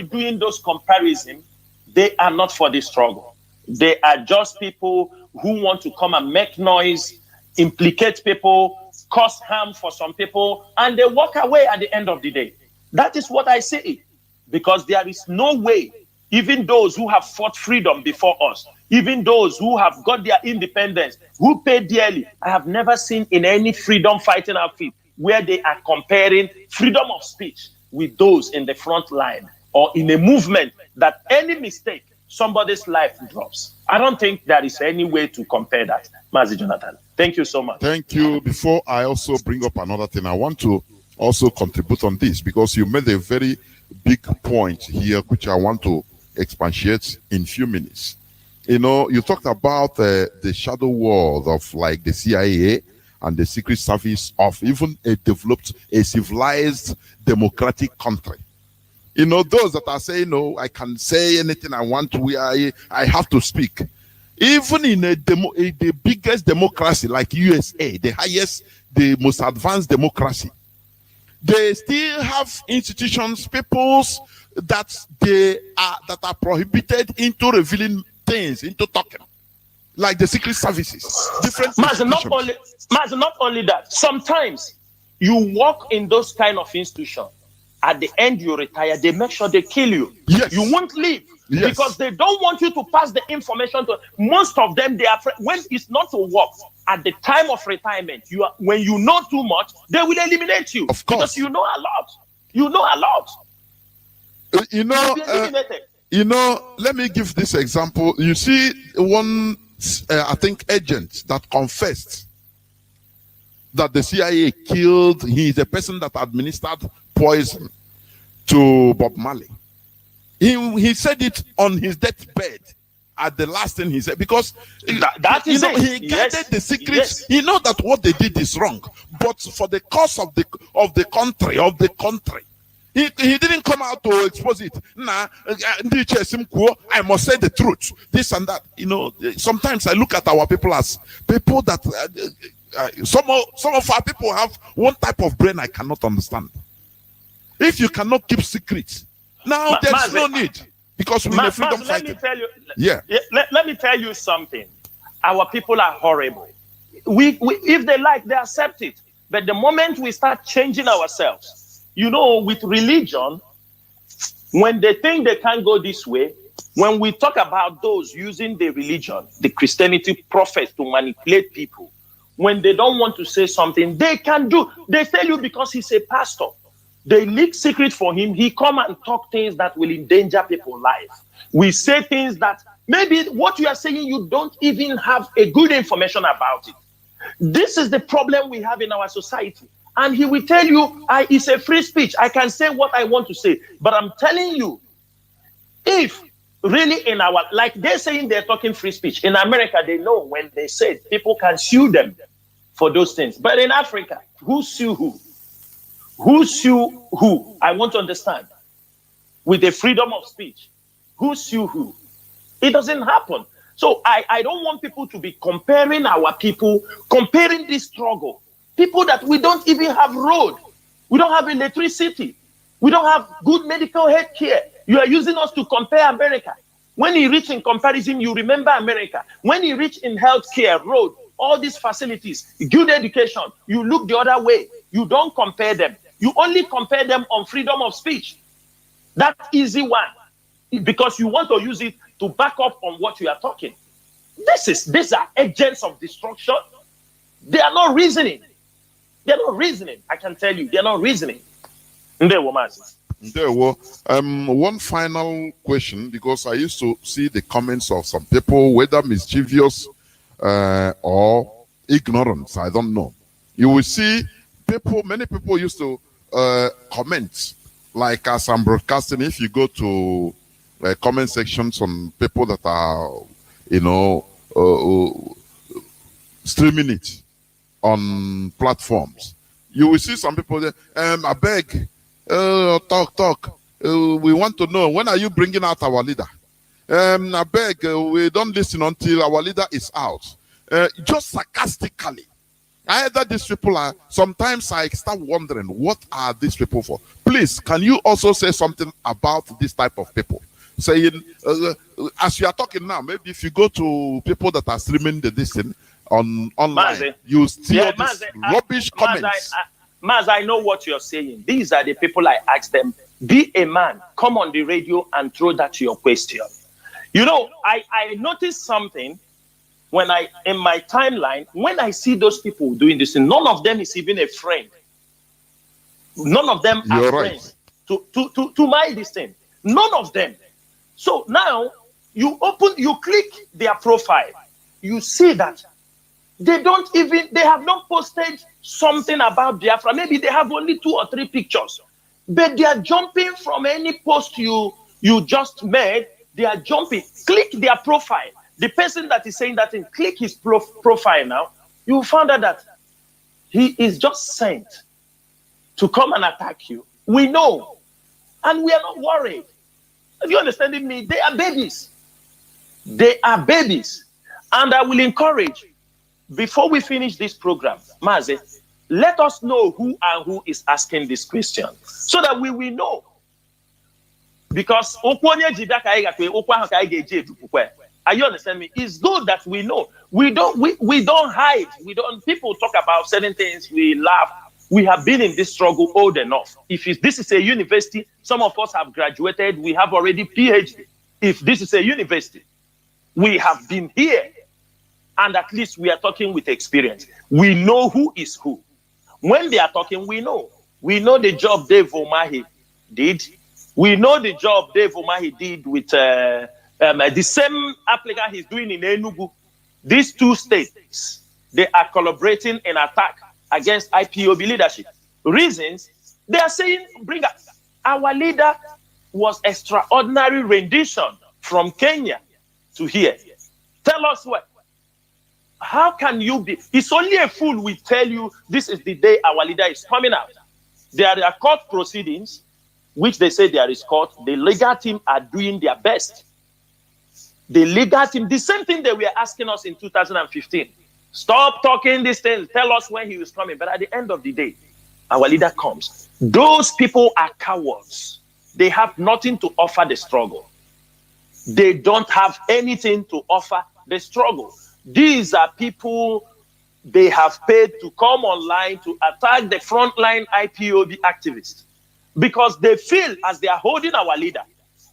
doing those comparisons, they are not for this struggle. They are just people who want to come and make noise, implicate people, cause harm for some people, and they walk away at the end of the day. That is what I say. Because there is no way, even those who have fought freedom before us, even those who have got their independence, who paid dearly, I have never seen in any freedom fighting outfit where they are comparing freedom of speech with those in the front line or in a movement that any mistake, somebody's life drops. I don't think there is any way to compare that. Mazi Jonathan, thank you so much. Thank you. Before I also bring up another thing, I want to also contribute on this, because you made a very big point here, which I want to expatiate in a few minutes. You know, you talked about the shadow world of like the CIA and the Secret Service of even a civilized democratic country. You know, those that are saying, no, I can say anything I want to, I have to speak. Even in the biggest democracy like USA, the highest, the most advanced democracy, they still have institutions, peoples that are prohibited into revealing things, into talking. Like the secret services, different Mazi, not only that, sometimes you work in those kind of institutions. At the end, you retire, they make sure they kill you. Yes. You won't leave. Yes. Because they don't want you to pass the information to most of them. They are when it's not to work at the time of retirement. When you know too much, they will eliminate you. Of course, because you know a lot. You know a lot. Let me give this example. You see, one I think agent that confessed that the CIA killed. He is a person that administered poison to Bob Marley. He said it on his deathbed at the last thing he said, because he guided the secrets. Yes. He know that what they did is wrong, but for the cause of the country, he didn't come out to expose it. I must say the truth. This and that. You know, sometimes I look at our people as people that some of our people have one type of brain I cannot understand. If you cannot keep secrets, now there's no need. Because we're in a freedom Let fighting. me tell you. Yeah. Let me tell you something. Our people are horrible. We if they like, they accept it. But the moment we start changing ourselves, you know, with religion, when they think they can't go this way, when we talk about those using the religion, the Christianity prophets to manipulate people, when they don't want to say something, they can do. They tell you because he's a pastor. They leak secret for him. He come and talk things that will endanger people's life. We say things that maybe what you are saying, you don't even have a good information about it. This is the problem we have in our society. And he will tell you, it's a free speech. I can say what I want to say. But I'm telling you, if really in our, like they're saying they're talking free speech. In America, they know when they say people can sue them for those things. But in Africa, who sue who? Who sue who? I want to understand. With the freedom of speech, who sue who? It doesn't happen. So I don't want people to be comparing our people, comparing this struggle. People that we don't even have road. We don't have electricity. We don't have good medical health care. You are using us to compare America. When you reach in comparison, you remember America. When you reach in health care, road, all these facilities, good education, you look the other way. You don't compare them. You only compare them on freedom of speech. That easy one. Because you want to use it to back up on what you are talking. These are agents of destruction. They are not reasoning. They're not reasoning. I can tell you, they're not reasoning. One final question, because I used to see the comments of some people, whether mischievous or ignorant, I don't know. You will see people, many people used to comment, like as I'm broadcasting, if you go to comment sections on people that are, you know, streaming it on platforms, you will see some people there, I beg, talk. We want to know, when are you bringing out our leader? I beg, we don't listen until our leader is out. Just sarcastically. Either these people are, sometimes I start wondering, what are these people for? Please, can you also say something about this type of people? Saying, as you are talking now, maybe if you go to people that are streaming this thing online, Mazi, you see all these rubbish comments. Maz, I know what you're saying. These are the people I asked them, be a man, come on the radio and throw that to your question. You know, I noticed something when in my timeline, when I see those people doing this, none of them is even a friend. None of them are friends to my distance. None of them. So now you click their profile, you see that they have not posted something about Biafra. Maybe they have only 2 or 3 pictures, but they are jumping from any post you just made. They are jumping. Click their profile. The person that is saying that thing, click his profile now. You will find out that he is just sent to come and attack you. We know, and we are not worried. Are you understanding me? They are babies. They are babies. And I will encourage, before we finish this program, Mazi, let us know who is asking this question so that we will know. Because are you understand me? It's good that we know. We don't hide. People talk about certain things, we laugh. We have been in this struggle old enough. If this is a university, some of us have graduated, we have already PhD. If this is a university, we have been here. And at least we are talking with experience. We know who is who. When they are talking, we know. We know the job Dave Omahi did. We know the job Dave Omahi did with the same applicant he's doing in Enugu. These 2 states, they are collaborating in attack against IPOB leadership. Reasons, they are saying, bring us. Our leader was extraordinary rendition from Kenya to here. Tell us what. How can you be? It's only a fool will tell you this is the day our leader is coming out. There are court proceedings, which they say there is court. The legal team are doing their best. The legal team, the same thing they were asking us in 2015. Stop talking these things. Tell us when he is coming. But at the end of the day, our leader comes. Those people are cowards. They have nothing to offer the struggle. They don't have anything to offer the struggle. These are people they have paid to come online to attack the frontline IPOB activists because they feel as they are holding our leader,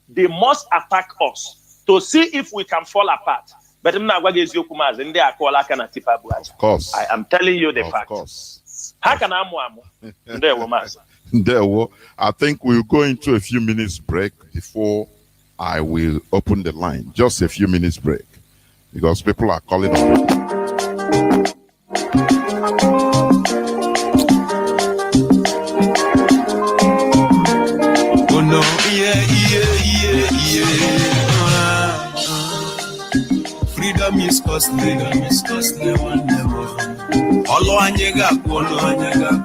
they must attack us to see if we can fall apart. But of course, I am telling you the fact. How can I think we'll go into a few minutes break before I will open the line. Just a few minutes break because people are calling on. Oh no, freedom is costly, one level. Olo anyega, one level.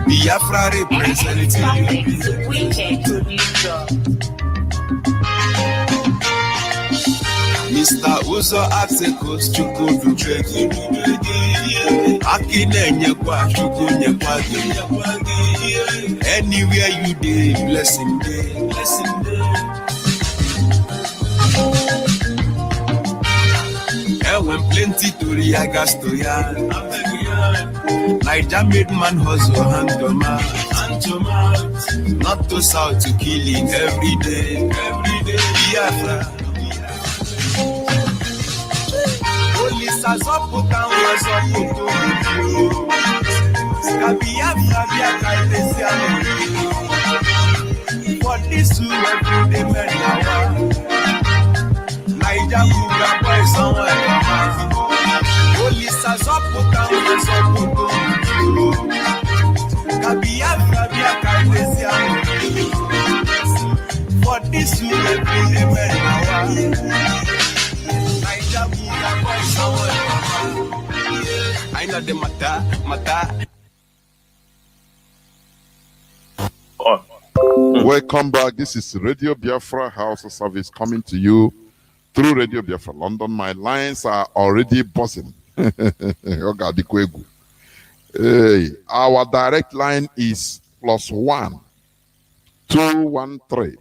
Biafra representative. Weekend producer. Mr. Uzo Asekos Chukudu Akine Nyekwa Chuku Nyekwa. Anywhere you day, blessing day. And when plenty to Riagas to ya, Naija made man hustle hand to mouth. Not to south to killing every day. Biafra. Police has up put down was up put to Biafra for this who every day men now. Naija Buga boy somewhere. Police has up put down was up put to Biafra for this who every day men now. I know the matter. Welcome back. This is Radio Biafra HAUSA service coming to you through Radio Biafra London. My lines are already buzzing. Our direct line is +1 213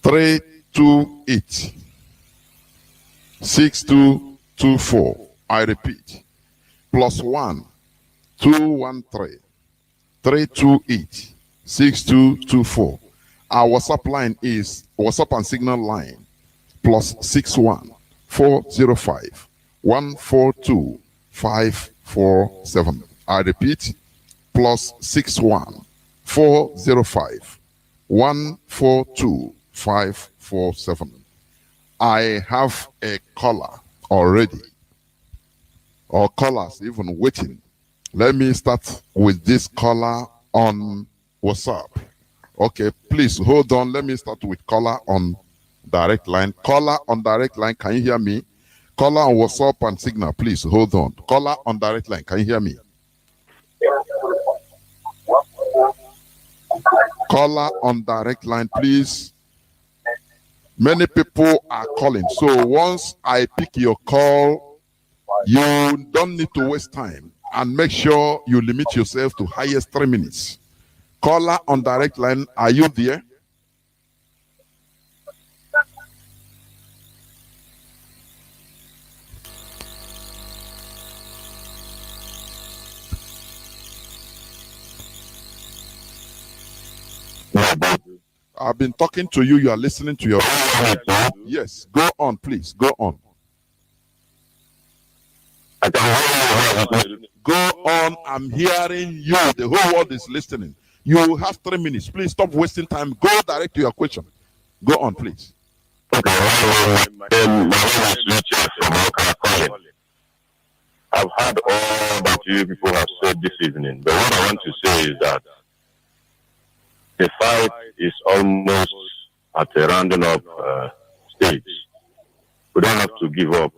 328 6224. I repeat, +1 213 328 6224. Our WhatsApp line is WhatsApp and Signal line +61 405 142 547. I repeat, +61 405 142 547. I have a caller already, or callers even waiting. Let me start with this caller on WhatsApp. Okay, please hold on. Let me start with caller on direct line. Caller on direct line, can you hear me? Caller on WhatsApp and Signal, please hold on. Caller on direct line, can you hear me? Caller on direct line, please. Many people are calling. So once I pick your call, you don't need to waste time, and make sure you limit yourself to highest 3 minutes. Caller on direct line, are you there? I've been talking to you. You are listening to your. Yes, go on, please. Go on. Go on. I'm hearing you. The whole world is listening. You have 3 minutes. Please stop wasting time. Go direct to your question. Go on, please. I've heard all that you people have said this evening, but what I want to say is that the fight is almost at a rounding up stage. We don't have to give up.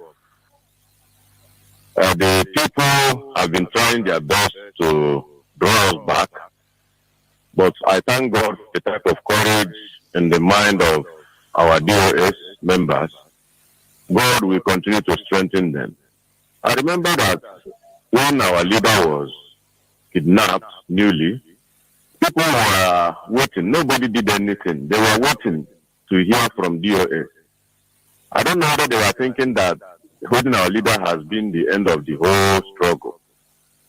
The people have been trying their best to draw us back, but I thank God for the type of courage in the mind of our DOS members. God will continue to strengthen them. I remember that when our leader was kidnapped newly, people were waiting. Nobody did anything. They were waiting to hear from DOS. I don't know whether they were thinking that holding our leader has been the end of the whole struggle.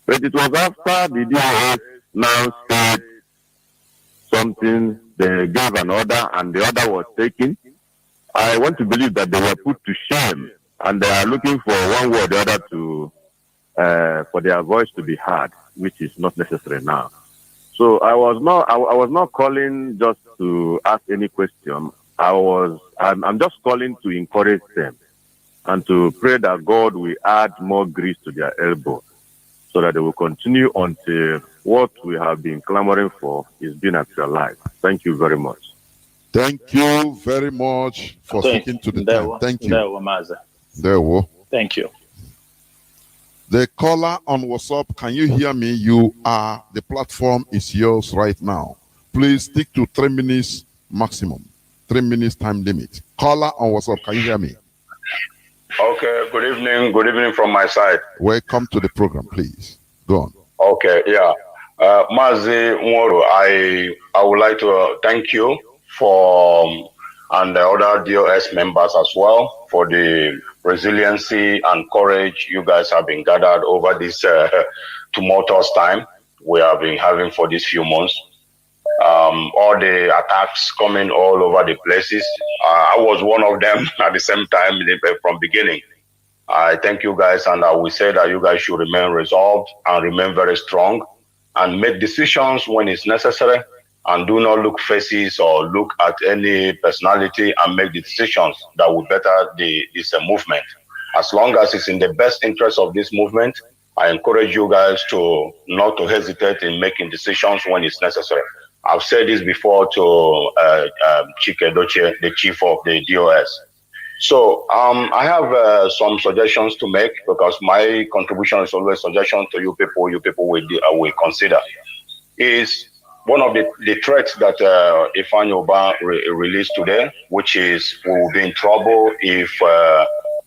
But it was after the DOS now said something, they gave an order and the order was taken. I want to believe that they were put to shame and they are looking for one way or the other to for their voice to be heard, which is not necessary now. So I was not calling just to ask any question. I'm just calling to encourage them and to pray that God will add more grease to their elbow so that they will continue until what we have been clamoring for is being actualized. Thank you very much. Thank you very much for sticking to the time. Thank you. There we go. Thank you. The caller on WhatsApp, can you hear me? The platform is yours right now. Please stick to 3 minutes maximum. 3 minutes time limit. Caller on WhatsApp, can you hear me? Okay, good evening. Good evening from my side. Welcome to the program, please. Go on. Okay, yeah. Mazi Nworo, I would like to thank you for, and the other DOS members as well, for the resiliency and courage you guys have been gathered over this tumultuous time we have been having for these few months. All the attacks coming all over the places. I was one of them at the same time from beginning. I thank you guys, and I will say that you guys should remain resolved and remain very strong and make decisions when it's necessary, and do not look faces or look at any personality and make the decisions that will better this movement. As long as it's in the best interest of this movement, I encourage you guys to not to hesitate in making decisions when it's necessary. I've said this before to Chike Doche, the chief of the DOS. So I have some suggestions to make, because my contribution is always suggestion to you people will consider. Is one of the threats that Ifeanyi Oba released today, which is we will be in trouble if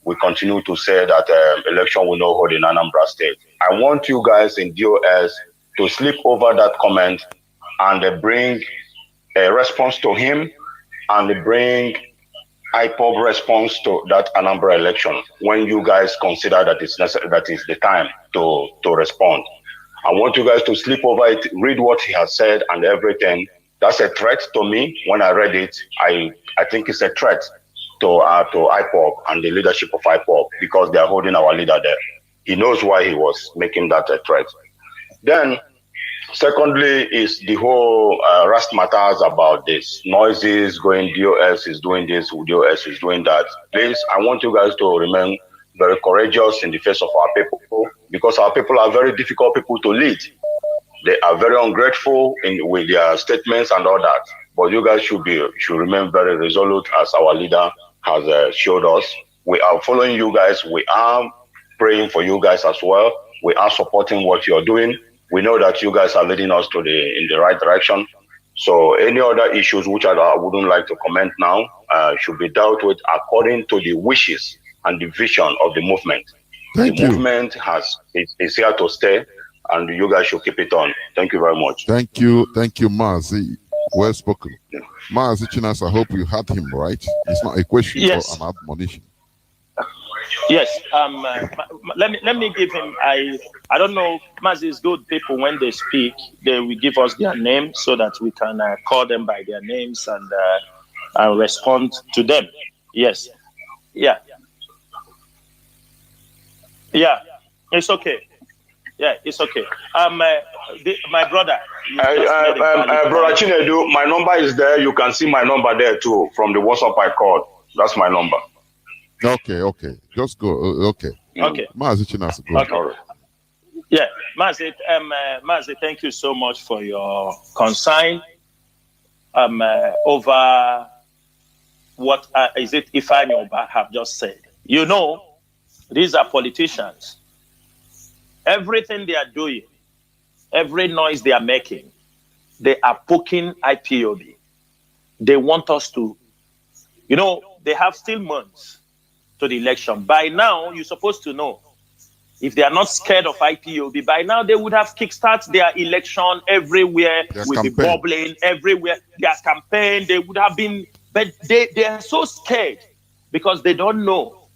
we continue to say that election will not hold in Anambra State. I want you guys in DOS to sleep over that comment and bring a response to him and bring Ipob response to that Anambra election when you guys consider that it's necessary, that is the time to respond. I want you guys to sleep over it, read what he has said and everything. That's a threat to me. When I read it, I think it's a threat to Ipob and the leadership of Ipob, because they are holding our leader there. He knows why he was making that a threat. Then, secondly, is the whole rust matters about this. Noises going, DOS is doing this, DOS is doing that. Please, I want you guys to remain very courageous in the face of our people, because our people are very difficult people to lead. They are very ungrateful with their statements and all that. But you guys should remain very resolute, as our leader has showed us. We are following you guys. We are praying for you guys as well. We are supporting what you're doing. We know that you guys are leading us in the right direction. So any other issues which I wouldn't like to comment now should be dealt with according to the wishes and the vision of the movement. The movement is here to stay, and you guys should keep it on. Thank you very much. Thank you, Mazi. Well spoken. Yeah. Mazi Chinas, I hope you heard him right. It's not a question, yes, or an admonition. Yes. Let me give him. I don't know. Mazi is good. People, when they speak, they will give us their name so that we can call them by their names and respond to them. Yes. Yeah. Yeah. It's okay. Yeah, it's okay. My brother. Brother Chinedu, my number is there. You can see my number there too from the WhatsApp I called. That's my number. Okay. Just go. Okay. Mazi Chinas, go. Okay. Yeah, Mazi, thank you so much for your concern over what is it Ifeanyi Oba have just said. You know, these are politicians. Everything they are doing, every noise they are making, they are poking IPOB. They want us to, they have still months to the election. By now, you're supposed to know If they are not scared of IPOB, by now they would have kickstarted their election everywhere, with the bubbling everywhere, their campaign, they would have been, but they are so scared because they don't know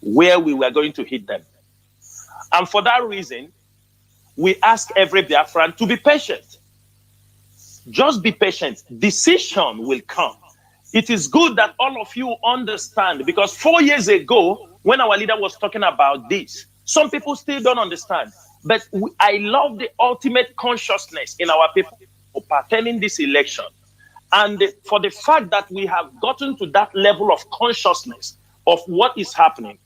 where we were going to hit them. And for that reason, we ask every Biafran to be patient. Just be patient. Decision will come. It is good that all of you understand, because 4 years ago, when our leader was talking about this, some people still don't understand. But I love the ultimate consciousness in our people pertaining this election. And for the fact that we have gotten to that level of consciousness of what is happening,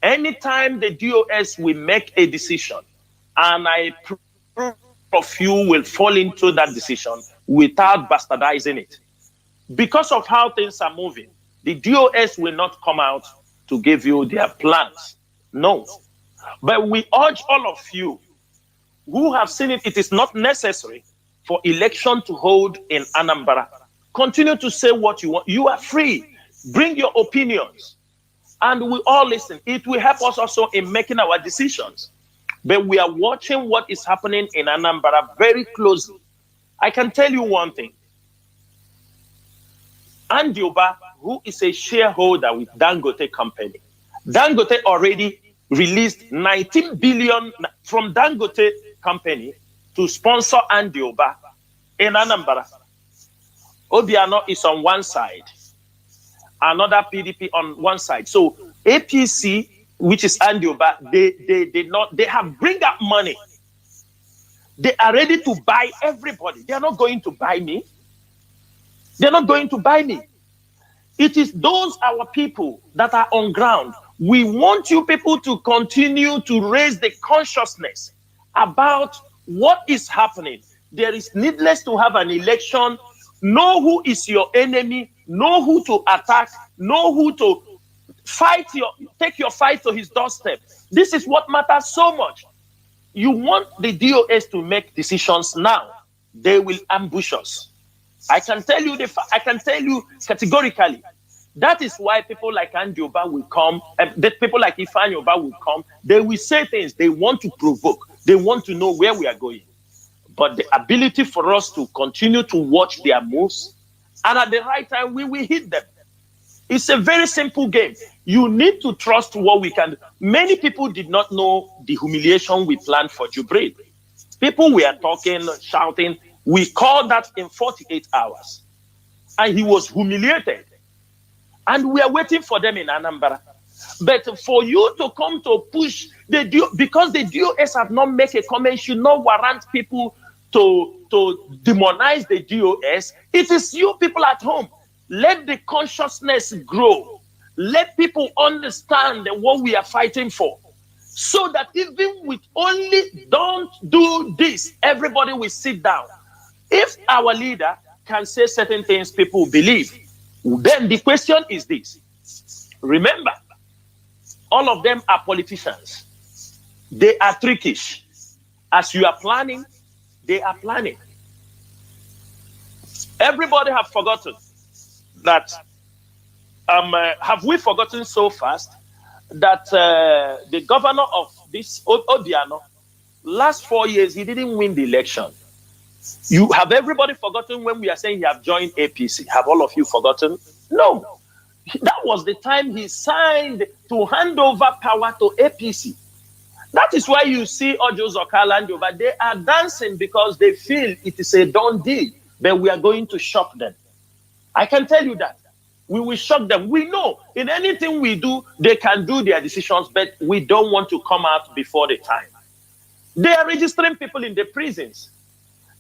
anytime the DOS will make a decision, and I prove of you will fall into that decision without bastardizing it. Because of how things are moving, the DOS will not come out to give you their plans. No. But we urge all of you who have seen it, it is not necessary for election to hold in Anambra. Continue to say what you want. You are free. Bring your opinions. And we all listen. It will help us also in making our decisions. But we are watching what is happening in Anambra very closely. I can tell you one thing. Andioba, who is a shareholder with Dangote Company, Dangote already released 19 billion from Dangote Company to sponsor Andioba in Anambra. Obiano is on one side, another PDP on one side. So APC, which is Andioba, they have bring up money. They are ready to buy everybody. They are not going to buy me. They're not going to buy me. It is those our people that are on ground. We want you people to continue to raise the consciousness about what is happening. There is needless to have an election. Know who is your enemy. Know who to attack. Know who to fight. Take your fight to his doorstep. This is what matters so much. You want the DOS to make decisions now. They will ambush us. I can tell you categorically. That is why people like Andioba will come, people like Ifanyoba will come. They will say things. They want to provoke. They want to know where we are going. But the ability for us to continue to watch their moves, and at the right time, we will hit them. It's a very simple game. You need to trust what we can do. Many people did not know the humiliation we planned for Jubril. People were talking, shouting. We called that in 48 hours. And he was humiliated. And we are waiting for them in Anambra. But for you to come to push the DOS, because the DOS have not made a comment, should not warrant people to demonize the DOS. It is you people at home. Let the consciousness grow. Let people understand what we are fighting for. So that even with only don't do this, everybody will sit down. If our leader can say certain things people believe, then the question is this. Remember, all of them are politicians. They are trickish. As you are planning, they are planning. Everybody have forgotten that, have we forgotten so fast that the governor of this, Obiano, last 4 years, he didn't win the election. You have everybody forgotten when we are saying he have joined APC? Have all of you forgotten? No. That was the time he signed to hand over power to APC. That is why you see Ojo Zokala and over. They are dancing because they feel it is a done deal, but we are going to shock them. I can tell you that. We will shock them. We know in anything we do, they can do their decisions, but we don't want to come out before the time. They are registering people in the prisons.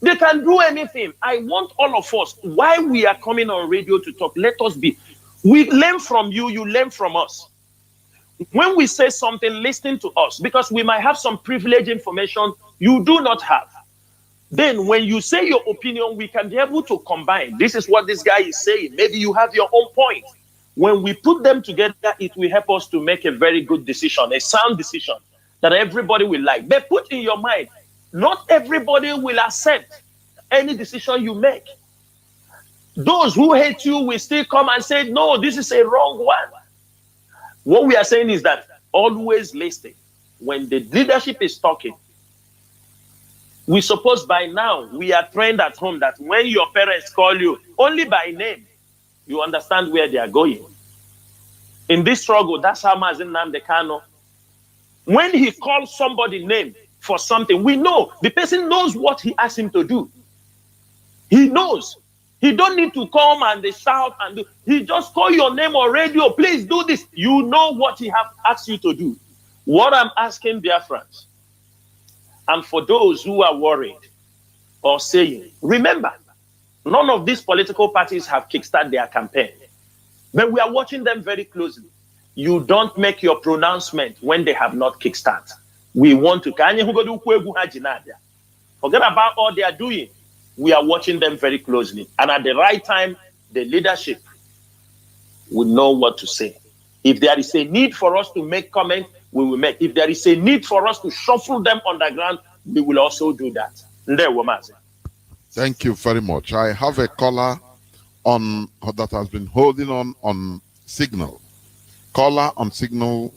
They can do anything. I want all of us, while we are coming on radio to talk, let us be. We learn from you, you learn from us. When we say something, listen to us, because we might have some privileged information you do not have. Then when you say your opinion, we can be able to combine. This is what this guy is saying. Maybe you have your own point. When we put them together, it will help us to make a very good decision, a sound decision that everybody will like. But put in your mind, not everybody will accept any decision you make. Those who hate you will still come and say, no, this is a wrong one. What we are saying is that always listen. when the leadership is talking, we suppose by now we are trained at home that when your parents call you only by name, you understand where they are going. In this struggle, that's how Mazi Nnamdi Kanu, when he calls somebody name for something, we know the person knows what he asked him to do. He knows. He don't need to come and they shout and do. He just call your name on radio. Please do this. You know what he have asked you to do. What I'm asking Biafrans, and for those who are worried or saying, remember, none of these political parties have kickstarted their campaign. But we are watching them very closely. You don't make your pronouncement when they have not kickstarted. We want to. Forget about all they are doing. We are watching them very closely. And at the right time, the leadership will know what to say. If there is a need for us to make comment, we will make. If there is a need for us to shuffle them underground, we will also do that. Thank you very much. I have a caller on that has been holding on Signal. Caller on Signal,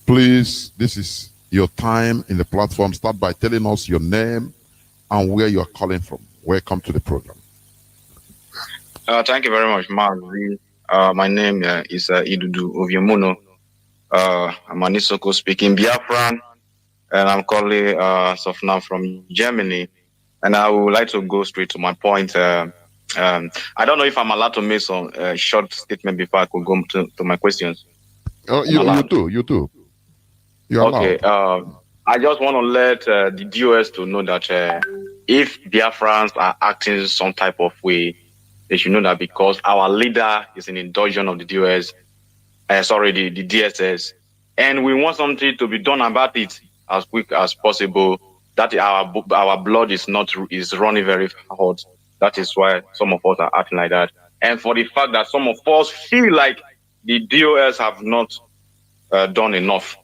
please, this is your time in the platform. Start by telling us your name and where you are calling from. Welcome to the program. Thank you very much, Mazi. My name is Idudu Oviemuno. I'm an Isoko speaking Biafran, and I'm calling now from Germany. And I would like to go straight to my point. I don't know if I'm allowed to make some short statement before I could go to my questions. Oh, you do. You're okay. I just want to let the DOS to know that if Biafrans are acting some type of way, they should know that because our leader is an indulgence of the DOS, the DSS, and we want something to be done about it as quick as possible. That our blood is running very hot. That is why some of us are acting like that. And for the fact that some of us feel like the DOS have not done enough.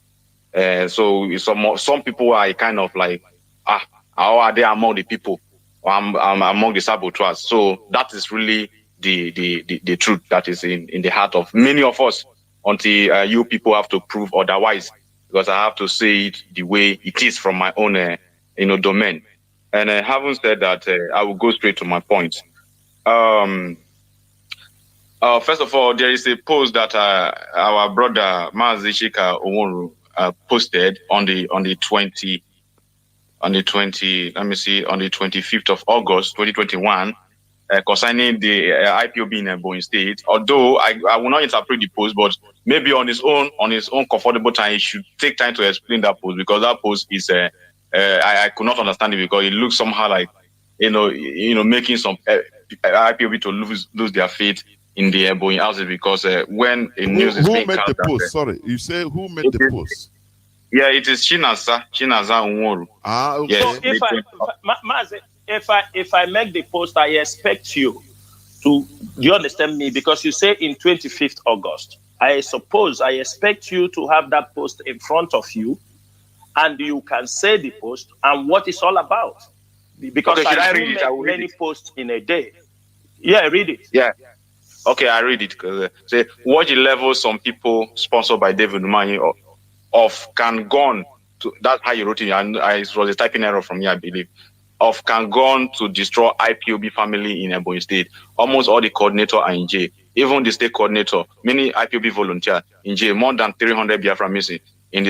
So some people are kind of like, how are they among the people? I'm among the saboteurs. So that is really the truth that is in the heart of many of us until you people have to prove otherwise, because I have to say it the way it is from my own domain. And having said that, I will go straight to my point. First of all, there is a post that our brother Mazi Shika Onworu posted on the 25th of August 2021 concerning the IPOB in Ebonyi State. Although I will not interpret the post, but maybe on his own comfortable time, he should take time to explain that post, because that post is I could not understand it, because it looks somehow like making some IPOB to lose their faith in the Ebonyi houses, because when a news is being cast, who made the post? Sorry, you say who made the post? Yeah, it is Chinaza Onworu. Okay. So if I make the post, I expect you to, do you understand me? Because you say in 25th August, I expect you to have that post in front of you, and you can say the post and what it's all about. Because okay, I read it? I will many posts in a day. Yeah, read it. Yeah. Okay, I read it. Say, watch the level some people sponsored by David Umahi can gone to, that's how you wrote it. It was a typing error from me, I believe. Can gone to destroy IPOB family in Ebonyi State. Almost all the coordinator are in jail. Even the state coordinator, many IPOB volunteers in jail. More than 300 Biafra missing in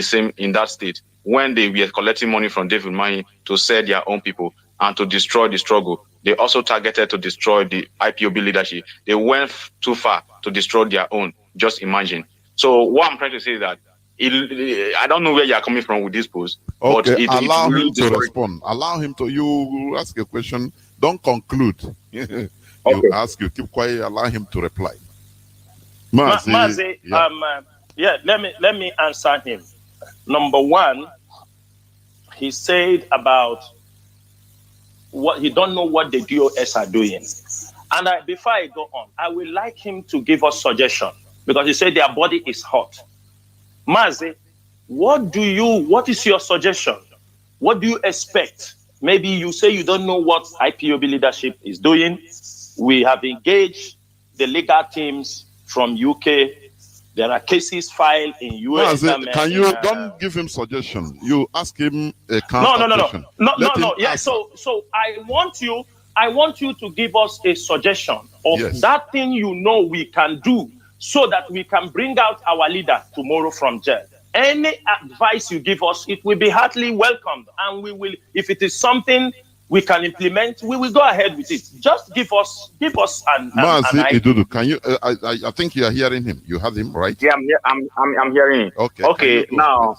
that state, when they were collecting money from David Umahi to sell their own people and to destroy the struggle. They also targeted to destroy the IPOB leadership. They went too far to destroy their own. Just imagine. So what I'm trying to say is that I don't know where you are coming from with this post. Okay, but allow him to respond. Allow him to. You ask a question. Don't conclude. You ask. You keep quiet. Allow him to reply. Mazi, let me answer him. Number one, he said about what he don't know what the DOS are doing. And before I go on, I would like him to give us suggestion, because he said their body is hot. Mazi, what is your suggestion? What do you expect? Maybe you say you don't know what IPOB leadership is doing. We have engaged the legal teams from UK There are cases filed in US. Mazi, can you don't give him suggestion? You ask him a counter question. No. Yeah. So I want you to give us a suggestion of that thing you know we can do so that we can bring out our leader tomorrow from jail. Any advice you give us, it will be heartily welcomed, and we will, if it is something we can implement, we will go ahead with it. Just give us an Mazi idea. Idudu, can you? I think you are hearing him. You have him, right? Yeah, I'm hearing him. Okay. Okay. Now,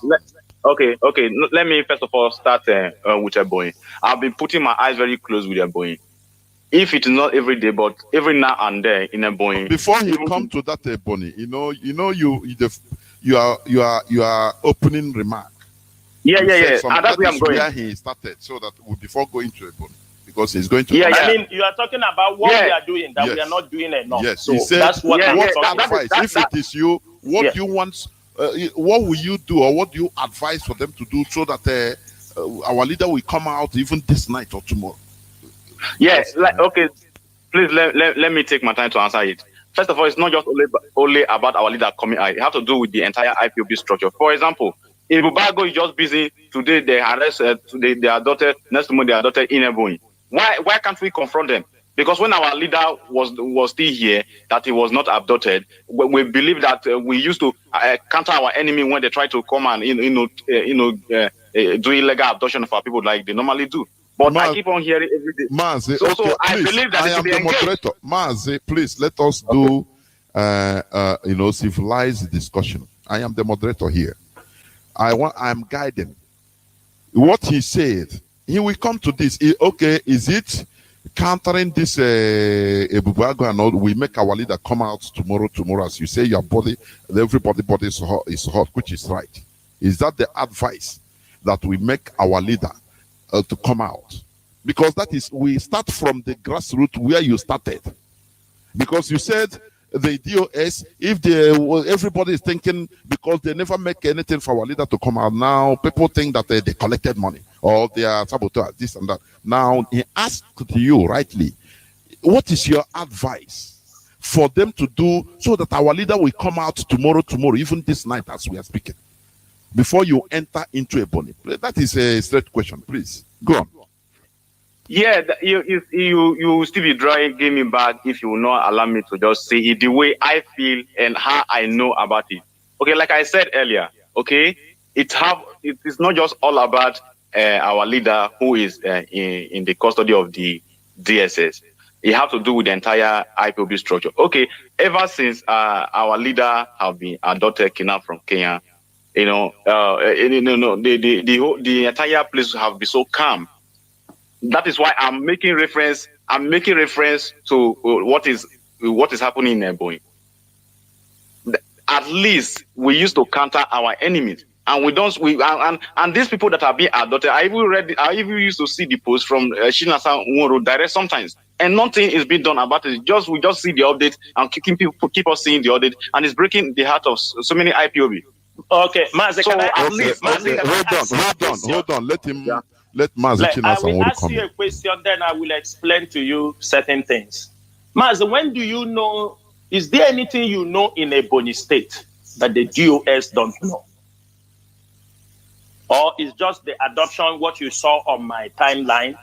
let me first of all start with Ebonyi. I've been putting my eyes very close with Ebonyi. If it's not every day, but every now and then in Ebonyi. Before he come to that Ebonyi, you are opening remark. Yeah. And that's where I'm going. Where he started, so that before going to Ebonyi, because he's going to. Yeah. I mean, you are talking about what we are doing that we are not doing enough. Yes. So he said, that's what I'm talking advice. about. If it is you, what you want, what will you do, or what do you advise for them to do, so that our leader will come out even this night or tomorrow? Yes. Please let me take my time to answer it. First of all, it's not just only about our leader coming out. It has to do with the entire IPOB structure. For example, if Ubago is just busy today, they arrest today they adopted, next month they adopted in Ebonyi. Why can't we confront them? Because when our leader was still here, that he was not abducted, we believe that we used to counter our enemy when they try to come and do illegal abduction of our people like they normally do. But I keep on hearing every day. Mazi, so I believe that I am the moderator. Mazi, please let us do civilized discussion. I am the moderator here. I'm guiding. What he said, he will come to this. Is it countering this Ebubago and all? We make our leader come out tomorrow, as you say, your body, everybody's body is hot, which is right. Is that the advice that we make our leader to come out? Because that is, we start from the grassroots where you started. Because you said the DOS, if everybody is thinking, because they never make anything for our leader to come out, now people think that they collected money or they are saboteurs, this and that. Now he asked you rightly, what is your advice for them to do so that our leader will come out tomorrow, even this night as we are speaking, before you enter into Ebonyi? That is a straight question. Please go on. Yeah, you still be dragging me back if you will not allow me to just say it the way I feel and how I know about it. Okay, like I said earlier, okay, it is not just all about our leader who is in the custody of the DSS. It has to do with the entire IPOB structure. Okay, ever since our leader have been adopted kidnapped from Kenya, the entire place have been so calm. That is why I'm making reference to what is happening in Ebonyi. At least we used to counter our enemies, and and these people that are being adopted. I even used to see the post from Shinasa Nworo direct sometimes, and nothing is being done about it. We just see the update and keep us seeing the update, and it's breaking the heart of so many IPOB. Okay, Mazi, hold on. Let Mazi I will ask you a question, then I will explain to you certain things. Mazi, when do you know? Is there anything you know in Ebonyi State that the DOS don't know? Or is just the adoption what you saw on my timeline?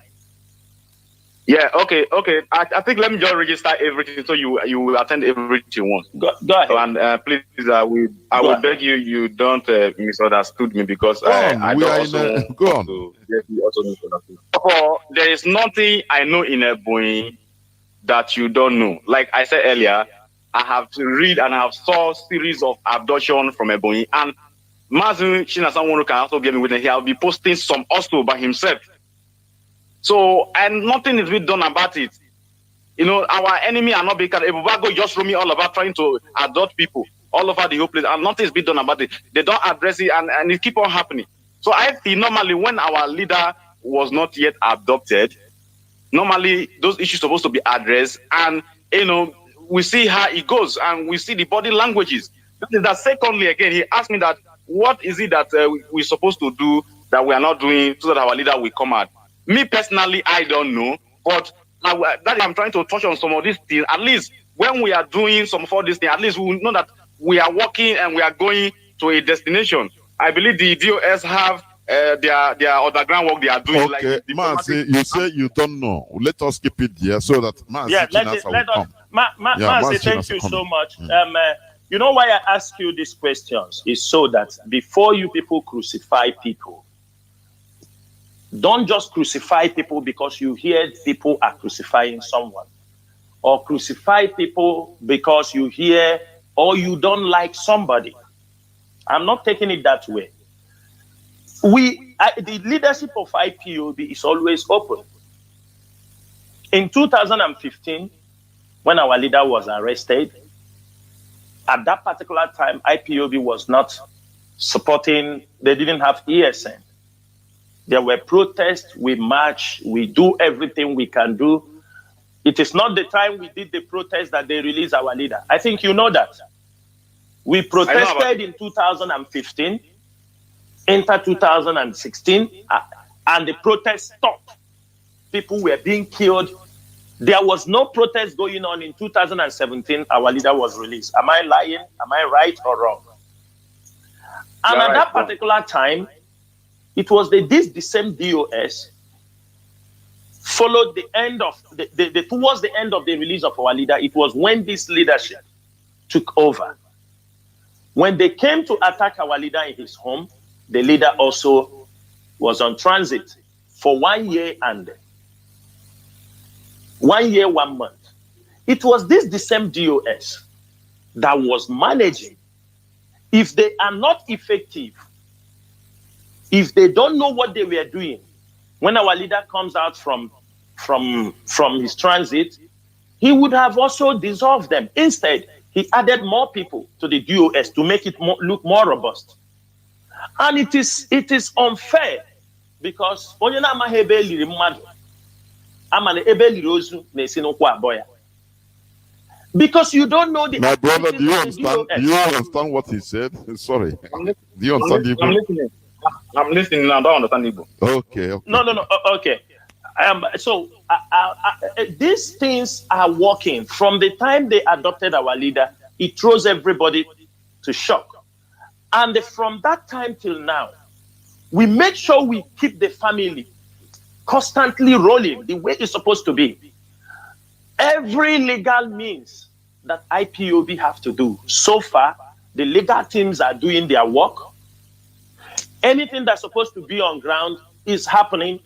Yeah, okay. I think let me just register everything so you will attend everything once. Go ahead. And please, I will beg you don't misunderstood me, because I don't also want to get you also misunderstood. There is nothing I know in Ebonyi that you don't know. Like I said earlier, I have to read and I have saw series of abduction from Ebonyi, and Mazi Shinasanworo can also get me with it. He'll be posting some also by himself. So, and nothing is being done about it. Our enemy are not being cut. Ebubago just roaming all about trying to adopt people all over the whole place, and nothing is being done about it. They don't address it, and it keep on happening. So I think normally when our leader was not yet adopted, normally those issues supposed to be addressed, and we see how it goes, and we see the body languages. That secondly, again, he asked me that what is it that we're supposed to do that we are not doing so that our leader will come out. Me personally, I don't know, but that I'm trying to touch on some of these things. At least when we are doing some of all these things, at least we will know that we are working and we are going to a destination. I believe the DOS have their underground work they are doing. Okay, like Mazi, you say you don't know. Let us keep it there so that Mazi Chinasa will come. Mazi, thank you so much. You know why I ask you these questions is so that before you people crucify people, don't just crucify people because you hear people are crucifying someone, or crucify people because you hear or you don't like somebody. I'm not taking it that way. The leadership of IPOB is always open. In 2015, when our leader was arrested, at that particular time, IPOB was not supporting, they didn't have ESN. There were protests, we march, we do everything we can do. It is not the time we did the protest that they released our leader. I think you know that. We protested in 2015, enter 2016, and the protest stopped. People were being killed. There was no protest going on in 2017. Our leader was released. Am I lying? Am I right or wrong? And at that particular time, it was the same DOS followed the end of towards the end of the release of our leader. It was when this leadership took over. When they came to attack our leader in his home, the leader also was on transit for 1 year and 1 year, 1 month. It was the same DOS that was managing. If they are not effective, if they don't know what they were doing, when our leader comes out from his transit, he would have also dissolved them. Instead, he added more people to the DOS to make it look more robust. And it is unfair because because you don't know the. My brother, do you understand what he said? Sorry. Do you understand Igbo? I'm listening. I don't understand Igbo. Okay. No. Okay. So these things are working. From the time they adopted our leader, it throws everybody to shock. And from that time till now, we make sure we keep the family constantly rolling the way it's supposed to be. Every legal means that IPOB have to do. So far, the legal teams are doing their work. Anything that's supposed to be on ground is happening.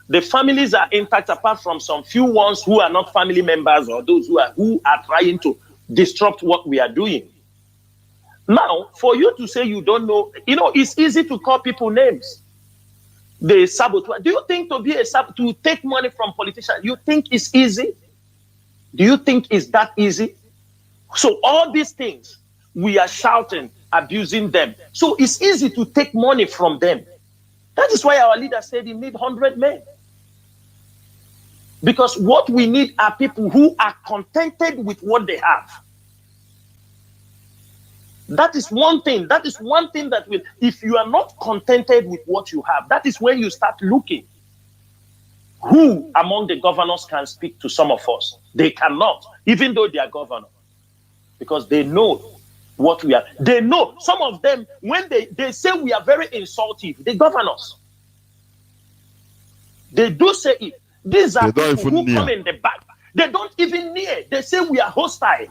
The families are intact, apart from some few ones who are not family members or those who are trying to disrupt what we are doing. Now, for you to say you don't know, it's easy to call people names. The saboteur. Do you think to take money from politicians, you think it's easy? Do you think it's that easy? So all these things, we are shouting, abusing them. So it's easy to take money from them. That is why our leader said he need 100 men. Because what we need are people who are contented with what they have. That is one thing. That is one thing that will, if you are not contented with what you have, that is when you start looking. Who among the governors can speak to some of us? They cannot, even though they are governors. Because they know what we are. They know, some of them, when they say we are very insultive, the governors. They do say it. These are people who come in the back. They don't even near. They say we are hostile.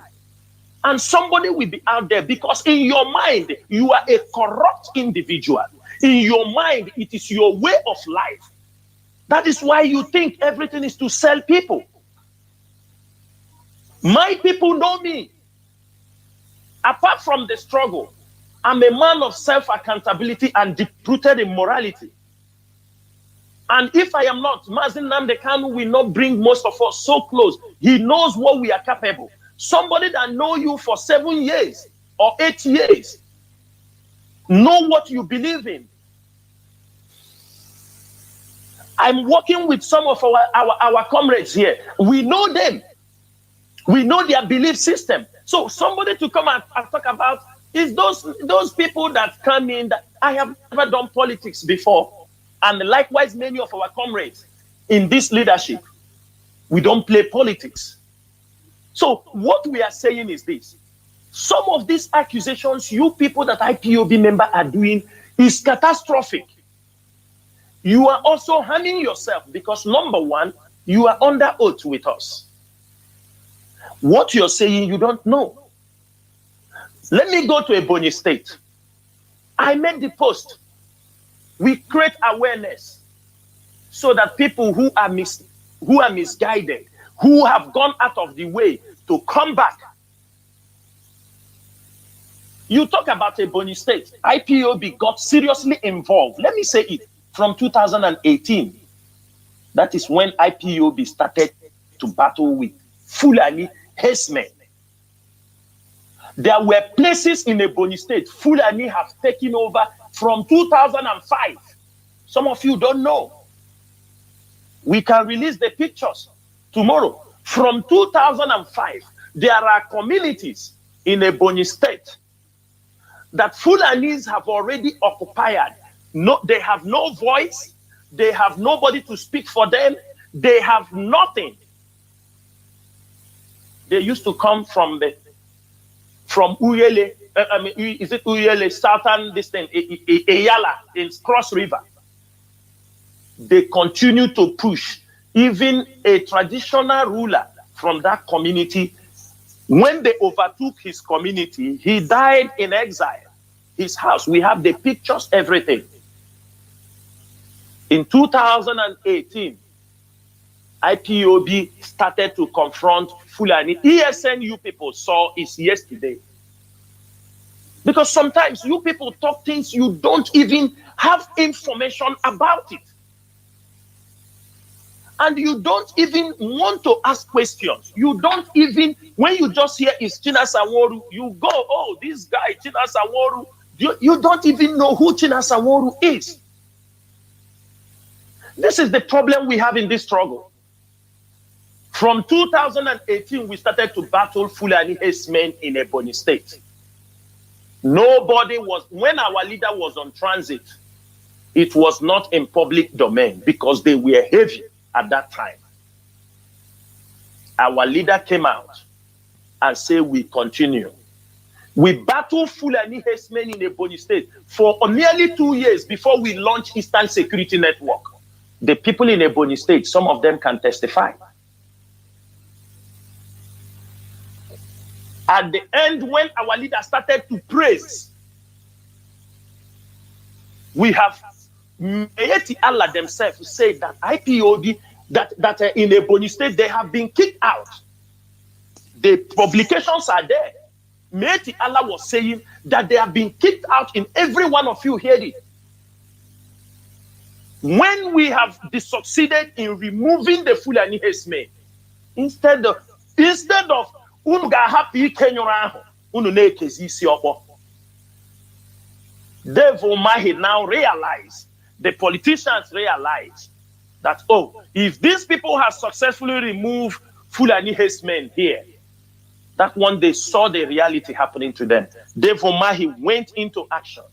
And somebody will be out there because in your mind, you are a corrupt individual. In your mind, it is your way of life. That is why you think everything is to sell people. My people know me. Apart from the struggle, I'm a man of self-accountability and deep-rooted in morality. And if I am not, Mazi Nnamdi Kanu will not bring most of us so close. He knows what we are capable. Somebody that know you for 7 years or 8 years, know what you believe in. I'm working with some of our comrades here. We know them. We know their belief system. So somebody to come and talk about is those people that come in that I have never done politics before. And likewise, many of our comrades in this leadership, we don't play politics. So what we are saying is this. Some of these accusations you people that IPOB member are doing is catastrophic. You are also harming yourself because number one, you are under oath with us. What you're saying, you don't know. Let me go to Ebonyi State. I made the post. We create awareness so that people who are misguided, who have gone out of the way to come back. You talk about Ebonyi State. IPOB got seriously involved. Let me say it. From 2018, that is when IPOB started to battle with Fulani herdsmen. There were places in Ebonyi State Fulani have taken over from 2005. Some of you don't know. We can release the pictures tomorrow. From 2005, there are communities in Ebonyi State that Fulanis have already occupied. No, they have no voice. They have nobody to speak for them. They have nothing. They used to come from Uyele, is it Uyele, southern distance, Eyala, in Cross River. They continue to push. Even a traditional ruler from that community, when they overtook his community, he died in exile. His house, we have the pictures, everything. In 2018, IPOB started to confront Fulani. ESN you people saw is yesterday. Because sometimes you people talk things you don't even have information about it. And you don't even want to ask questions. You don't even, when you just hear it's Chinasaworu, you go, oh, this guy, Chinasaworu. You don't even know who Chinasaworu is. This is the problem we have in this struggle. From 2018, we started to battle Fulani herdsmen in Ebonyi State. Nobody was, when our leader was on transit, it was not in public domain because they were heavy at that time. Our leader came out and said, we continue. We battled Fulani herdsmen in Ebonyi State for nearly 2 years before we launched Eastern Security Network. The people in Ebonyi State, some of them can testify. At the end, when our leader started to praise, we have Mayeti Allah themselves said that IPOB, that in Ebonyi State, they have been kicked out. The publications are there. Mayeti Allah was saying that they have been kicked out in every one of you heard it. When we have succeeded in removing the Fulani herdsmen, instead of Devil Mahi now realize, the politicians realize that, oh, if these people have successfully removed Fulani herdsmen here, that one they saw the reality happening to them. Devil Mahi went into action.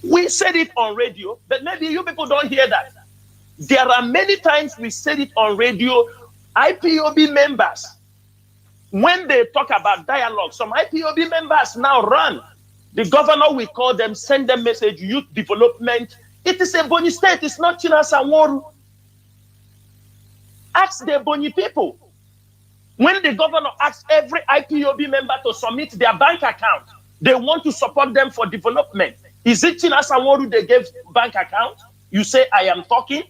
We said it on radio, but maybe you people don't hear that. There are many times we said it on radio. IPOB members, when they talk about dialogue, some IPOB members now run. The governor will call them, send them message, youth development. It is Ebonyi State, it's not Chinasaworu. Ask the Ebonyi people. When the governor asks every IPOB member to submit their bank account, they want to support them for development. Is it Chinasaworu they gave bank account? You say, I am talking?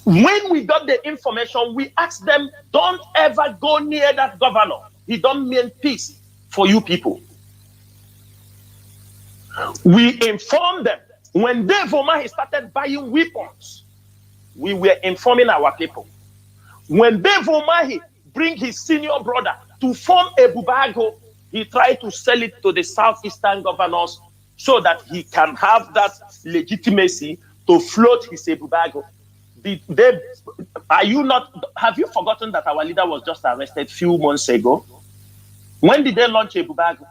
When we got the information, we asked them, don't ever go near that governor. He don't mean peace for you people. We informed them. When Dave Omahi started buying weapons, we were informing our people. When Dave Omahi bring his senior brother to form a Bubago, he tried to sell it to the southeastern governors so that he can have that legitimacy to float his Ebubago. Have you forgotten that our leader was just arrested a few months ago? When did they launch Ebubago?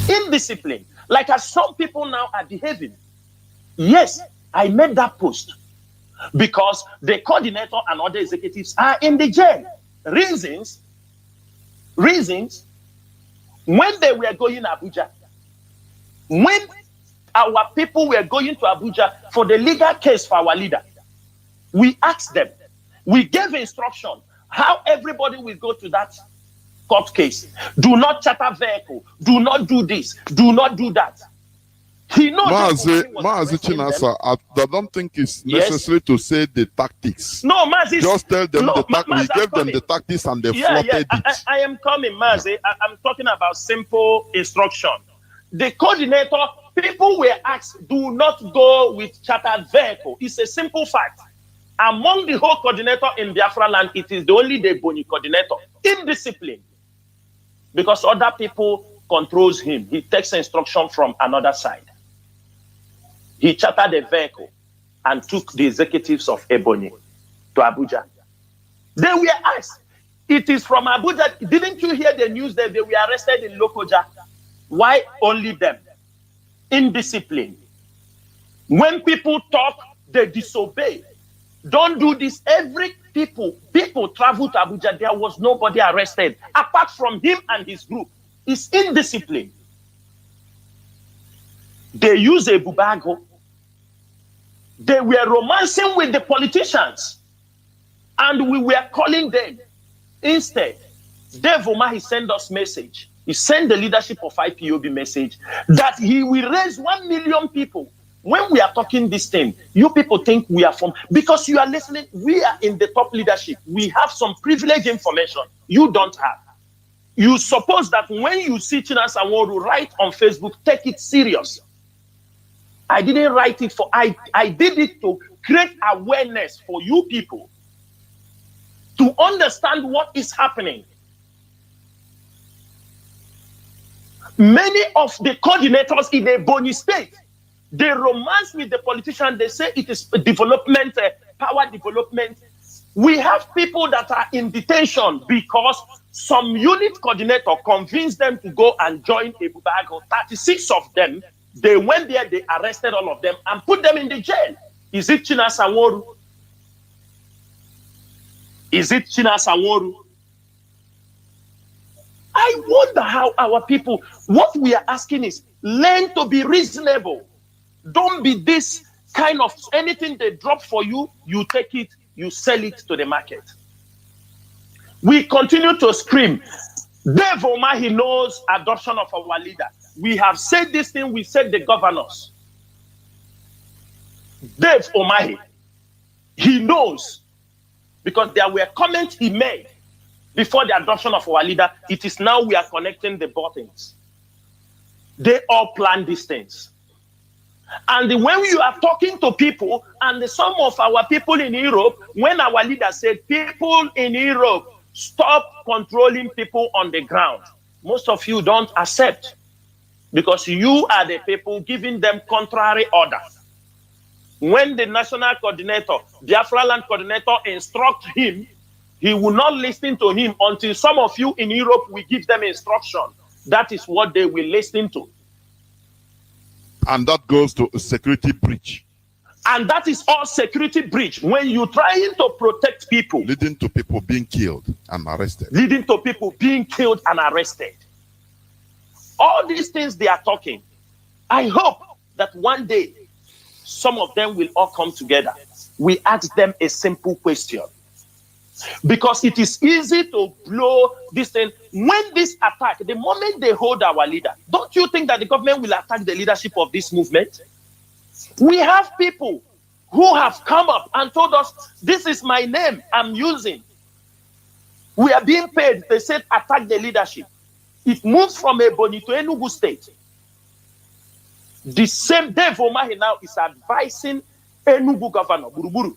In indiscipline, like as some people now are behaving. Yes, I made that post because the coordinator and other executives are in the jail. Reasons, when they were going to Abuja, when our people were going to Abuja for the legal case for our leader, we asked them, we gave instruction how everybody will go to that court case. Do not charter vehicle, do not do this, do not do that. He knows Mazi Chinasa, I don't think it's necessary to say the tactics. No, Mazi. Just tell them the tactics. We gave them the tactics and they flouted it. I am coming, Mazi. I'm talking about simple instruction. The coordinator, people were asked, do not go with chartered vehicle. It's a simple fact. Among the whole coordinator in Biafra land, it is the only the Boni coordinator. Indiscipline. Because other people controls him. He takes instruction from another side. He chartered a vehicle and took the executives of Ebonyi to Abuja. They were asked, it is from Abuja. Didn't you hear the news that they were arrested in Lokoja? Why only them? Indiscipline. When people talk, they disobey. Don't do this. Every people travel to Abuja. There was nobody arrested apart from him and his group. It's indiscipline. They use a bubago. They were romancing with the politicians. And we were calling them. Instead, Dave Omahi sent us message. He sent the leadership of IPOB message that he will raise 1 million people. When we are talking this thing, you people think we are from, because you are listening, we are in the top leadership. We have some privileged information you don't have. You suppose that when you see Chinasa Nworu write on Facebook, take it serious. I didn't write it for, I did it to create awareness for you people to understand what is happening. Many of the coordinators in the Ebonyi state, they romance with the politician. They say it is development, power development. We have people that are in detention because some unit coordinator convinced them to go and join Ebubago. 36 of them, they went there, they arrested all of them and put them in the jail. Is it Chinasa Nworu? Is it Chinasa Nworu? I wonder how our people, what we are asking is, learn to be reasonable. Don't be this kind of, anything they drop for you, you take it, you sell it to the market. We continue to scream. Dave Omahi knows adoption of our leader. We have said this thing, we said the governors. Dave Omahi, he knows, because there were comments he made before the adoption of our leader. It is now we are connecting the buttons. They all plan these things. And when you are talking to people, and some of our people in Europe, when our leader said, people in Europe, stop controlling people on the ground, most of you don't accept, because you are the people giving them contrary orders. When the national coordinator, Biafra land coordinator, instructs him, he will not listen to him until some of you in Europe will give them instruction. That is what they will listen to. And that goes to a security breach. And that is all security breach. When you're trying to protect people. Leading to people being killed and arrested. Leading to people being killed and arrested. All these things they are talking. I hope that one day, some of them will all come together. We ask them a simple question. Because it is easy to blow this thing. When this attack, the moment they hold our leader, don't you think that the government will attack the leadership of this movement? We have people who have come up and told us, this is my name I'm using. We are being paid. They said attack the leadership. It moves from Ebonyi to Enugu state. The same Dave Omahi now is advising Enugu governor, Buruburu,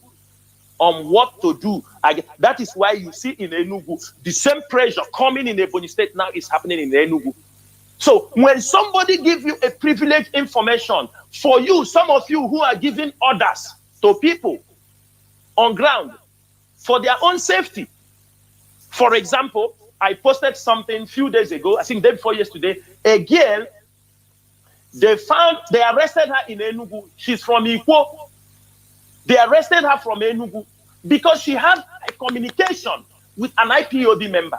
on what to do. That is why you see in Enugu, the same pressure coming in Ebonyi state now is happening in Enugu. So when somebody gives you a privileged information, for you, some of you who are giving orders to people on ground for their own safety. For example, I posted something a few days ago, I think day before yesterday, a girl They arrested her in Enugu. She's from Ipob. They arrested her from Enugu because she had a communication with an IPOB member.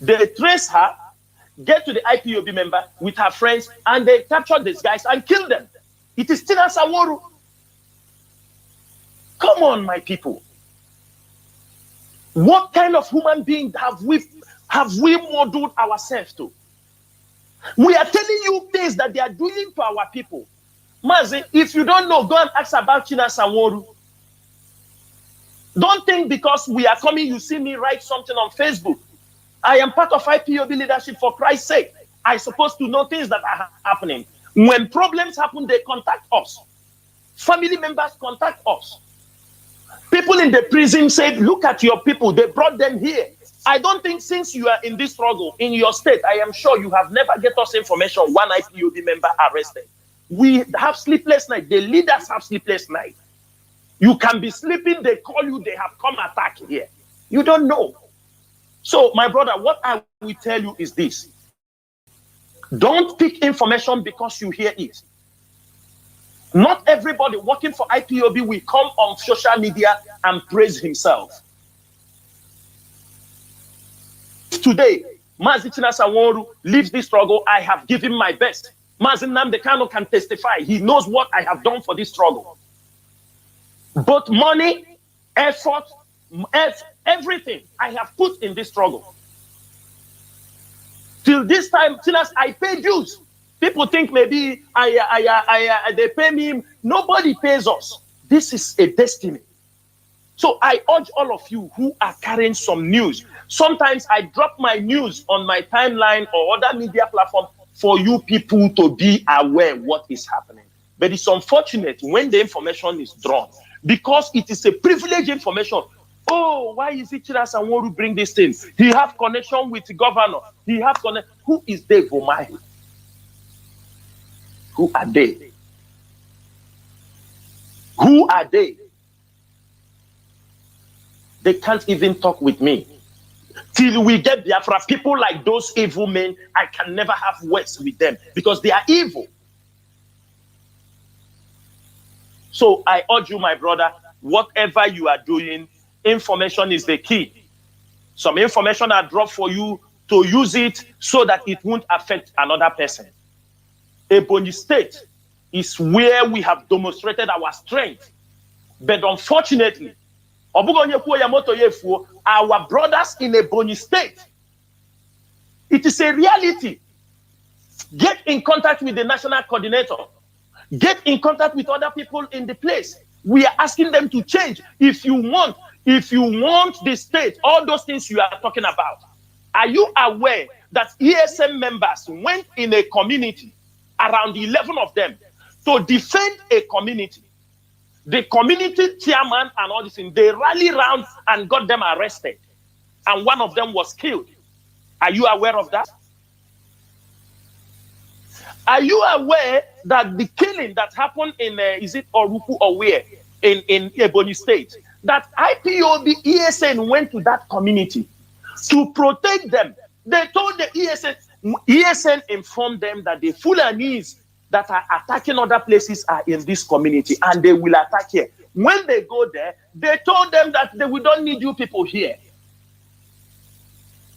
They trace her, get to the IPOB member with her friends, and they captured these guys and killed them. It is Tina Saworu. Come on, my people. What kind of human being have we modeled ourselves to? We are telling you things that they are doing to our people. Mazi, if you don't know, go and ask about Tina Saworu. Don't think because we are coming, you see me write something on Facebook. I am part of IPOB leadership, for Christ's sake. I'm supposed to know things that are happening. When problems happen, they contact us. Family members contact us. People in the prison said, look at your people. They brought them here. I don't think since you are in this struggle in your state, I am sure you have never get us information one IPOB member arrested. We have sleepless night. The leaders have sleepless night. You can be sleeping, they call you, they have come attack here. You don't know. So, my brother, what I will tell you is this. Don't pick information because you hear it. Not everybody working for IPOB will come on social media and praise himself. Today, Mazi Tina Saworu leaves this struggle. I have given my best. Mazi Nnamdi Kanu can testify. He knows what I have done for this struggle. Both money, effort, everything I have put in this struggle. Till this time, Tinas, I pay dues. People think maybe they pay me. Nobody pays us. This is a destiny. So I urge all of you who are carrying some news. Sometimes I drop my news on my timeline or other media platform for you people to be aware what is happening. But it's unfortunate when the information is drawn because it is a privileged information. Oh, why is it Tina Saworu bring this thing? He have connection with the governor. He have connection. Who is Dave Omahi? Who are they? Who are they? They can't even talk with me. Till we get Biafra, people like those evil men, I can never have words with them because they are evil. So I urge you, my brother, whatever you are doing, information is the key. Some information are dropped for you to use it so that it won't affect another person. Ebonyi State is where we have demonstrated our strength. But unfortunately, our brothers in Ebonyi State, it is a reality. Get in contact with the national coordinator. Get in contact with other people in the place. We are asking them to change. If you want the state, all those things you are talking about, are you aware that ESM members went in a community, around 11 of them, to defend a community? The community chairman and all this thing, they rallied around and got them arrested. And one of them was killed. Are you aware of that? Are you aware that the killing that happened in, is it Oruku or where, in Ebonyi State, that IPOB ESN went to that community to protect them? They told the ESN informed them that the Fulanis that are attacking other places are in this community and they will attack here. When they go there, they told them that we don't need you people here.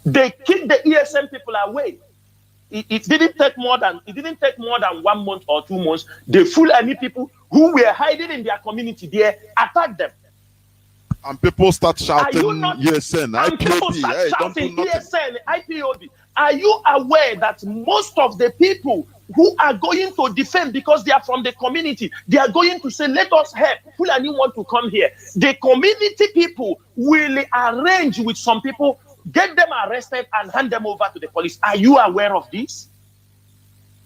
They kicked the ESN people away. It didn't take more than 1 month or 2 months. The Fulani people who were hiding in their community there attacked them. And people start shouting ESN, IPOB. Hey, shouting ESN, IPOB. Are you aware that most of the people who are going to defend because they are from the community, they are going to say, let us help. Fulani want to come here. The community people will arrange with some people, get them arrested and hand them over to the police. Are you aware of this?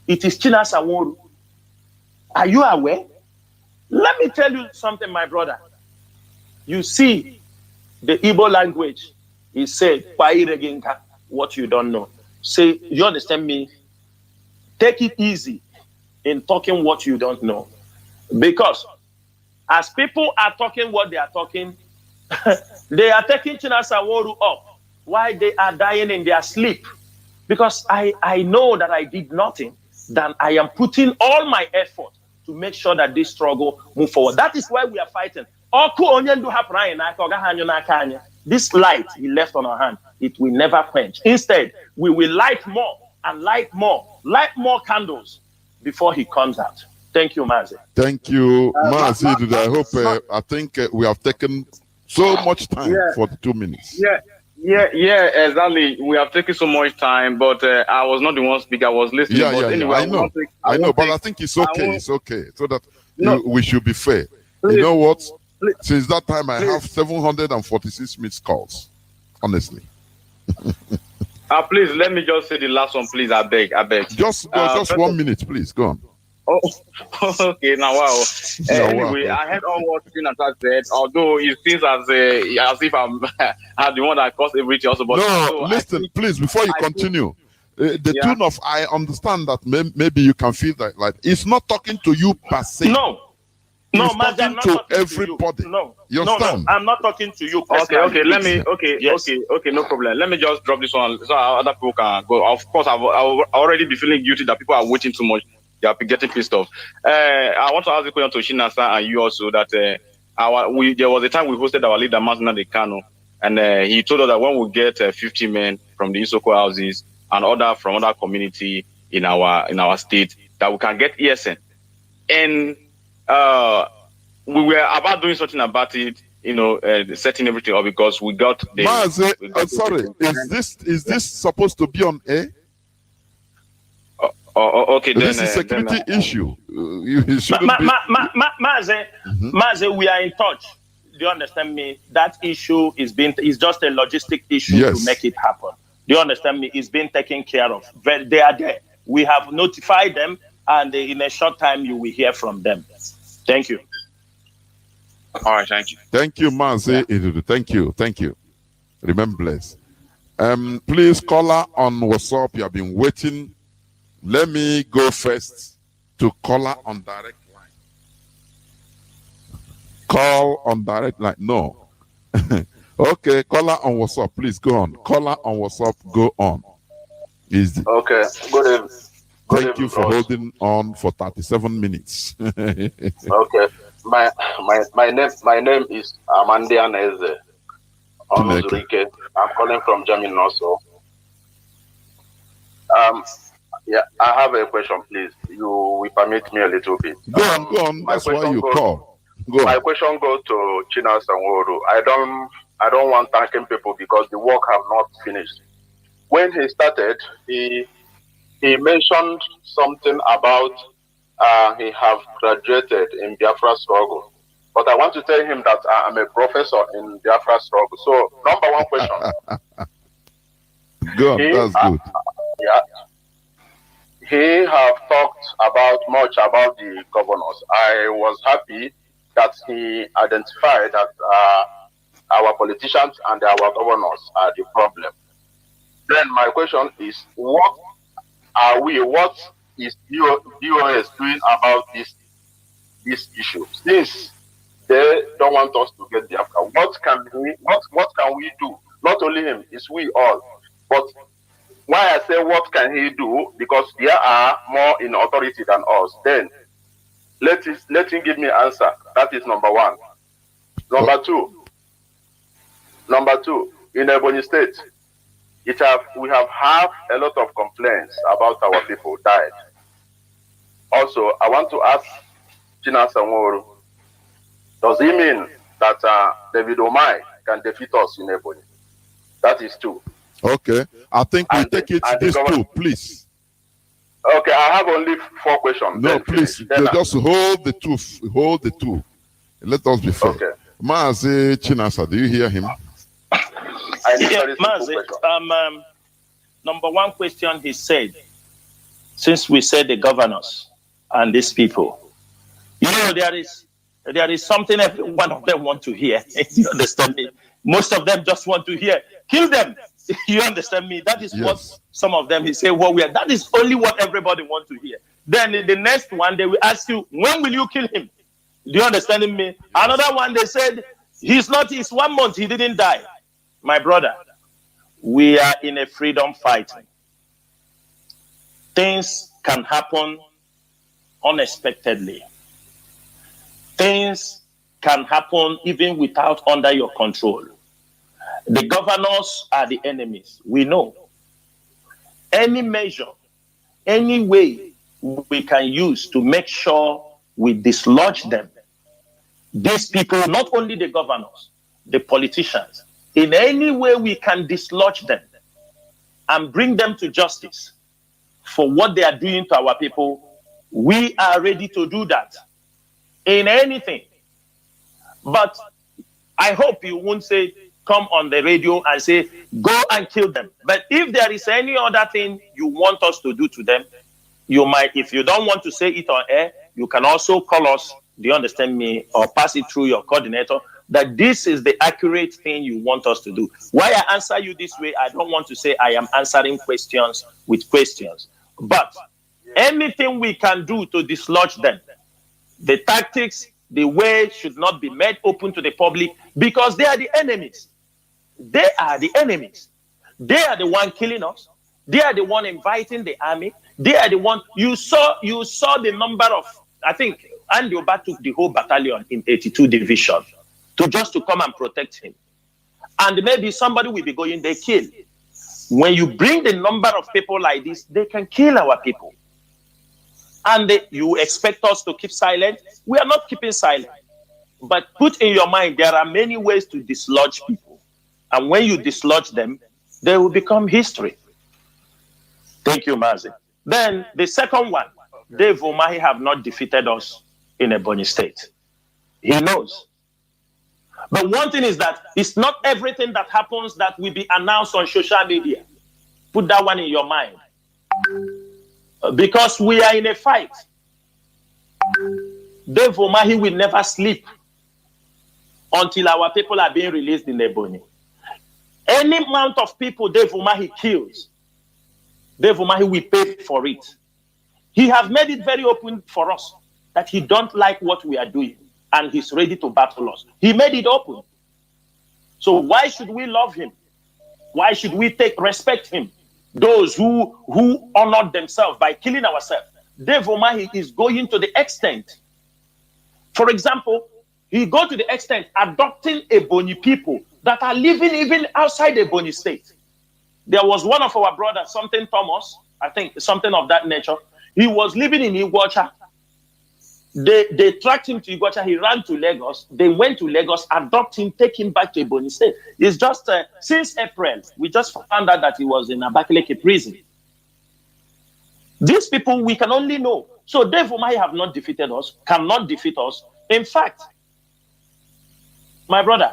It is Tina Saworu. Are you aware? Let me tell you something, my brother. You see, the Igbo language is said, what you don't know. Say, you understand me? Take it easy in talking what you don't know. Because as people are talking what they are talking, they are taking Tina Saworu up. Why they are dying in their sleep? Because I know that I did nothing. than I am putting all my effort to make sure that this struggle move forward. That is why we are fighting. This light he left on our hand, it will never quench. Instead, we will light more and light more candles before he comes out. Thank you, Mazi. Thank you, Mazi. I think we have taken so much time for the 2 minutes. Yeah, exactly. We have taken so much time, but I was not the one speaking. I was listening. Anyway, I know, but I think it's okay. It's okay, so that we should be fair. Please, you know what? Since that time, I have 746 missed calls. Honestly. Please let me just say the last one, please. I beg. Just 1 minute, please. Go on. Oh, okay. Now, wow. Anyway, I heard all what Tina said. Although it seems as if I'm the one that caused everything. Also, but listen, please. Before you continue, the tune of I understand that maybe you can feel that like it's not talking to you per se. No, it's talking to everybody. You understand? I'm not talking to you. Okay. No problem. Let me just drop this one so other people can go. Of course, I'll already be feeling guilty that people are waiting too much. They are getting pissed off. I want to ask a question to Shinasa and you also that there was a time we hosted our leader Mazi Dekano, and he told us that when we get 50 men from the Isoko houses and other from other community in our state, that we can get ESN. And we were about doing something about it, setting everything up because we got the. Mazi, sorry, is this supposed to be on air? Okay, this is a security issue. Mazi, we are in touch. Do you understand me? That issue is just a logistic issue to make it happen. Do you understand me? It's been taken care of. They are there. We have notified them, and in a short time you will hear from them. Thank you. All right, thank you. Thank you, Mazi. Thank you. Remember, bless. Please, caller on WhatsApp. You have been waiting. Let me go first to caller on direct line. Call on direct line. No. Okay, caller on WhatsApp. Please go on. Caller on WhatsApp. Go on. Okay. Good evening. Thank you for holding on for 37 minutes. Okay. My name is Amandian Eze. I'm calling from Germany also. Yeah, I have a question, please. You will permit me a little bit. Go on. That's why you call. My question goes to China Sanworu. I don't want thanking people because the work have not finished. When he started, he mentioned something about he have graduated in Biafra struggle. But I want to tell him that I'm a professor in Biafra struggle. So, number one question. Go on, that's good. He have talked much about the governors. I was happy that he identified that our politicians and our governors are the problem. Then my question is, what is DOS doing about this issue? Since they don't want us to get the Biafra, what can we do? Not only him, it's we all. But why I say what can he do? Because there are more in authority than us. Then let him give me answer. That is number one. Number two, in Ebonyi State, we have had a lot of complaints about our people died. Also, I want to ask China Sanworu, does he mean that David Omai can defeat us in Ebonyi? That is two. Okay, I think we take it these two, please. Okay, I have only 4 questions. No, please, just hold the two. Let us be fair. Okay. Mazi Chinasa, do you hear him? Mazi, number one question he said, since we said the governors and these people, there is something every one of them want to hear. You understand me? Most of them just want to hear, kill them. You understand me? That is what some of them say. That is only what everybody wants to hear. Then in the next one, they will ask you, when will you kill him? Do you understand me? Yes. Another one, they said, it's 1 month, he didn't die. My brother, we are in a freedom fighting. Things can happen unexpectedly. Things can happen even without under your control. The governors are the enemies. We know. Any measure, any way we can use to make sure we dislodge them. These people, not only the governors, the politicians, in any way we can dislodge them and bring them to justice for what they are doing to our people, we are ready to do that in anything. But I hope you won't say, come on the radio and say, go and kill them. But if there is any other thing you want us to do to them, you might, if you don't want to say it on air, you can also call us, do you understand me, or pass it through your coordinator, that this is the accurate thing you want us to do. Why I answer you this way, I don't want to say I am answering questions with questions. But anything we can do to dislodge them, the tactics, the way should not be made open to the public, because they are the enemies. They are the enemies. They are the one killing us. They are the one inviting the army. They are the one. You saw the number of, I think, Andy Oba took the whole battalion in 82 Division to come and protect him. And maybe somebody will be going, they kill. When you bring the number of people like this, they can kill our people. And you expect us to keep silent? We are not keeping silent. But put in your mind, there are many ways to dislodge people. And when you dislodge them, they will become history. Thank you, Mazi. Then the second one, Dave Umahi have not defeated us in Ebonyi State. He knows. But one thing is that it's not everything that happens that will be announced on social media. Put that one in your mind. Because we are in a fight. Dave Umahi will never sleep until our people are being released in Ebonyi. Any amount of people Dave Umahi kills, Dave Umahi will pay for it. He has made it very open for us that he don't like what we are doing and he's ready to battle us. He made it open. So why should we love him? Why should we respect him? Those who honored themselves by killing ourselves. Dave Umahi is going to the extent. For example, he go to the extent adopting Ebonyi people that are living even outside Ebonyi State. There was one of our brothers, something Thomas, I think something of that nature. He was living in Iguacha. They tracked him to Iguacha. He ran to Lagos. They went to Lagos, adopt him, take him back to Ebonyi State. It's just since April, we just found out that he was in Abakaliki prison. These people we can only know. So Dave Umahi have not defeated us, cannot defeat us. In fact, my brother,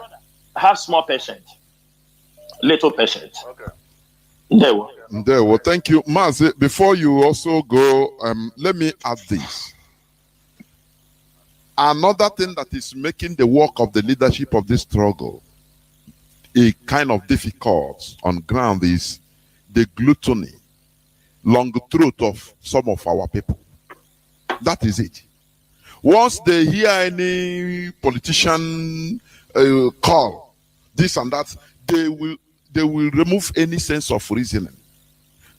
have small patience, little patience. Okay. There. Well, thank you, Mazi. Before you also go, let me add this. Another thing that is making the work of the leadership of this struggle a kind of difficult on ground is the gluttony, long throat of some of our people. That is it. Once they hear any politician call this and that, they will remove any sense of reasoning.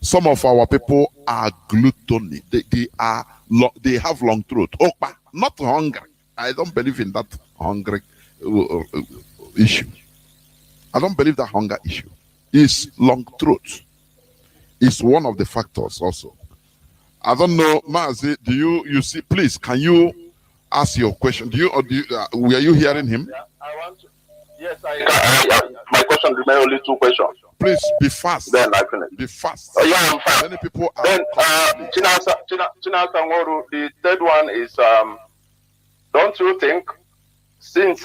Some of our people are gluttony. They have long throat. Okpa, not hungry. I don't believe in that hungry issue. I don't believe that hunger issue. It's long throat. It's one of the factors also. I don't know, Mazi, do you see, please, can you ask your question? Were you hearing him? Yeah, I want to. Yes, my question remains only two questions. Please be fast. Then I finish. Be fast. Oh, yeah, I'm fast. Many people are. Then, Chinasa Ngoru, the third one is, don't you think, since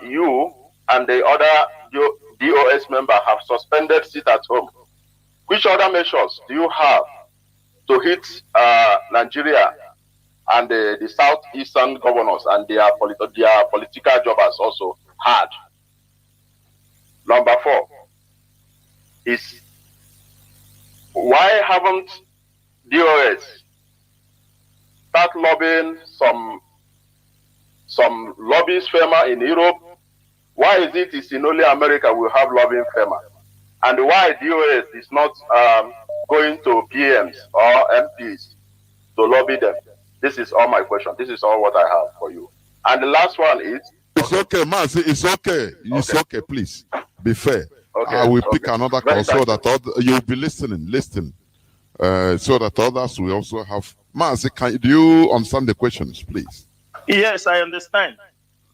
you and the other DOS member have suspended sit at home, which other measures do you have to hit Nigeria and the southeastern governors and their political jobbers also hard? Number 4 is, why haven't DOS start lobbying some lobbyist firm in Europe? Why is it's in only America we have lobbying firm? And why DOS is not going to PMs or MPs to lobby them? This is all my question. This is all what I have for you. And the last one is... It's okay, Mazi. It's okay. It's okay. Please be fair. Okay. I will pick another call so that you'll be listening, so that others will also have. Mazi, do you understand the questions, please? Yes, I understand.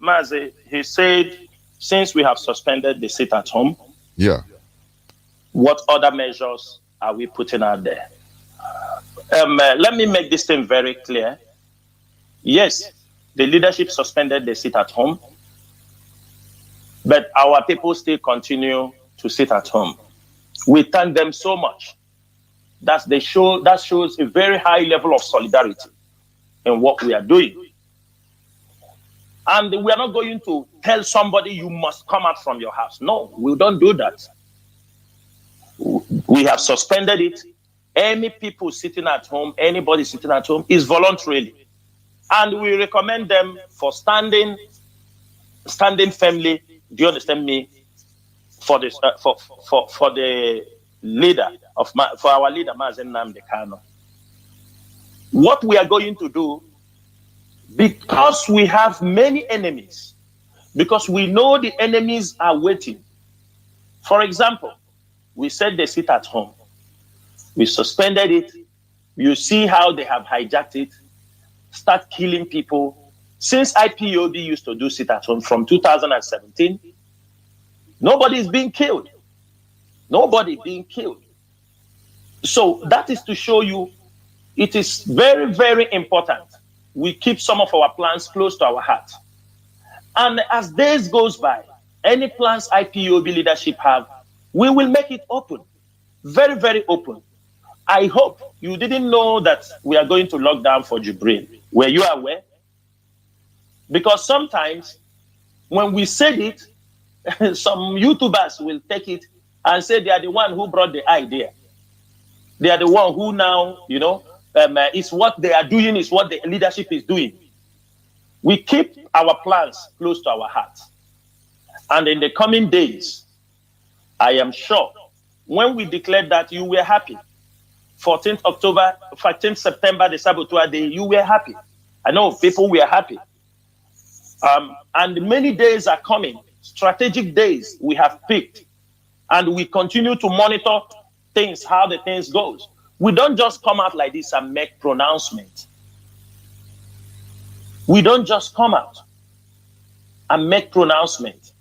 Mazi, he said, since we have suspended the sit at home, yeah, what other measures are we putting out there? Let me make this thing very clear. Yes, the leadership suspended the sit at home, but our people still continue to sit at home. We thank them so much. That shows a very high level of solidarity in what we are doing. And we are not going to tell somebody you must come out from your house. No, we don't do that. We have suspended it. Any people sitting at home, anybody sitting at home is voluntarily. And we recommend them for standing firmly, do you understand me, for this for the leader for our leader, Mazi Nnamdi Kanu. What we are going to do, because we have many enemies, because we know the enemies are waiting. For example, we said they sit at home. We suspended it. You see how they have hijacked it, start killing people. Since IPOB used to do sit at home from 2017, nobody is being killed. Nobody being killed. So that is to show you it is very, very important we keep some of our plans close to our heart. And as days goes by, any plans IPOB leadership have, we will make it open. Very, very open. I hope you didn't know that we are going to lock down for Jubril. Were you aware? Because sometimes when we said it, some YouTubers will take it and say they are the one who brought the idea. They are the one who now, it's what they are doing, is what the leadership is doing. We keep our plans close to our hearts. And in the coming days, I am sure, when we declared that, you were happy. 14th September, the Saboteur Day, you were happy. I know people were happy. And many days are coming, strategic days we have picked. And we continue to monitor things, how the things goes. We don't just come out like this and make pronouncements. We don't just come out and make pronouncements.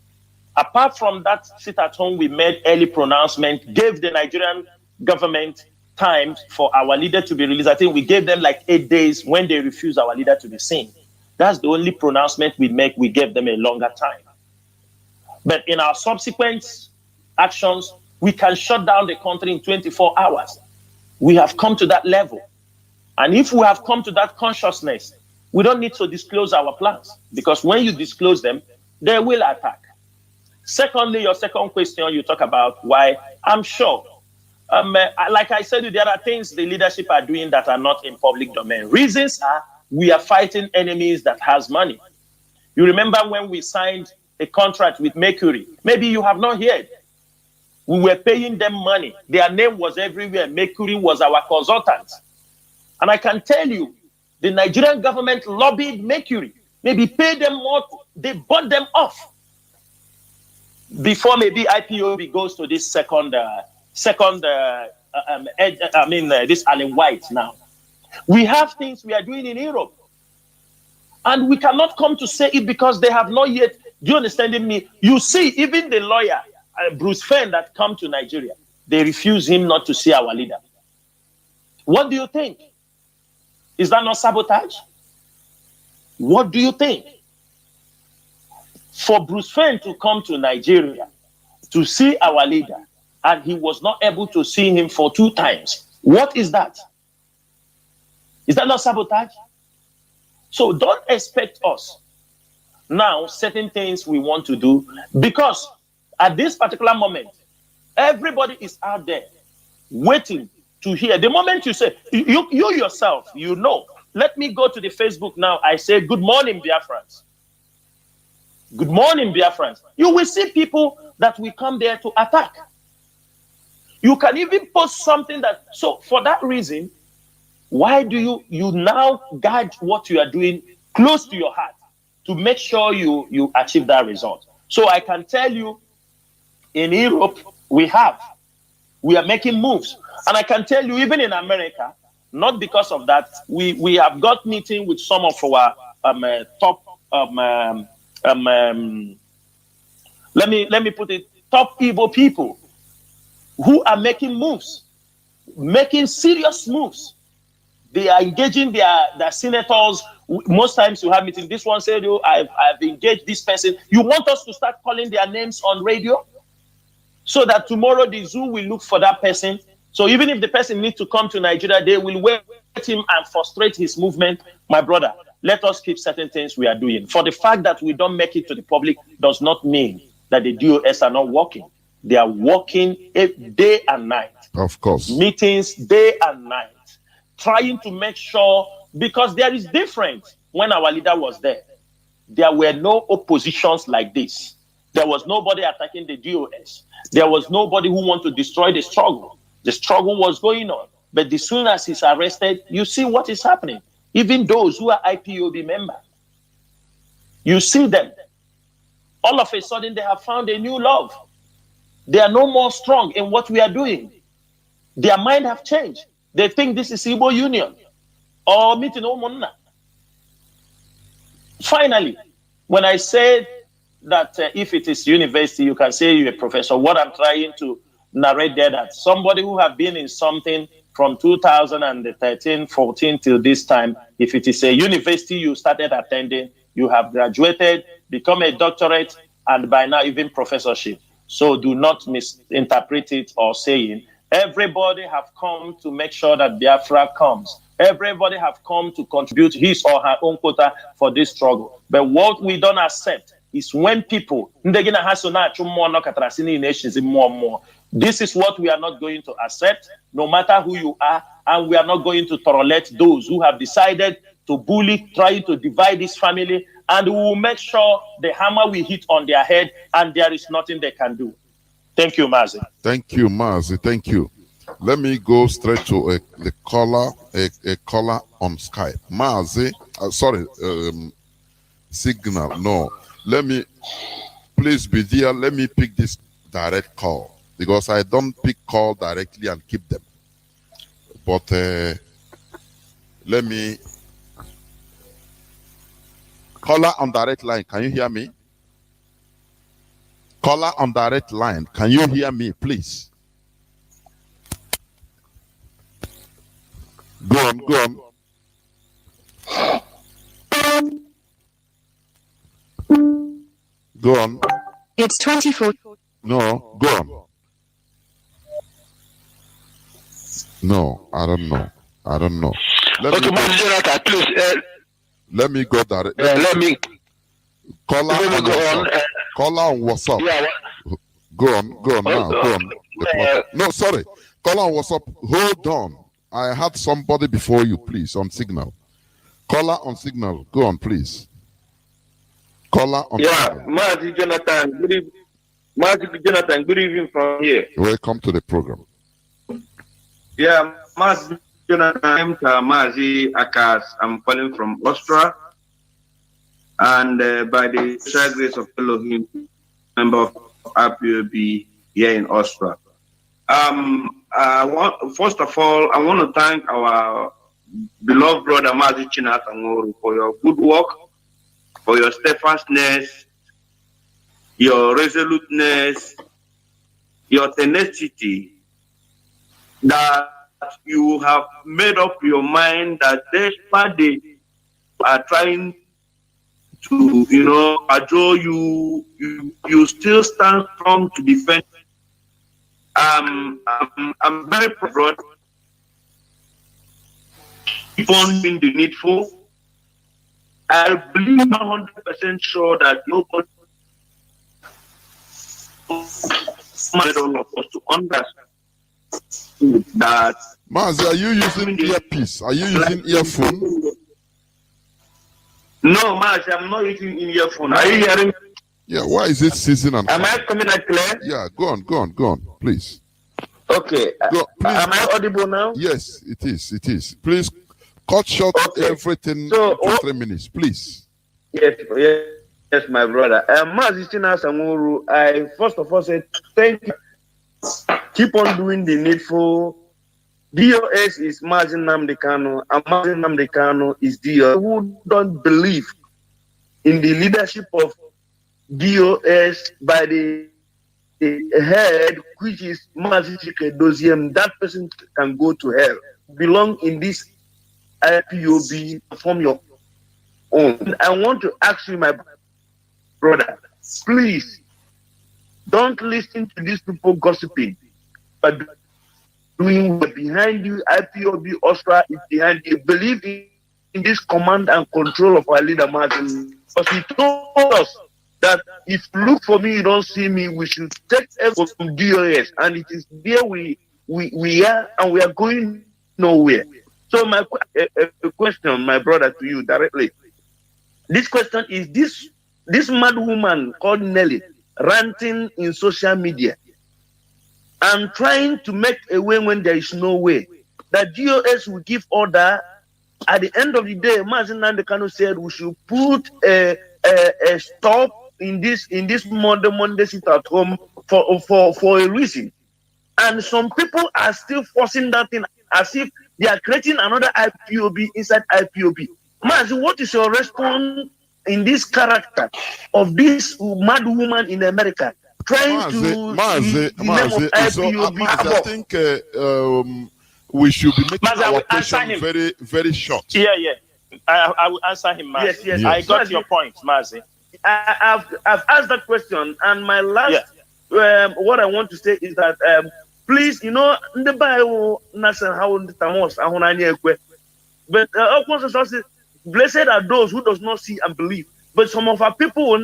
Apart from that sit at home, we made early pronouncement, gave the Nigerian government time for our leader to be released. I think we gave them like 8 days when they refused our leader to be seen. That's the only pronouncement we make. We gave them a longer time. But in our subsequent actions, we can shut down the country in 24 hours. We have come to that level. And if we have come to that consciousness, we don't need to disclose our plans, because when you disclose them, they will attack. Secondly, your second question, you talk about why. I'm sure, like I said, there are things the leadership are doing that are not in public domain. Reasons are we are fighting enemies that has money. You remember when we signed a contract with Mercury? Maybe you have not heard. We were paying them money. Their name was everywhere. Mercury was our consultant. And I can tell you, the Nigerian government lobbied Mercury. Maybe paid them more. They bought them off. Before maybe IPOB goes to this this Allen White now. We have things we are doing in Europe. And we cannot come to say it because they have not yet. Do you understand me? You see, even the lawyer, Bruce Fenn, that come to Nigeria, they refuse him not to see our leader. What do you think? Is that not sabotage? What do you think? For Bruce Fenn to come to Nigeria to see our leader, and he was not able to see him for 2 times, what is that? Is that not sabotage? So don't expect us now certain things we want to do, because at this particular moment, everybody is out there waiting to hear. The moment you say, you yourself, let me go to the Facebook now. I say, good morning, Biafrans. Good morning, Biafrans. You will see people that will come there to attack. You can even post something that, so for that reason, Why do you now guide what you are doing close to your heart to make sure you achieve that result? So I can tell you, in Europe, we are making moves. And I can tell you, even in America, not because of that, we have got meeting with some of our top, let me put it, top Igbo people who are making moves, making serious moves. They are engaging their senators. Most times you have meetings. This one said, "Oh, I've engaged this person." You want us to start calling their names on radio, so that tomorrow the zoo will look for that person. So even if the person needs to come to Nigeria, they will wait him and frustrate his movement. My brother, let us keep certain things we are doing. For the fact that we don't make it to the public does not mean that the DOS are not working. They are working day and night. Of course. Meetings day and night, trying to make sure, because there is difference. When our leader was there were no oppositions like this. There was nobody attacking the DOS. There was nobody who wanted to destroy the struggle. The struggle was going on. But as soon as he's arrested, you see what is happening. Even those who are IPOB members, you see them. All of a sudden, they have found a new love. They are no more strong in what we are doing. Their mind have changed. They think this is Igbo Union or meeting Omonna. Finally, when I said that if it is university, you can say you're a professor, what I'm trying to narrate there, that somebody who have been in something from 2013, 14 till this time, if it is a university you started attending, you have graduated, become a doctorate, and by now even professorship. So do not misinterpret it or saying, everybody have come to make sure that Biafra comes. Everybody have come to contribute his or her own quota for this struggle. But what we don't accept is when people, this is what we are not going to accept, no matter who you are, and we are not going to tolerate those who have decided to bully, trying to divide this family, and we will make sure the hammer will hit on their head, and there is nothing they can do. Thank you, Mazi. Thank you, Mazi. Thank you. Let me go straight to the caller, a caller on Skype. Mazi, Signal. No, let me, please be there. Let me pick this direct call because I don't pick call directly and keep them. But let me. Caller on direct line, can you hear me? Caller on direct line, can you hear me, please? Go on, go on. Go on. It's 24. No, go on. No, I don't know. I don't know. Let me go direct. Caller on WhatsApp. Caller on WhatsApp. Yeah. Go on now. Go on. No, sorry. Caller on WhatsApp. Hold on. I had somebody before you, please, on Signal. Caller on Signal. Go on, please. Caller on Signal. Mazi Jonathan. Good evening from here. Welcome to the program. Yeah, Mazi Jonathan. I'm Mazi Akas. I'm calling from Austria. And by the grace of Elohim, member of IPOB here in Austria. First of all, I want to thank our beloved brother Mazi Chinatangoro for your good work, for your steadfastness, your resoluteness, your tenacity, that you have made up your mind that despite they are trying to, adjure you still stand strong to defend. I'm very proud. Keep on doing the needful. I believe 100% sure that nobody all of us to understand that. Mazi, are you using earpiece? Are you using earphone? No, Mazi, I'm not using earphone. Are you hearing? Yeah, why is it season and? Am I coming out clear? Yeah, go on, please. Okay. Please. Am I audible now? Yes, it is. Please Cut short everything to 3 minutes, please. Yes, my brother. Mazi Samuru, I first of all say thank you. Keep on doing the needful. DOS is Mazi Nnamdi Kanu, and Mazi Nnamdi Kanu is DOS. Who don't believe in the leadership of DOS by the head, which is Mazi Doziem, that person can go to hell. Belong in this IPOB, form your own. I want to ask you, my brother, please don't listen to these people gossiping, but doing behind you. IPOB Ostra is behind you. Believe in this command and control of our leader Martin, because he told us that if you look for me, you don't see me. We should take effort from DOS, and it is there we are, and we are going nowhere. So my question, my brother, to you directly. This question is this mad woman called Nelly ranting in social media and trying to make a way when there is no way. That DOS will give order. At the end of the day, Mazi Nnamdi Kanu said we should put a stop in this Monday sit at home for a reason. And some people are still forcing that thing as if they are creating another IPOB inside IPOB. Mazi, what is your response in this character of this mad woman in America trying Mazi, I think we should be making our question very, very short. Yeah. I will answer him, Mazi. Yes. I got your point, Mazi. I've asked that question, and my last what I want to say is that please, in the Bible, but blessed are those who does not see and believe. But some of our people,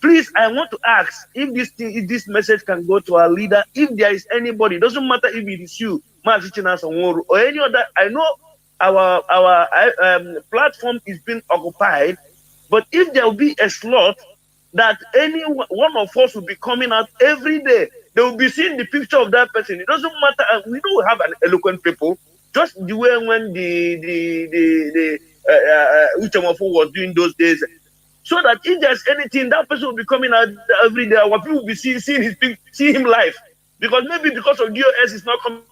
please, I want to ask if this message can go to our leader. If there is anybody, doesn't matter if it is you, Mazi or any other. I know our platform is being occupied, but if there will be a slot that any one of us will be coming out every day, they will be seeing the picture of that person. It doesn't matter. We don't have an eloquent people. Just the way when the Uchamafo was doing those days, so that if there's anything, that person will be coming out every day. Our people will be seeing him live, because maybe because of DOS is not coming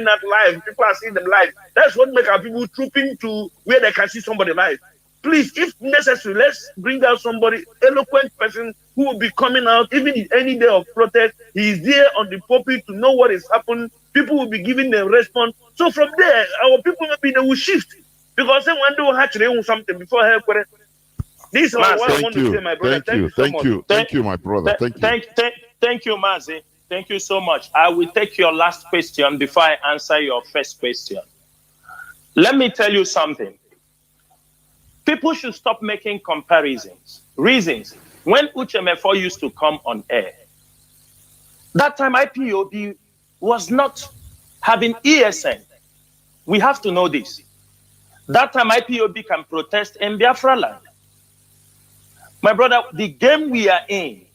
out live. People are seeing them live. That's what makes our people trooping to where they can see somebody live. Please, if necessary, let's bring out somebody eloquent person who will be coming out even in any day of protest. He is there on the pulpit to know what is happening. People will be giving them response. So from there, our people maybe they will shift, because they want to hatch something before help. This is what I want to say, my brother. Thank you, my brother. Thank you, Mazi. Thank you so much. I will take your last question before I answer your first question. Let me tell you something. People should stop making comparisons. Reasons. When Uchemefo used to come on air, that time IPOB was not having ESN. We have to know this. That time IPOB can protest in Biafra land. My brother, the game we are in,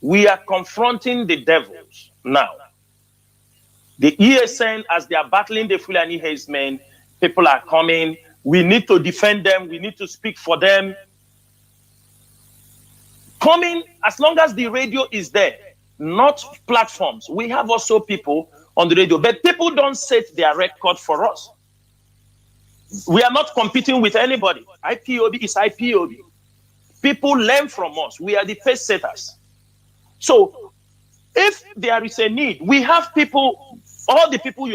we are confronting the devils now. The ESN, as they are battling the Fulani herdsmen, people are coming. We need to defend them. We need to speak for them. Coming, as long as the radio is there, not platforms. We have also people on the radio, but people don't set their record for us. We are not competing with anybody. IPOB is IPOB. People learn from us. We are the pace setters. So if there is a need, we have people, all the people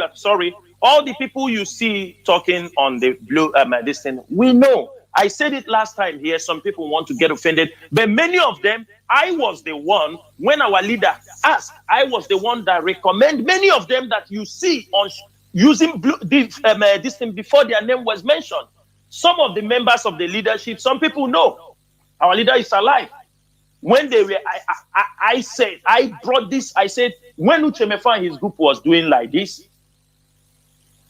you see talking on the blue this thing, we know. I said it last time here, some people want to get offended, but many of them, I was the one, when our leader asked, I was the one that recommend many of them that you see on using this thing before their name was mentioned. Some of the members of the leadership, some people know our leader is alive. When they were, I brought this, I said, when Uchemefo and his group was doing like this,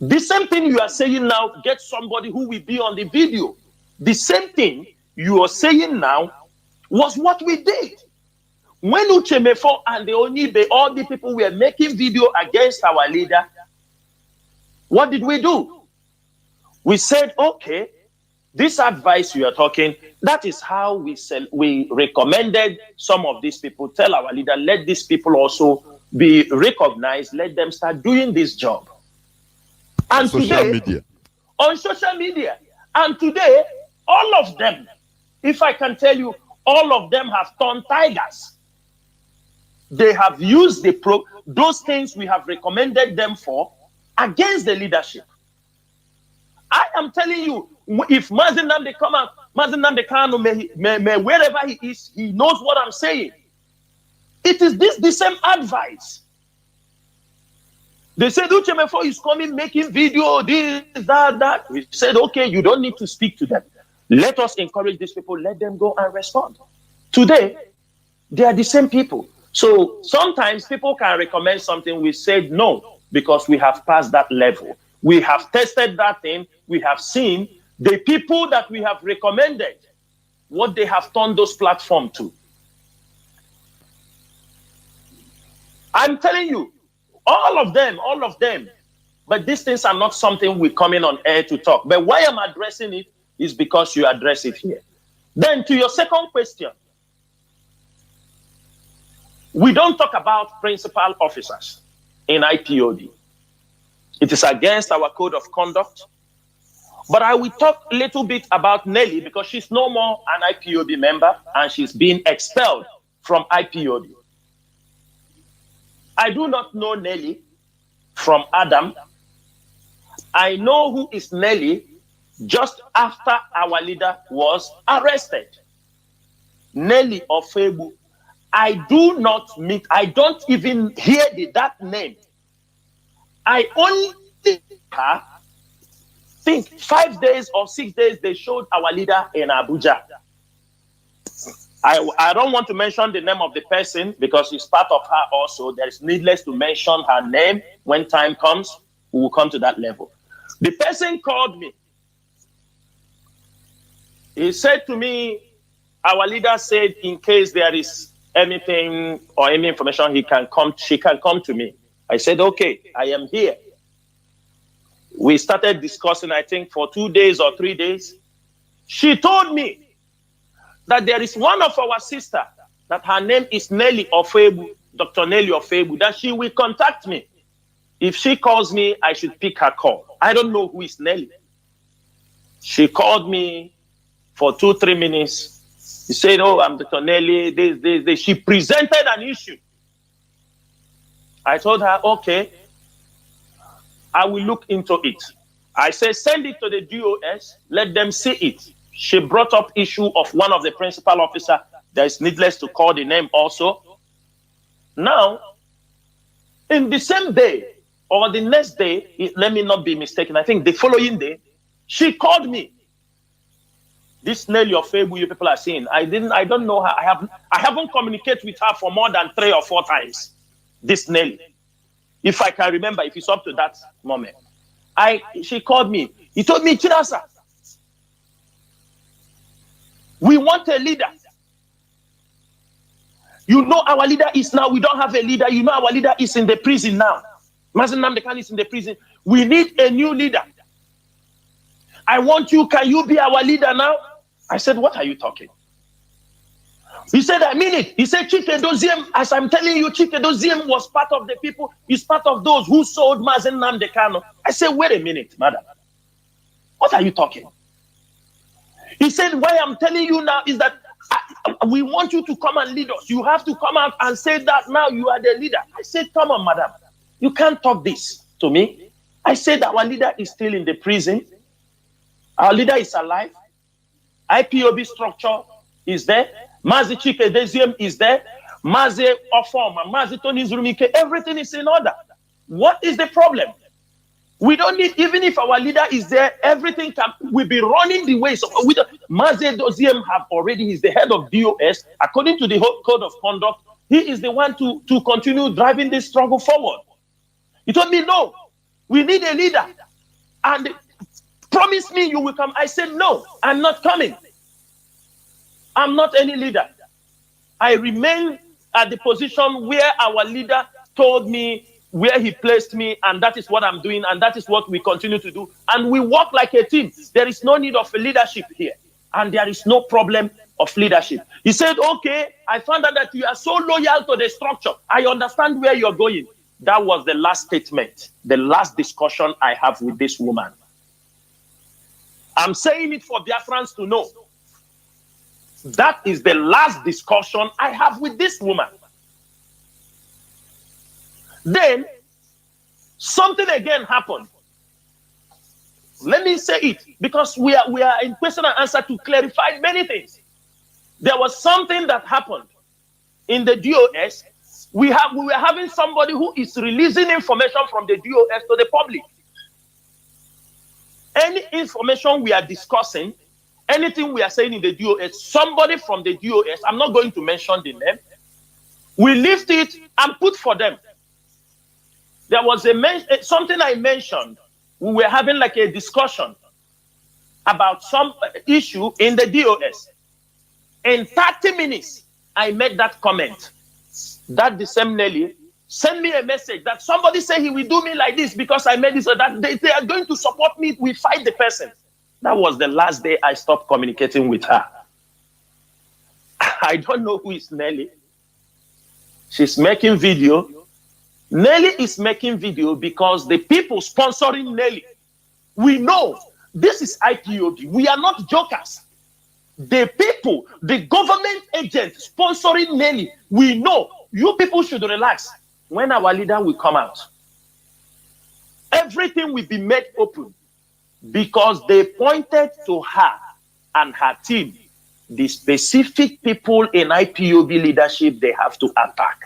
the same thing you are saying now, get somebody who will be on the video. The same thing you are saying now was what we did. When Uchemefo and the Onibe, all the people were making video against our leader, what did we do? We said, okay, this advice you are talking, that is how we recommended some of these people, tell our leader, let these people also be recognized, let them start doing this job. And social media. On social media. And today, all of them, if I can tell you, all of them have turned tigers. They have used those things we have recommended them for against the leadership. I am telling you, if Mazi Nnamdi come out, Mazi Nnamdi Kanu, wherever he is, he knows what I'm saying. It is the same advice. They said, Uchemefo is coming, making video, this, that. We said, okay, you don't need to speak to them. Let us encourage these people, let them go and respond. Today, they are the same people. So sometimes people can recommend something, we said no, because we have passed that level. We have tested that thing, we have seen the people that we have recommended, what they have turned those platforms to. I'm telling you, all of them, but these things are not something we come in on air to talk. But why I'm addressing it is because you address it here. Then to your second question, we don't talk about principal officers in IPOB. It is against our code of conduct. But I will talk a little bit about Nelly because she's no more an IPOB member and she's being expelled from IPOB. I do not know Nelly from Adam. I know who is Nelly just after our leader was arrested. Nelly Ofebu. I do not meet, I don't even hear that name. I only think 5 days or 6 days they showed our leader in Abuja. I don't want to mention the name of the person because it's part of her also. There is needless to mention her name. When time comes, we will come to that level. The person called me. He said to me, our leader said in case there is anything or any information she can come to me. I said, okay, I am here. We started discussing, I think, for 2 days or 3 days. She told me that there is one of our sister, that her name is Nelly Ofebu, Dr. Nelly Ofebu, that she will contact me. If she calls me, I should pick her call. I don't know who is Nelly. She called me for 2-3 minutes. She said, oh, I'm Dr. Nelly, this. She presented an issue. I told her, okay, I will look into it. I said, send it to the DOS, let them see it. She brought up issue of one of the principal officer. There is needless to call the name also. Now, in the same day or the next day, let me not be mistaken, I think the following day, she called me. This Nelly Ofebu you people are seeing, I don't know her. I haven't communicated with her for more than 3 or 4 times. This Nelly, if I can remember, if it's up to that moment. She called me. He told me, Chinasa, we want a leader. You know our leader is now, we don't have a leader. You know our leader is in the prison now. Mazi Nnamdi Kanu is in the prison. We need a new leader. I want you, can you be our leader now? I said, what are you talking? He said, I mean it. He said, Chike Doziem, as I'm telling you, Chike Doziem was part of the people, he's part of those who sold Mazi Nnamdi Kanu. I said, wait a minute, madam. What are you talking? He said, why I'm telling you now is that we want you to come and lead us. You have to come out and say that now you are the leader. I said, come on, madam. You can't talk this to me. I said, our leader is still in the prison. Our leader is alive. IPOB structure is there. Mazi Chike Doziem is there. Mazi Ofoma, Mazi Tony Zurumike, everything is in order. What is the problem? We don't need, even if our leader is there, everything will be running the way. So Mazi Doziem have already, he's the head of DOS. According to the code of conduct, he is the one to continue driving this struggle forward. He told me, no, we need a leader. And promise me you will come. I said, no, I'm not coming. I'm not any leader. I remain at the position where our leader told me where he placed me, and that is what I'm doing, and that is what we continue to do. And we work like a team. There is no need of leadership here, and there is no problem of leadership. He said, okay, I found out that you are so loyal to the structure. I understand where you're going. That was the last statement, the last discussion I have with this woman. I'm saying it for Biafrans to know. That is the last discussion I have with this woman. Then something again happened. Let me say it, because we are in question and answer to clarify many things. There was something that happened in the DOS. We were having somebody who is releasing information from the DOS to the public. Any information we are discussing, anything we are saying in the DOS, somebody from the DOS, I'm not going to mention the name, we lift it and put for them. There was something I mentioned. We were having like a discussion about some issue in the DOS. In 30 minutes, I made that comment. That the same Nelly sent me a message that somebody said he will do me like this because I made this, or that they are going to support me. We fight the person. That was the last day I stopped communicating with her. I don't know who is Nelly. She's making video. Nelly is making video because the people sponsoring Nelly, we know this is IPOB. We are not jokers. The people, the government agents sponsoring Nelly, we know. You people should relax. When our leader will come out, everything will be made open, because they pointed to her and her team, the specific people in IPOB leadership they have to attack.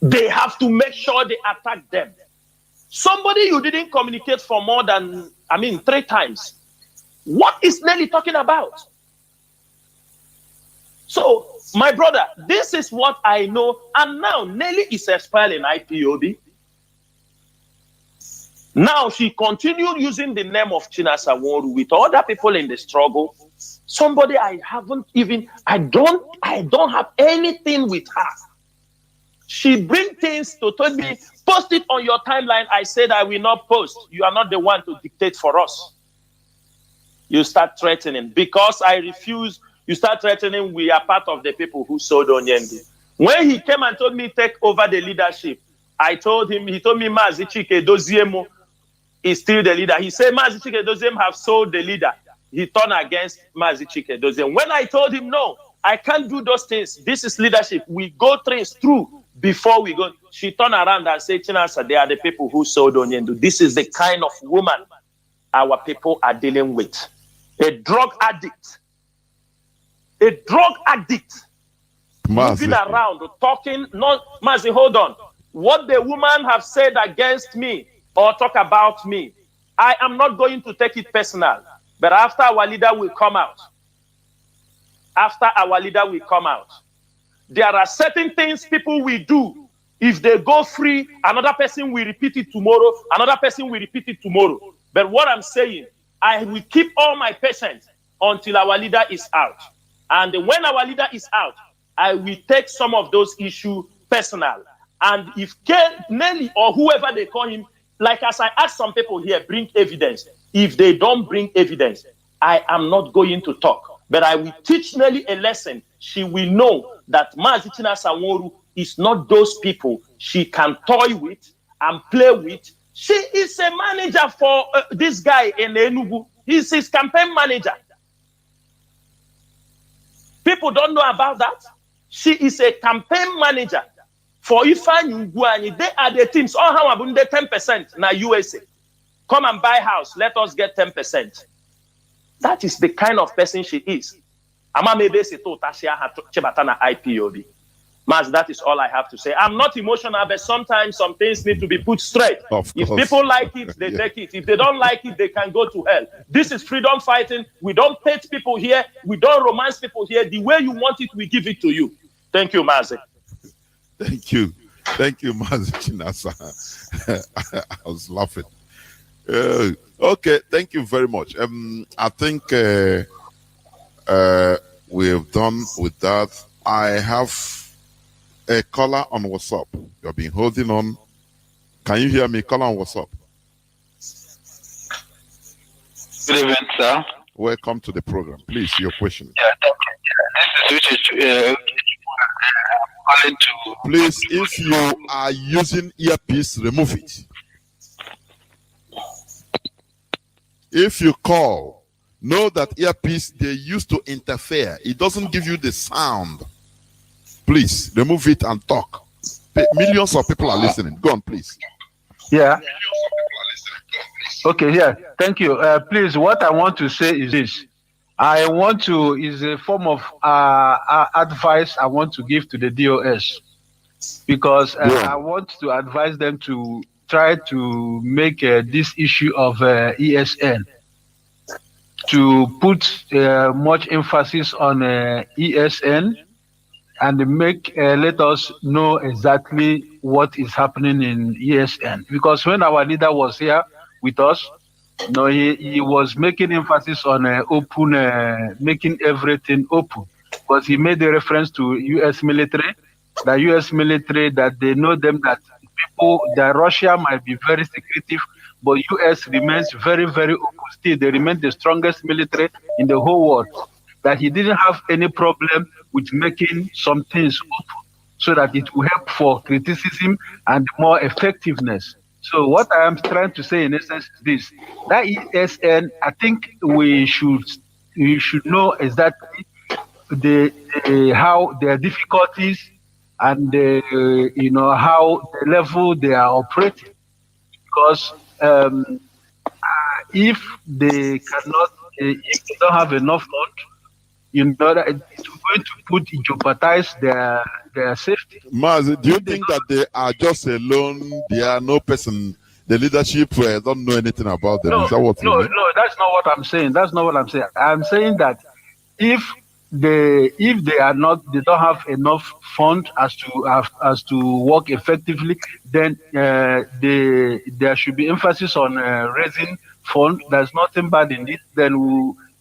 They have to make sure they attack them. Somebody you didn't communicate for more than, 3 times. What is Nelly talking about? So, my brother, this is what I know. And now Nelly is expelled in IPOB. Now she continued using the name of Chinasa Nworu with other people in the struggle. Somebody I don't have anything with her. She brings things to tell me, post it on your timeline. I said I will not post. You are not the one to dictate for us. You start threatening. Because I refuse, you start threatening. We are part of the people who sold Onyendi. When he came and told me take over the leadership, I told him, he told me Mazi Chike Doziemo is still the leader. He said Mazi Chike Doziemo have sold the leader. He turned against Mazi Chike Doziemo. When I told him, no, I can't do those things. This is leadership. We go things through before we go. She turned around and said, Chinasa, they are the people who sold Onyendu. This is the kind of woman our people are dealing with. A drug addict. A drug addict. Mazi. Moving around, talking. No, Mazi, hold on. What the woman have said against me or talk about me, I am not going to take it personal. But after our leader will come out, there are certain things people will do. If they go free, another person will repeat it tomorrow. Another person will repeat it tomorrow. But what I'm saying, I will keep all my patience until our leader is out. And when our leader is out, I will take some of those issues personal. And if Nelly or whoever they call him, like as I asked some people here, bring evidence. If they don't bring evidence, I am not going to talk. But I will teach Nelly a lesson. She will know that Mazi Chinasa Nworu is not those people she can toy with and play with. She is a manager for this guy in Enugu. He's his campaign manager. People don't know about that. She is a campaign manager for Ifeanyi Ugwuanyi. They are the teams. All how about 10% na USA. Come and buy house. Let us get 10%. That is the kind of person she is. IPOB. Mas, that is all I have to say. I'm not emotional, but sometimes some things need to be put straight. If people like it, they take it. If they don't like it, they can go to hell. This is freedom fighting. We don't pet people here. We don't romance people here. The way you want it, we give it to you. Thank you, Mazi. Thank you. Thank you, Mazi Chinasa. I was laughing. Okay, thank you very much. I think we have done with that. I have a caller on WhatsApp. You've been holding on. Can you hear me? Call on, what's up? Good evening, sir. Welcome to the program. Please, your question. Yeah, thank you. This is calling to. Please, if you are using earpiece, remove it. If you call, know that earpiece, they used to interfere. It doesn't give you the sound. Please, remove it and talk. Millions of people are listening. Go on, please. Yeah. Okay, yeah. Thank you. Please, what I want to say is this. Is a form of advice I want to give to the DOS. Because I want to advise them to try to make this issue of ESN, to put much emphasis on ESN and let us know exactly what is happening in ESN. Because when our leader was here with us, he was making emphasis on making everything open. Because he made a reference to U.S. military, that they know them, that Russia might be very secretive, but U.S. remains very, very open. Still, they remain the strongest military in the whole world. That he didn't have any problem with making some things open, so that it will help for criticism and more effectiveness. So what I am trying to say in essence is this: that ESN, I think we should know exactly how their difficulties and how the level they are operating. Because if they cannot, if they don't have enough fund, that it's going to jeopardize their safety. Mazi, do you think that they are just alone? They are no person, the leadership don't know anything about them? Is that what you mean? No, that's not what I'm saying. That's not what I'm saying. I'm saying that if they don't have enough fund as to work effectively, then there should be emphasis on raising fund. There's nothing bad in it. Then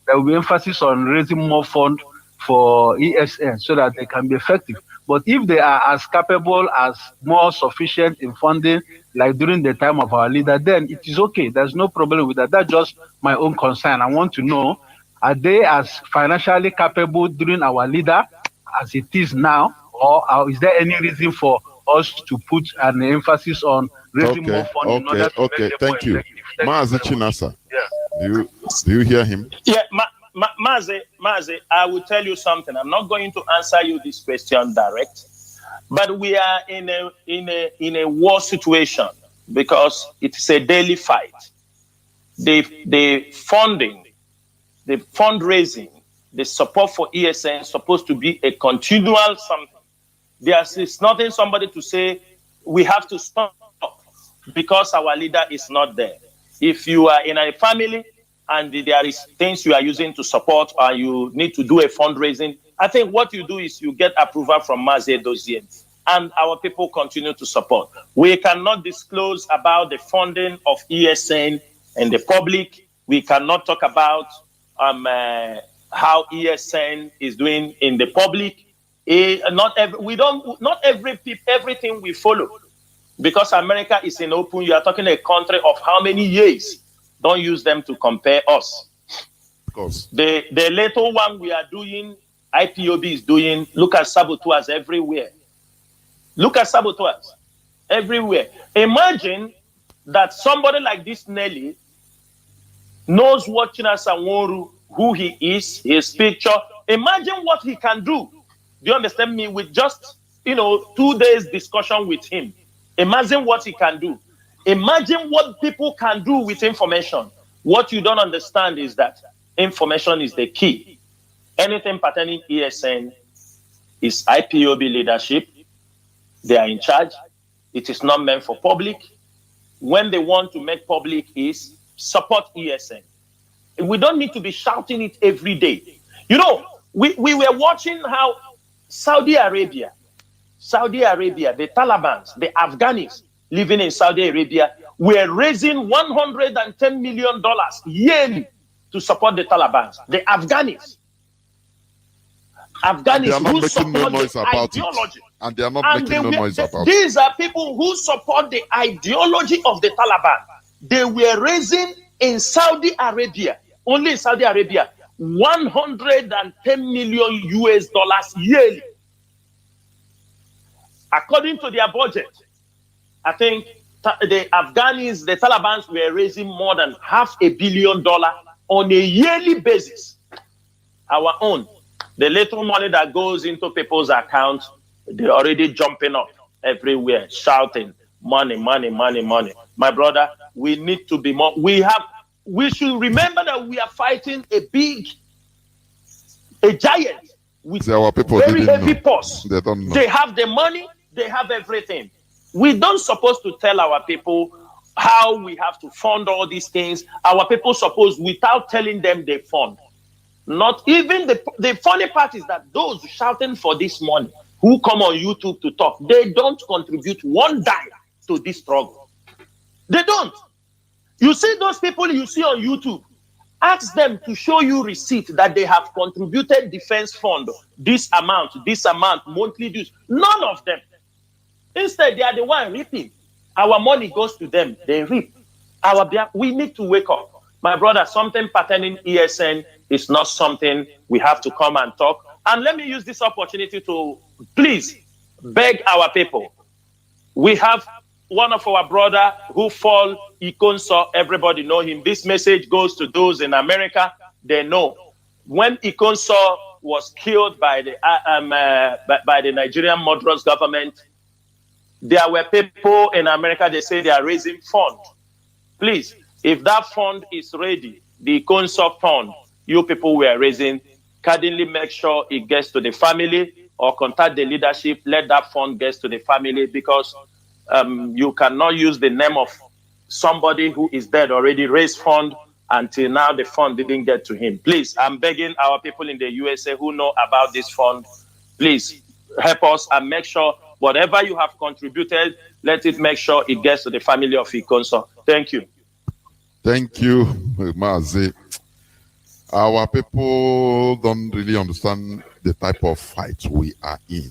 there will be emphasis on raising more fund for ESN so that they can be effective. But if they are as capable, as more sufficient in funding, like during the time of our leader, then it is okay. There's no problem with that. That's just my own concern. I want to know, are they as financially capable during our leader as it is now, or is there any reason for us to put an emphasis on raising more funding in order to make them thank you. Mazi Chinasa. Yeah. Do you hear him? Yeah, Mazi, I will tell you something. I'm not going to answer you this question direct, but we are in a war situation because it is a daily fight. The funding, the fundraising, the support for ESN is supposed to be a continual something. There's nothing somebody to say we have to stop because our leader is not there. If you are in a family and there is things you are using to support or you need to do a fundraising, I think what you do is you get approval from Mazi Dozier and our people continue to support. We cannot disclose about the funding of ESN in the public. We cannot talk about how ESN is doing in the public. Not everything we follow. Because America is in open, you are talking a country of how many years? Don't use them to compare us. Of course. The little one we are doing, IPOB is doing, look at saboteurs everywhere. Look at saboteurs everywhere. Imagine that somebody like this Nelly knows what Chinasa Nworu, who he is, his picture. Imagine what he can do. Do you understand me? With just, 2 days discussion with him. Imagine what he can do. Imagine what people can do with information. What you don't understand is that information is the key. Anything pertaining ESN is IPOB leadership. They are in charge. It is not meant for public. When they want to make public is support ESN. We don't need to be shouting it every day. We were watching how Saudi Arabia, the Taliban, the Afghans living in Saudi Arabia were raising $110 million yen to support the Taliban, the Afghans. Afghans who making support no noise the about ideology. it. And they are not And making no noise about it. these are people who support the ideology of the Taliban. They were raising in Saudi Arabia, only in Saudi Arabia, $110 million yearly. According to their budget, I think the Afghans, the Taliban were raising more than $500 million on a yearly basis. Our own, the little money that goes into people's accounts, they're already jumping up everywhere, shouting, money, money, money, money. My brother, we need to be more. We should remember that we are fighting a giant with Our people very heavy know. purse. They don't know. They have the money, they have everything. We don't supposed to tell our people how we have to fund all these things. Our people suppose, without telling them they fund. Not even the funny part is that those shouting for this money who come on YouTube to talk, they don't contribute one dime to this struggle. They don't. You see those people you see on YouTube, ask them to show you receipt that they have contributed defense fund, this amount, monthly dues. None of them. Instead, they are the one reaping. Our money goes to them. They reap. We need to wake up. My brother, something pertaining ESN is not something we have to come and talk. And let me use this opportunity to please beg our people. We have one of our brother who fall Ikonso. Everybody know him. This message goes to those in America. They know. When Ikonso was killed by the Nigerian Madras government, there were people in America, they say they are raising fund. Please, if that fund is ready, the Ikonso fund, you people were raising, kindly make sure it gets to the family or contact the leadership, let that fund get to the family, because you cannot use the name of somebody who is dead already, raised fund until now the fund didn't get to him. Please, I'm begging our people in the USA who know about this fund, please help us and make sure whatever you have contributed, let it make sure it gets to the family of Ikonso. Thank you. Thank you, Mazi. Our people don't really understand the type of fight we are in.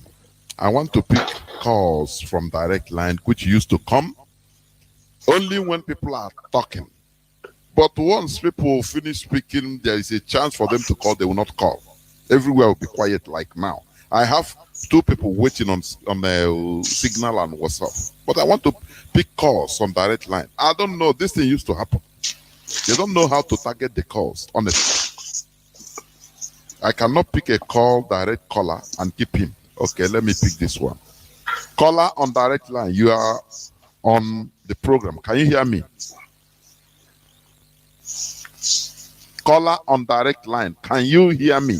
I want to pick calls from direct line, which used to come only when people are talking. But once people finish speaking, there is a chance for them to call, they will not call. Everywhere will be quiet like now. I have two people waiting on the signal and WhatsApp. But I want to pick calls on direct line. I don't know, this thing used to happen. They don't know how to target the calls, honestly. I cannot pick a call, direct caller, and keep him. Okay, let me pick this one. Caller on direct line, you are on the program. Can you hear me? Caller on direct line, can you hear me?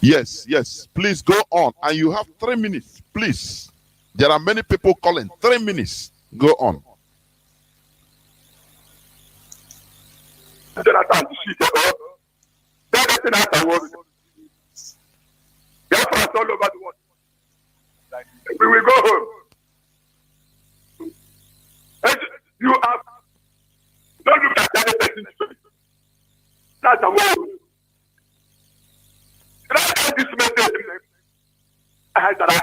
Yes, yes. Please go on. And you have 3 minutes, please. There are many people calling. 3 minutes. Go on. We will go home. You have don't look at that person. That's a word. Can I get this message? I had that.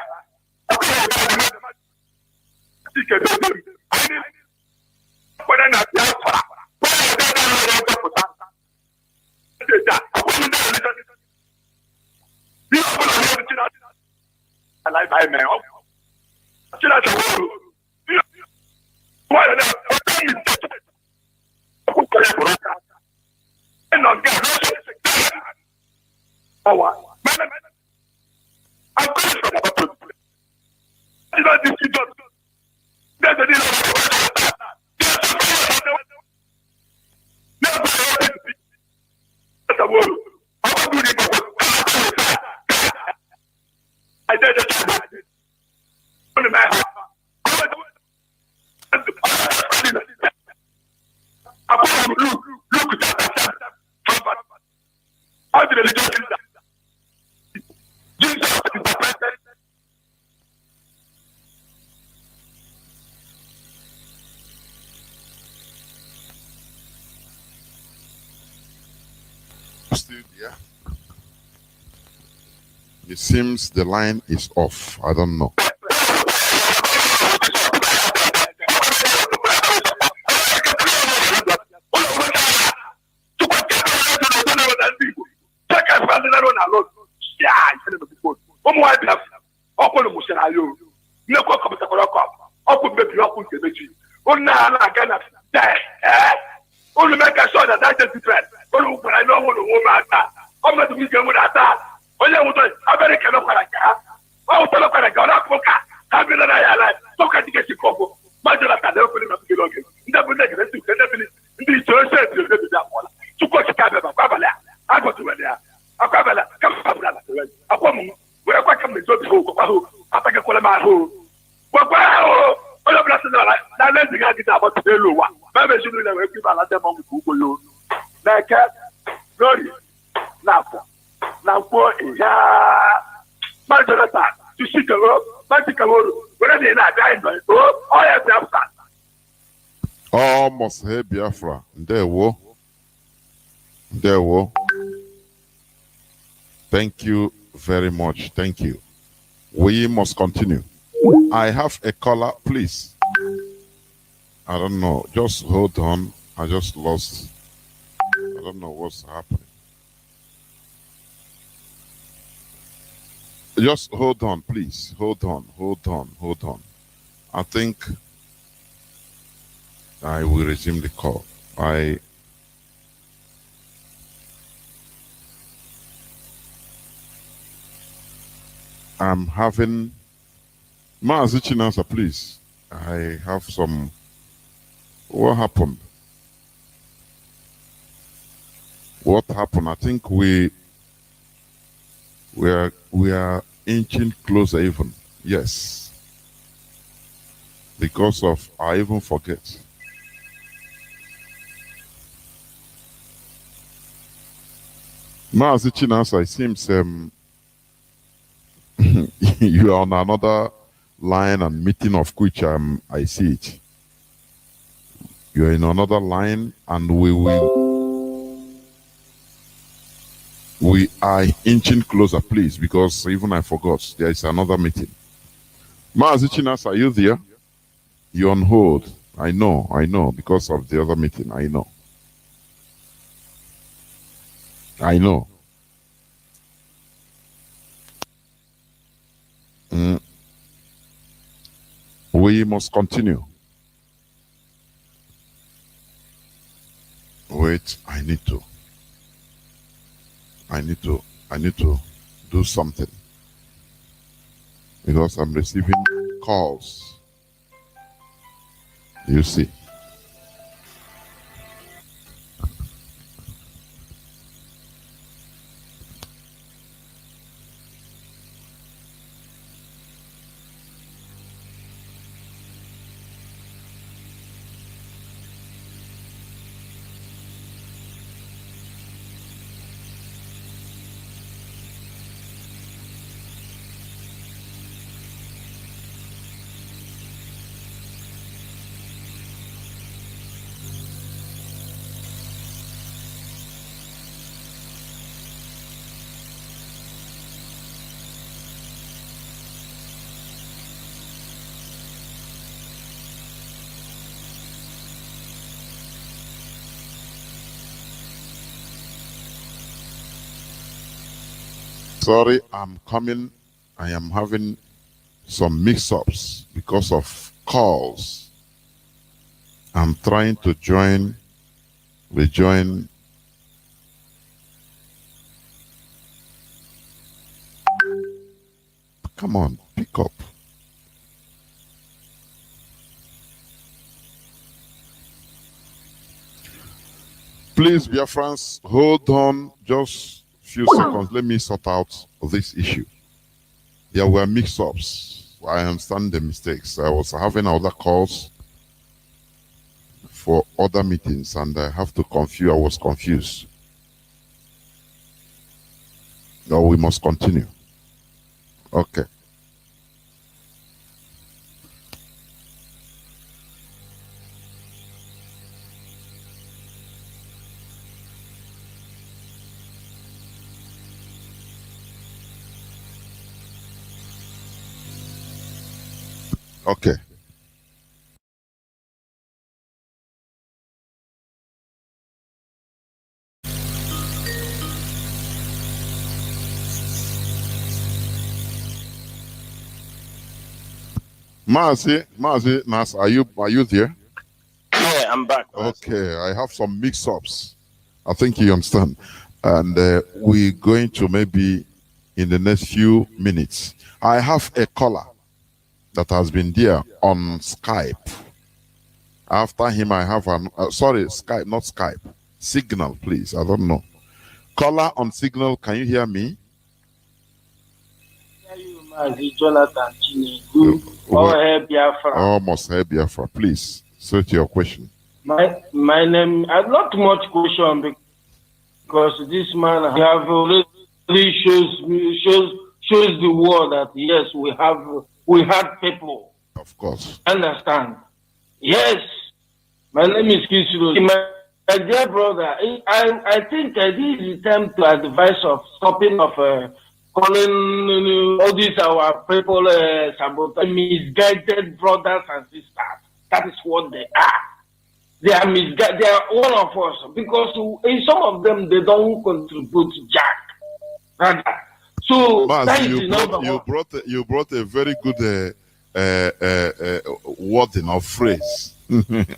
Still there? It seems the line is off. I don't know. Only make sure that that is different. Only when I know what the woman I'm not going to get that. Only when American of Canada. I will tell you Canada. I'm going to so can you get your couple? Imagine that I don't feel like never negative. Never in the church. That one. To go to Canada. I go to there. I come I come. Where I come to go. I take a call my home. All of us now let's get about the lower. Maybe should never keep a lot of people. Like glory. Now for Majarata to Chicago, Magical, where they not dying. Oh, I have Biafra. Almost here, Biafra. There, wo. There, wo. Thank you very much. Thank you. We must continue. I have a caller, please. I don't know. Just hold on. I just lost. I don't know what's happening. Just hold on, please. Hold on. I think I will resume the call. I'm having Mazi Chinasa, please. I have some. What happened? What happened? I think we are inching closer even. Yes. Because of I even forget. Mazi Chinasa, it seems you are on another line and meeting of which I see it. You're in another line and we are inching closer, please, because even I forgot there is another meeting. Mazi Chinas, are you there? You're on hold. I know, because of the other meeting. I know. We must continue. Wait, I need to do something because I'm receiving calls. You see. Sorry, I'm coming. I am having some mix-ups because of calls. I'm trying to rejoin. Come on, pick up. Please, Biafrans, hold on just a few seconds. Let me sort out this issue. There were mix-ups. I understand the mistakes. I was having other calls for other meetings and I have to confuse. I was confused. No, we must continue. Okay. Okay. Mazi, Nas, are you there? Yeah, I'm back. Okay, I have some mix-ups. I think you understand. And we're going to maybe in the next few minutes. I have a caller that has been there on Skype. After him, I have an, sorry, Skype, not Skype. Signal, please. I don't know. Caller on Signal, can you hear me? Mazi Jonathan Chinedu, Biafra. Almost Biafra. Please, state your question. My name, not much question because this man have already shows the world that yes, we had people. Of course. Understand? Yes. My name is Kisuro. My dear brother, I think this is the time to advise of stopping of calling all these our people misguided brothers and sisters. That is what they are. They are misguided. They are one of us because in some of them they don't contribute jack. Rather. So Mazi, you brought a very good wording or phrase.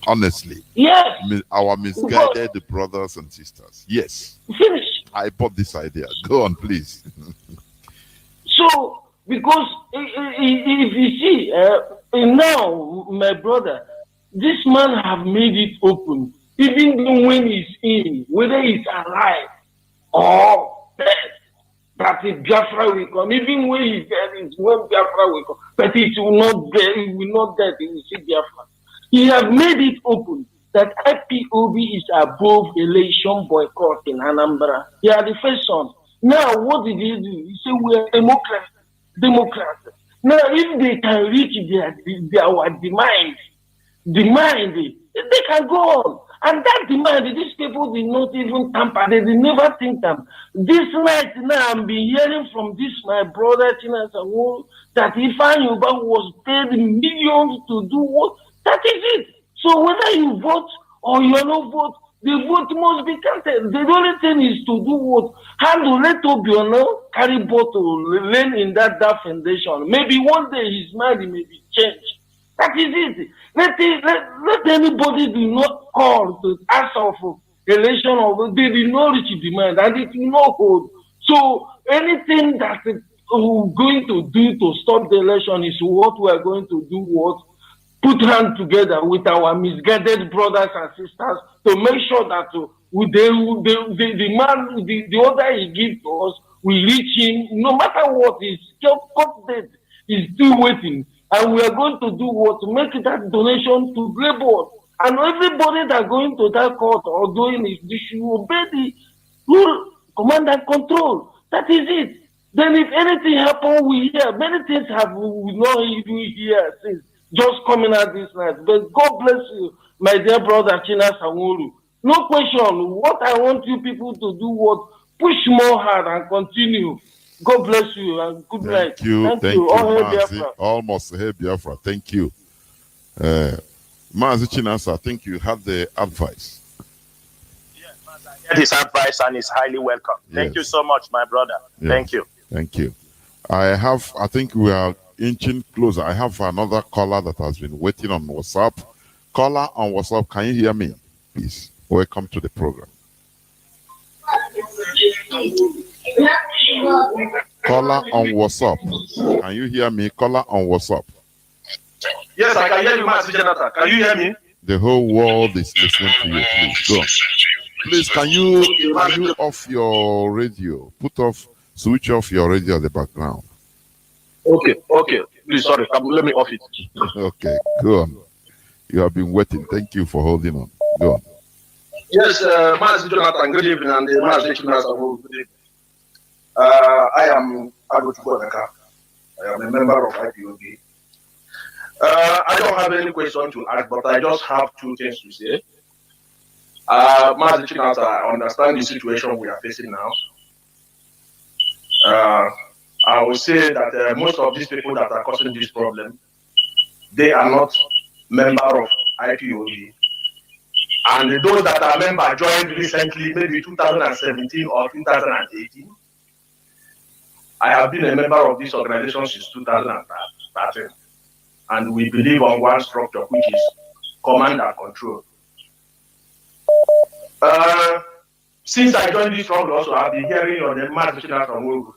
Honestly. Yes. Our misguided brothers and sisters. Yes. Finish. I bought this idea. Go on, please. So, because if you see, now, my brother, this man have made it open. Even when he's in, whether he's alive or dead, that if Biafra will come, even when he's dead, it's when Biafra will come. But it will not dead, he will not dead, he will see Biafra. He have made it open that IPOB is above election boycott in Anambra. They are the first one. Now, what did he do? He said, we are Democrats. Now, if they can reach our demand, they can go on. And that demand, these people did not even tamper. They did never think them. This night, now, I'm been hearing from this, my brother, that Ifan Yuba was paid millions to do what? That is it. So whether you vote or you don't vote, the vote must be counted. The only thing is to do what? How to let Obiano carry bottle, learn in that foundation. Maybe one day his mind may be changed. That is it. Let anybody do not call to ask of election of they did not reach demand and it will not hold. So anything that we're going to do to stop the election is what we are going to do. What? Put hands together with our misguided brothers and sisters to make sure that the order he gives to us, we reach him. No matter what, his court date is still waiting. And we are going to do what? To make that donation to Grey Board. And everybody that going to that court or doing it, they should obey the rule, command and control. That is it. Then if anything happens, we hear. Many things we not even hear since. Just coming out this night. But God bless you, my dear brother China Samuru. No question. What I want you people to do what? Push more hard and continue. God bless you and good night. Thank you. Thank you. Mazi. Almost here, Biafra. Thank you. Mazi Chinasa, I think you have the advice. Yes, I get his advice and is highly welcome. Thank you so much, my brother. Yes. Thank you. Thank you. I think we are inching closer. I have another caller that has been waiting on WhatsApp. Caller on WhatsApp, can you hear me? Please, welcome to the program. Caller on WhatsApp, can you hear me? Caller on WhatsApp. Yes, I can hear you, Mazi Jonathan. Can you hear me? The whole world is listening to you. Please go on. Please, can you off your radio? Switch off your radio at the background. Okay. Please, sorry. Let me off it. Okay, go on. You have been waiting. Thank you for holding on. Go on. Yes, Mazi Jonathan, good evening, and Mazi Jonathan, good evening. I am Agotukodaka. I am a member of IPOB. I don't have any question to ask, but I just have two things to say. Mazi Jonathan, I understand the situation we are facing now. I will say that most of these people that are causing this problem they are not member of IPOB. And those that are member joined recently, maybe 2017 or 2018. I have been a member of this organization since 2013. And we believe on one structure, which is command and control. Since I joined this struggle, also I've been hearing on the Mazi from Ogu.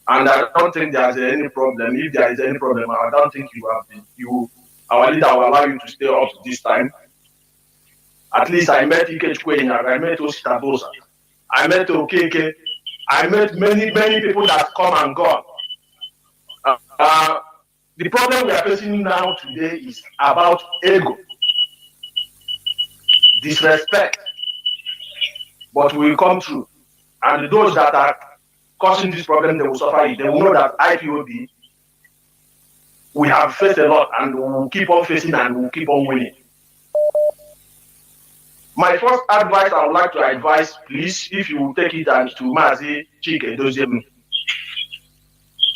And I don't think there's any problem. If there is any problem, I don't think our leader will allow you to stay up to this time. At least I met Ike Chukwenya, I met Ositabosa, I met Okeke, I met many people that come and go. The problem we are facing now today is about ego, disrespect, but we will come through. And those that are causing this problem, they will suffer it. They will know that IPOB, we have faced a lot and we will keep on facing and we will keep on winning. My first advice I would like to advise, please, if you take it and to Mazi Chike Doziem.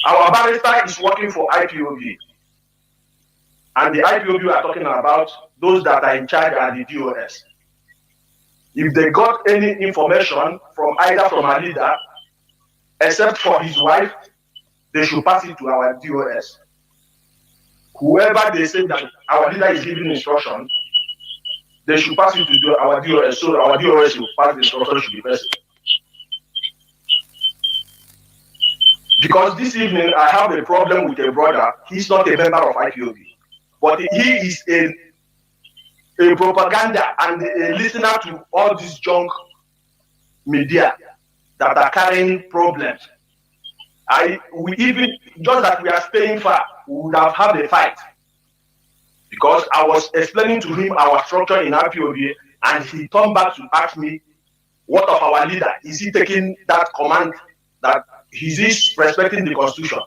Our barrister is working for IPOB. And the IPOB we are talking about, those that are in charge are the DOS. If they got any information from either from a leader, except for his wife, they should pass it to our DOS. Whoever they say that our leader is giving instruction, they should pass it to our DOS, so our DOS will pass the instruction to the person. Because this evening I have a problem with a brother. He's not a member of IPOB, but he is a propaganda and a listener to all this junk media that are carrying problems. We even, just that we are staying far, we would have had a fight. Because I was explaining to him our structure in IPOB, and he turned back to ask me, what of our leader? Is he taking that command, that is he respecting the constitution?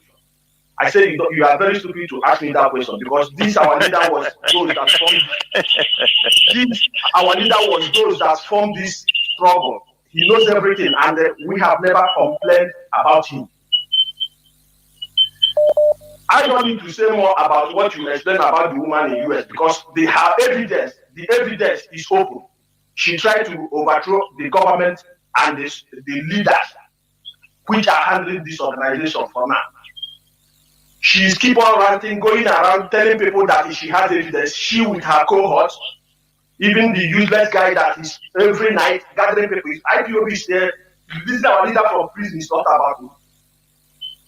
I said, you are very stupid to ask me that question, because this our leader was those that formed this struggle. He knows everything, and we have never complained about him. I don't need to say more about what you explained about the woman in the US, because they have evidence. The evidence is open. She tried to overthrow the government and the leaders which are handling this organization for now. She's keep on ranting, going around telling people that she has evidence. She with her cohorts, even the useless guy that is every night gathering people. IPOB is there. This is our leader from prison. It's not about it.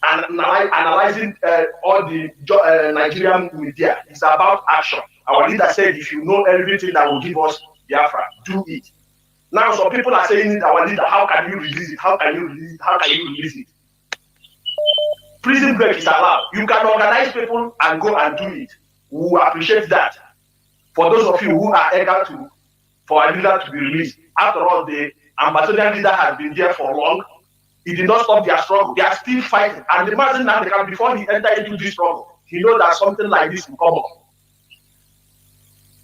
And analyzing all the Nigerian media. It's about action. Our leader said, if you know everything that will give us Biafra, do it. Now some people are saying, our leader, how can you release it? How can you release it? How can you release it? Prison break is allowed. You can organize people and go and do it. We will appreciate that. For those of you who are eager for a leader to be released. After all, the ambassador leader has been there for long. He did not stop their struggle. They are still fighting. And imagine now, before he entered into this struggle, he knows that something like this will come up.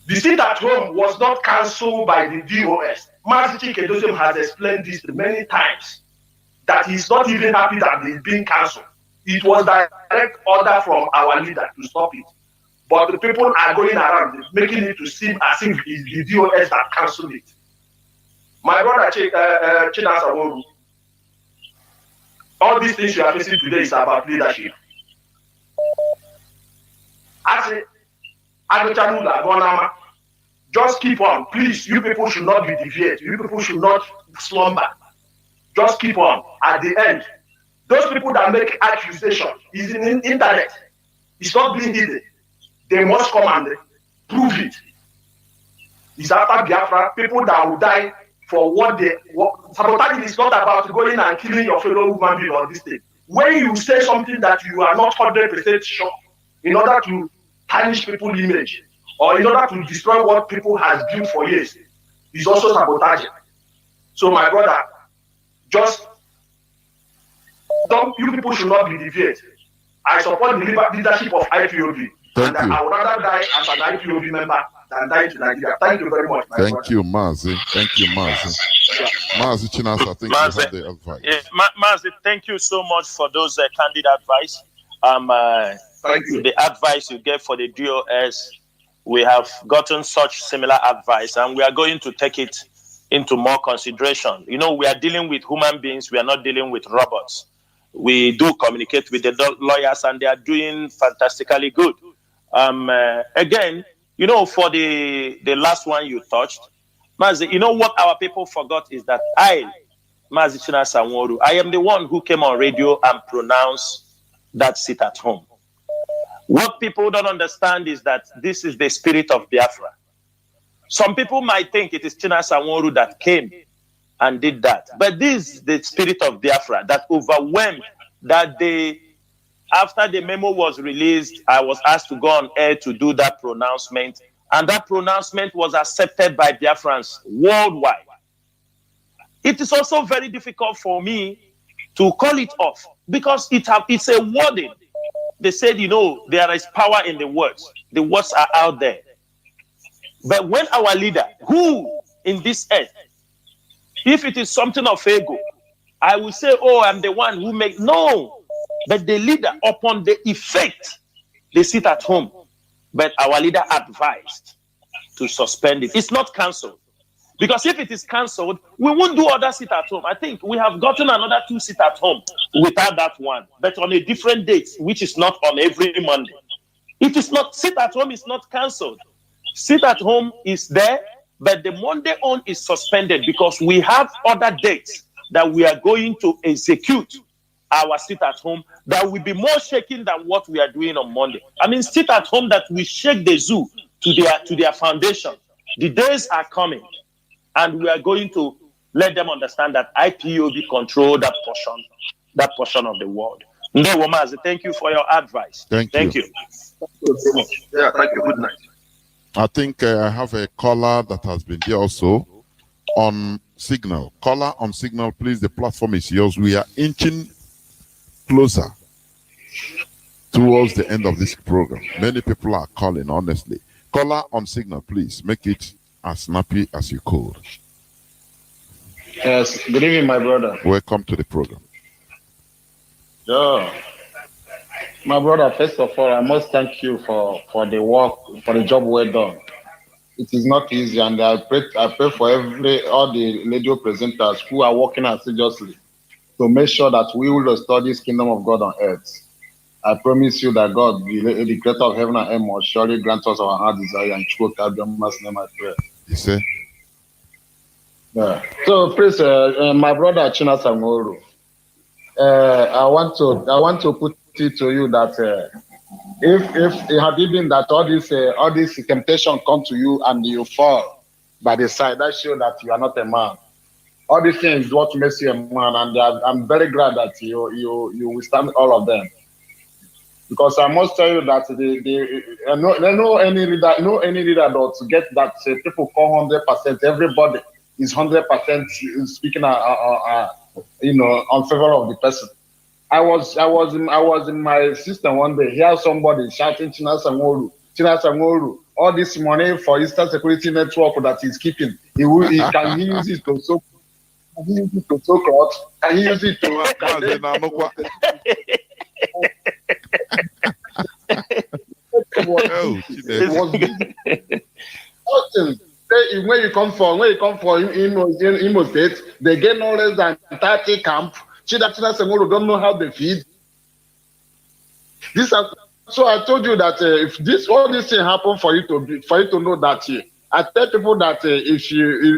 The sit at home was not cancelled by the DOS. Mazi Chike Doziem has explained this many times, that he's not even happy that it's being cancelled. It was direct order from our leader to stop it. But the people are going around making it to seem as if it's the DOS that cancelled it. My brother Chinasaworu, all these things you are facing today is about leadership. Just keep on. Please, you people should not be deviated. You people should not slumber. Just keep on. At the end, those people that make accusation is in the internet. It's not being hidden. They must come and prove it. It's after Biafra, people that will die for what they sabotaging is not about going and killing your fellow human being or this thing. When you say something that you are not 100% sure, in order to tarnish people's image, or in order to destroy what people has built for years, is also sabotaging. So my brother, just you people should not be deviated. I support the leadership of IPOB. Thank you. I would rather die as an IPOB member than die to Nigeria. Thank you very much. Thank you, Mazi. Thank you, Mazi. Mazi Chinasa, I think you have the advice. Yeah, Mazi, thank you so much for those candid advice. the advice you gave for the DOS. We have gotten such similar advice, and we are going to take it into more consideration. You know, we are dealing with human beings. We are not dealing with robots. We do communicate with the lawyers, and they are doing fantastically good. Again, you know, for the last one you touched, Mazi, you know what our people forgot is that Mazi Chinasa, I am the one who came on radio and pronounced that sit at home. What people don't understand is that this is the spirit of Biafra. Some people might think it is Chinasa Nworu that came and did that. But this is the spirit of Biafra that overwhelmed that day. After the memo was released, I was asked to go on air to do that pronouncement. And that pronouncement was accepted by Biafrans worldwide. It is also very difficult for me to call it off because it's a wording. They said, you know, there is power in the words. The words are out there. But when our leader, who in this earth, if it is something of ego, I will say, oh, I'm the one who makes. No. But the leader, upon the effect, they sit at home. But our leader advised to suspend it. It's not cancelled. Because if it is cancelled, we won't do other sit at home. I think we have gotten another 2 sit at home without that one, but on a different date, which is not on every Monday. It is not, sit at home is not cancelled. Sit at home is there, but the Monday on is suspended because we have other dates that we are going to execute our sit at home that will be more shaking than what we are doing on Monday. I mean, sit at home that we shake the zoo to their foundation. The days are coming. And we are going to let them understand that IPOB control that portion of the world. Ndewo, thank you for your advice. Thank you. Yeah, thank you. Good night. I think I have a caller that has been here also on Signal. Caller on Signal, please. The platform is yours. We are inching closer towards the end of this program. Many people are calling, honestly. Caller on Signal, please. Make it as snappy as you could. Yes, good evening, my brother. Welcome to the program. Yeah. My brother, first of all, I must thank you for the work, for the job well done. It is not easy, and I pray for all the radio presenters who are working assiduously to make sure that we will restore this kingdom of God on earth. I promise you that God, the creator of heaven and earth, must surely grant us our heart desire and true name I pray. You say? Yeah. So, please, my brother Chinasa Nworu, I want to put it to you that if it had been that all this temptation come to you and you fall by the side, that shows that you are not a man. All these things what makes you a man, and I'm very glad that you withstand all of them. Because I must tell you that no any leader that get that people call 100%. Everybody is 100% speaking on favor of the person. I was in my system one day. Hear somebody shouting Chinasa Nworu. All this money for Eastern Security Network that he's keeping, he can use it to soak. Can he use it to soak cloth? Can he use it to? When you come for Imo State, they get no less than 30 camp. Chidachina Semolo don't know how they feed. So I told you that if all this thing happen for you to know that I tell people that if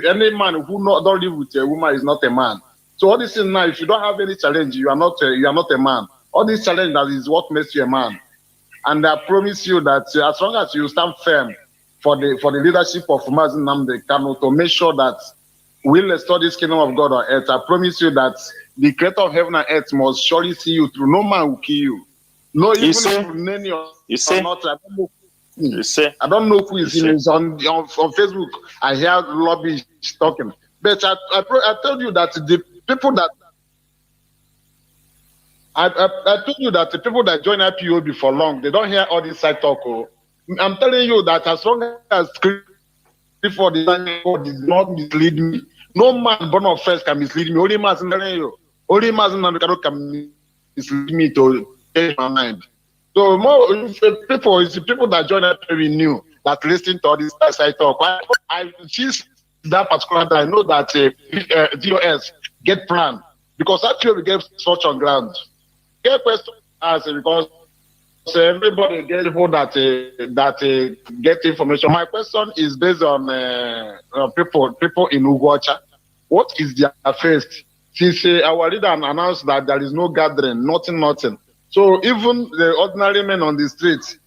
any man who don't live with a woman is not a man. So all this thing now, if you don't have any challenge, you are not a man. All this challenge that is what makes you a man. And I promise you that as long as you stand firm for the leadership of Mazi Nnamdi Kanu to make sure that we'll restore this kingdom of God on earth, I promise you that the creator of heaven and earth must surely see you through. No man will kill you. No, even if many or not, I don't know. I don't know who is on Facebook. I hear lobby talking. But I told you that the people that I told you that the people that join IPOB for long, they don't hear all this side talk. I'm telling you that as long as for the God does not mislead me, no man born of flesh can mislead me. Only Mazi can mislead me to change my mind. So more people, it's the people that join IPOB new that listen to all this as I talk. I since that particular time, I know that DOS get plan because IPOB gets such on ground. Get question as because everybody get people that get information. My question is based on people in Ugwacha. What is their first? Since our leader announced that there is no gathering, nothing. So even the ordinary men on the streets,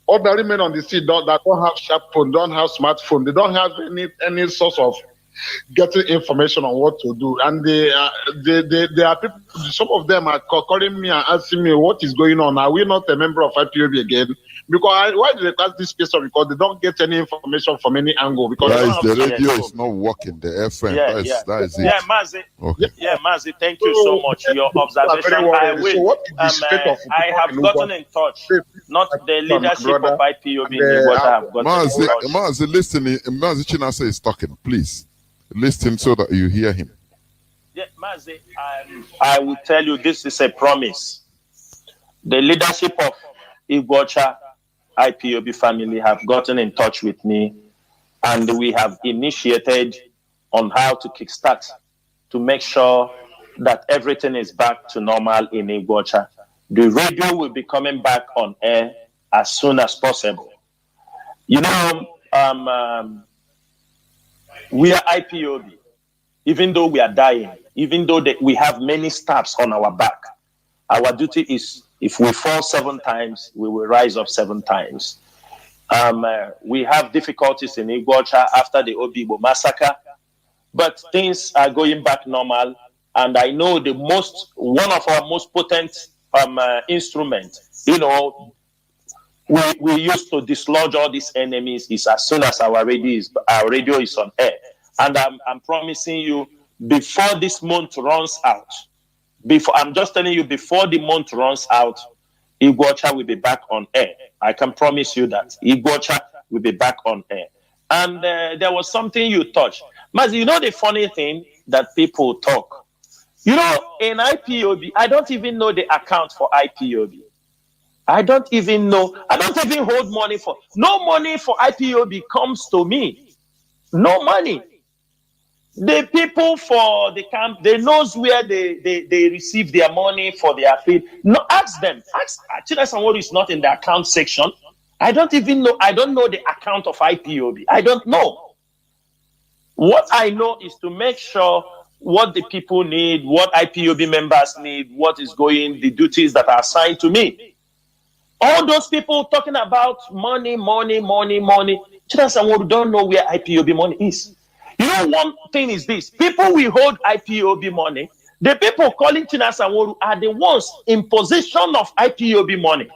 that don't have sharp phone, don't have smartphone, they don't have any source of getting information on what to do. And they are people, some of them are calling me and asking me what is going on. Are we not a member of IPOB again? Because why do they cast this question? Because they don't get any information from any angle. Because the radio is not working. The FM. That is it. Yeah, Mazi. Okay. Yeah, Mazi. Thank you so much. Your observation. I will. I have gotten in touch. Not the leadership of IPOB in what I have gotten in touch. Mazi, listen. Mazi Chinasa is talking. Please listen so that you hear him. Yeah, Mazi. I will tell you this is a promise. The leadership of Iguacha IPOB family have gotten in touch with me, and we have initiated on how to kickstart to make sure that everything is back to normal in Iguacha. The radio will be coming back on air as soon as possible. You know, we are IPOB, even though we are dying, even though we have many staffs on our back. Our duty is, if we fall 7 times, we will rise up 7 times. We have difficulties in Iguacha after the Obibo massacre, but things are going back normal. And I know one of our most potent instruments, you know, we used to dislodge all these enemies is as soon as our radio is on air. And I'm promising you, before this month runs out, I'm just telling you, before the month runs out, Iguacha will be back on air. I can promise you that Iguacha will be back on air. And there was something you touched. Mazi, you know the funny thing that people talk? You know, in IPOB, I don't even know the account for IPOB. I don't even know. I don't even hold money for. No money for IPOB comes to me. No money. The people for the camp, they knows where they receive their money for their feed. No, ask them. Ask Chinesanworu is not in the account section. I don't even know. I don't know the account of IPOB. I don't know. What I know is to make sure what the people need, what IPOB members need, what is going, the duties that are assigned to me. All those people talking about money. Chinesanworu don't know where IPOB money is. You know, one thing is this. People will hold IPOB money. The people calling Chinesanworu are the ones in possession of IPOB money,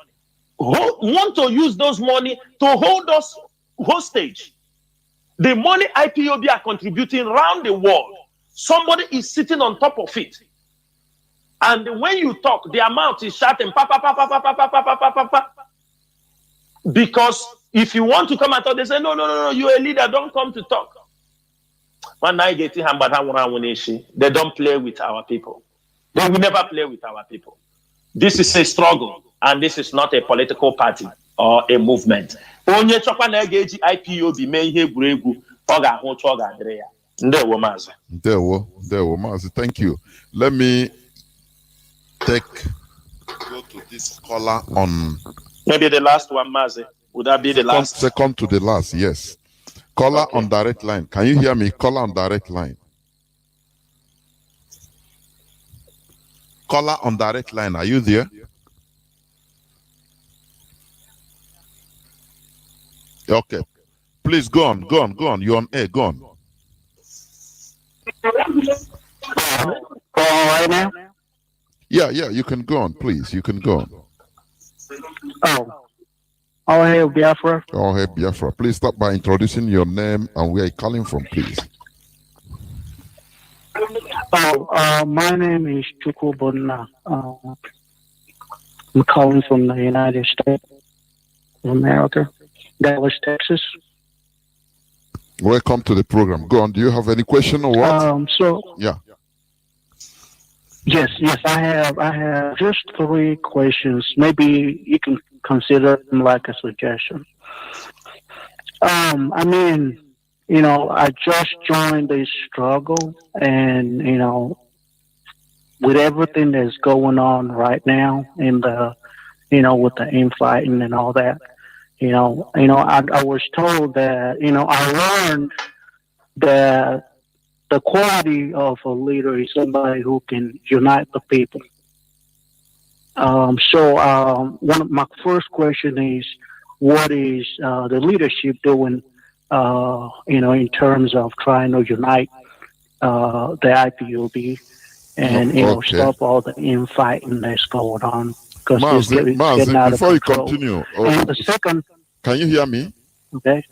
who want to use those money to hold us hostage. The money IPOB are contributing around the world, somebody is sitting on top of it. And when you talk, the amount is shouting, pa, pa, pa, pa, pa, pa, pa, pa, pa, pa, pa. Because if you want to come and talk, they say, no, you're a leader, don't come to talk. They don't play with our people. They will never play with our people. This is a struggle, and this is not a political party or a movement. IPOB Thank you. Let me go to this caller on. Maybe the last one, Mazi. Would that be the last? Second to the last, yes. Caller on direct line. Can you hear me? Caller on direct line. Caller on direct line. Are you there? Okay. Please go on. You're on air. Go on. Right now? Yeah, you can go on, please. You can go on. All hail Biafra. All hail Biafra. Please start by introducing your name and where you're calling from, please. My name is Chukwu Bodna. I'm calling from the United States of America, Dallas, Texas. Welcome to the program. Go on. Do you have any question or what? Yeah. Yes, I have just 3 questions. Maybe you can consider them like a suggestion. I mean, I just joined this struggle, and with everything that's going on right now in the, with the infighting and all that, I was told that, I learned that the quality of a leader is somebody who can unite the people. So one of my first question is, what is the leadership doing, in terms of trying to unite the IPOB and stop all the infighting that's going on? Because it's getting out of before you control. continue, And the second, can you hear me? okay,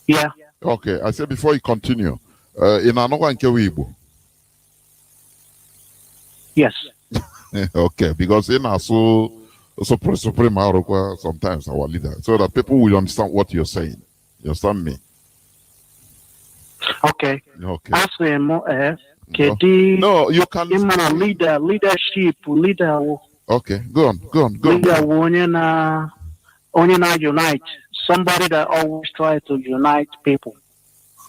yeah. Okay, I said before you continue, in another Igbo. Yes. Okay, because in our supreme sometimes our leader, so that people will understand what you're saying. You understand me? Okay. Okay. No, you can leadership. Okay, go on. Leader only not unite. Somebody that always try to unite people.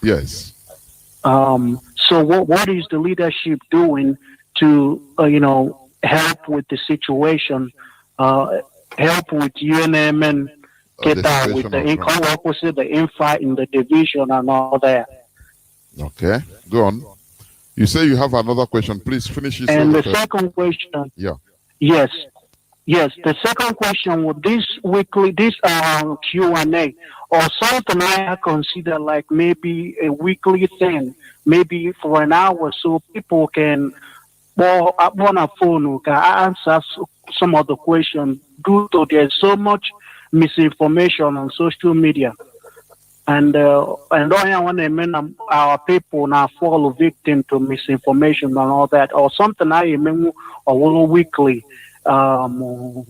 Yes. So what is the leadership doing to help with the situation? Help with UNM and get out with the infight and the division and all that. Okay, go on. You say you have another question. Please finish it. And the second question. Yeah. Yes. The second question with this Q&A or something I consider like maybe a weekly thing, maybe for an hour, so people can on a phone can answer some of the questions due to there's so much misinformation on social media. And I want to mean our people now fall victim to misinformation and all that, or something I mean a little weekly, something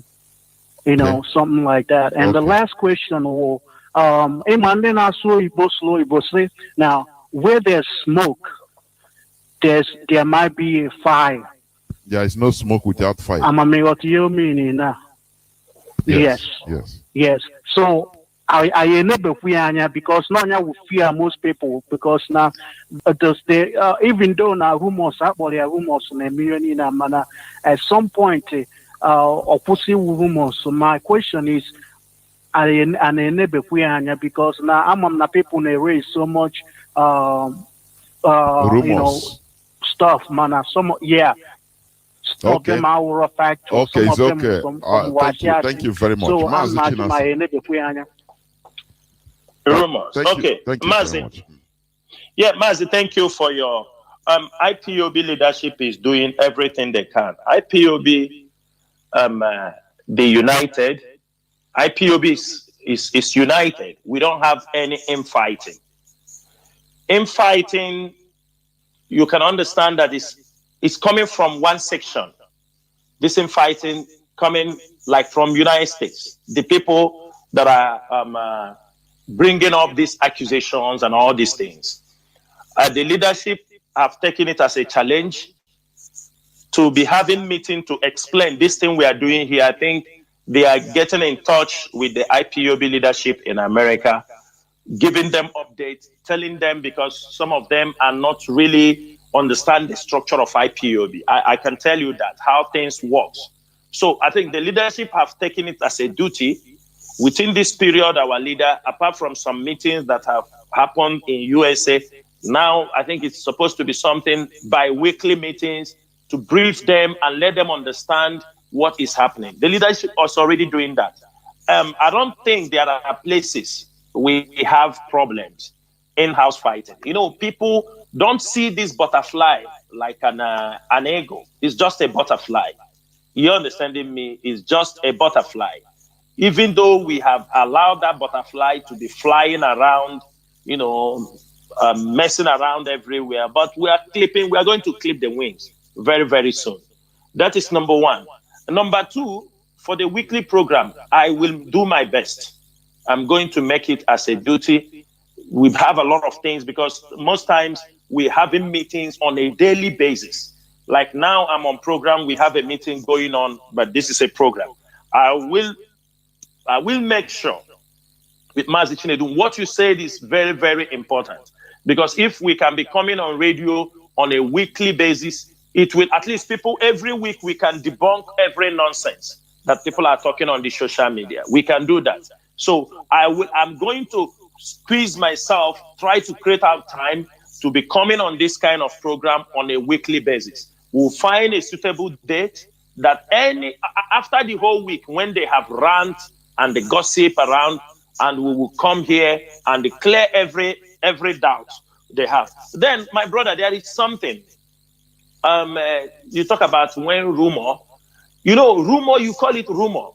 like that. And the last question will, now where there's smoke, there might be a fire. There is no smoke without fire. What do you mean now? Yes. So I enable because now we fear most people because now even though now rumors at some point opposing rumors. So my question is, I enable because now I'm not people raise so much rumors. Stuff, man. Some of them are factual. Okay, it's them okay. Thank you very much. So Mazi, rumors. Okay, Mazi. Yeah, Mazi, thank you for your IPOB leadership is doing everything they can. IPOB, they united. IPOB is united. We don't have any infighting. Infighting, you can understand that it's coming from one section. This infighting coming like from United States. The people that are bringing up these accusations and all these things. The leadership have taken it as a challenge to be having meeting to explain this thing we are doing here. I think they are getting in touch with the IPOB leadership in America, giving them updates, telling them, because some of them are not really understand the structure of IPOB. I can tell you that, how things work. So I think the leadership have taken it as a duty. Within this period, our leader, apart from some meetings that have happened in USA, now I think it's supposed to be something bi-weekly meetings to brief them and let them understand what is happening. The leadership is already doing that. I don't think there are places we have problems in-house fighting. People don't see this butterfly like an eagle. It's just a butterfly. You understanding me? It's just a butterfly. Even though we have allowed that butterfly to be flying around, messing around everywhere, but we are going to clip the wings very, very soon. That is number one. Number two, for the weekly program, I will do my best. I'm going to make it as a duty. We have a lot of things because most times we're having meetings on a daily basis. Like now I'm on program, we have a meeting going on, but this is a program. I will I will make sure with Mazi Chinedum, what you said is very, very important. Because if we can be coming on radio on a weekly basis, it will at least people every week we can debunk every nonsense that people are talking on the social media. We can do that. So I'm going to squeeze myself, try to create out time to be coming on this kind of program on a weekly basis. We'll find a suitable date that after the whole week, when they have rant and the gossip around, and we will come here and declare every doubt they have. Then, my brother, there is something. You talk about when rumor. Rumor, you call it rumor.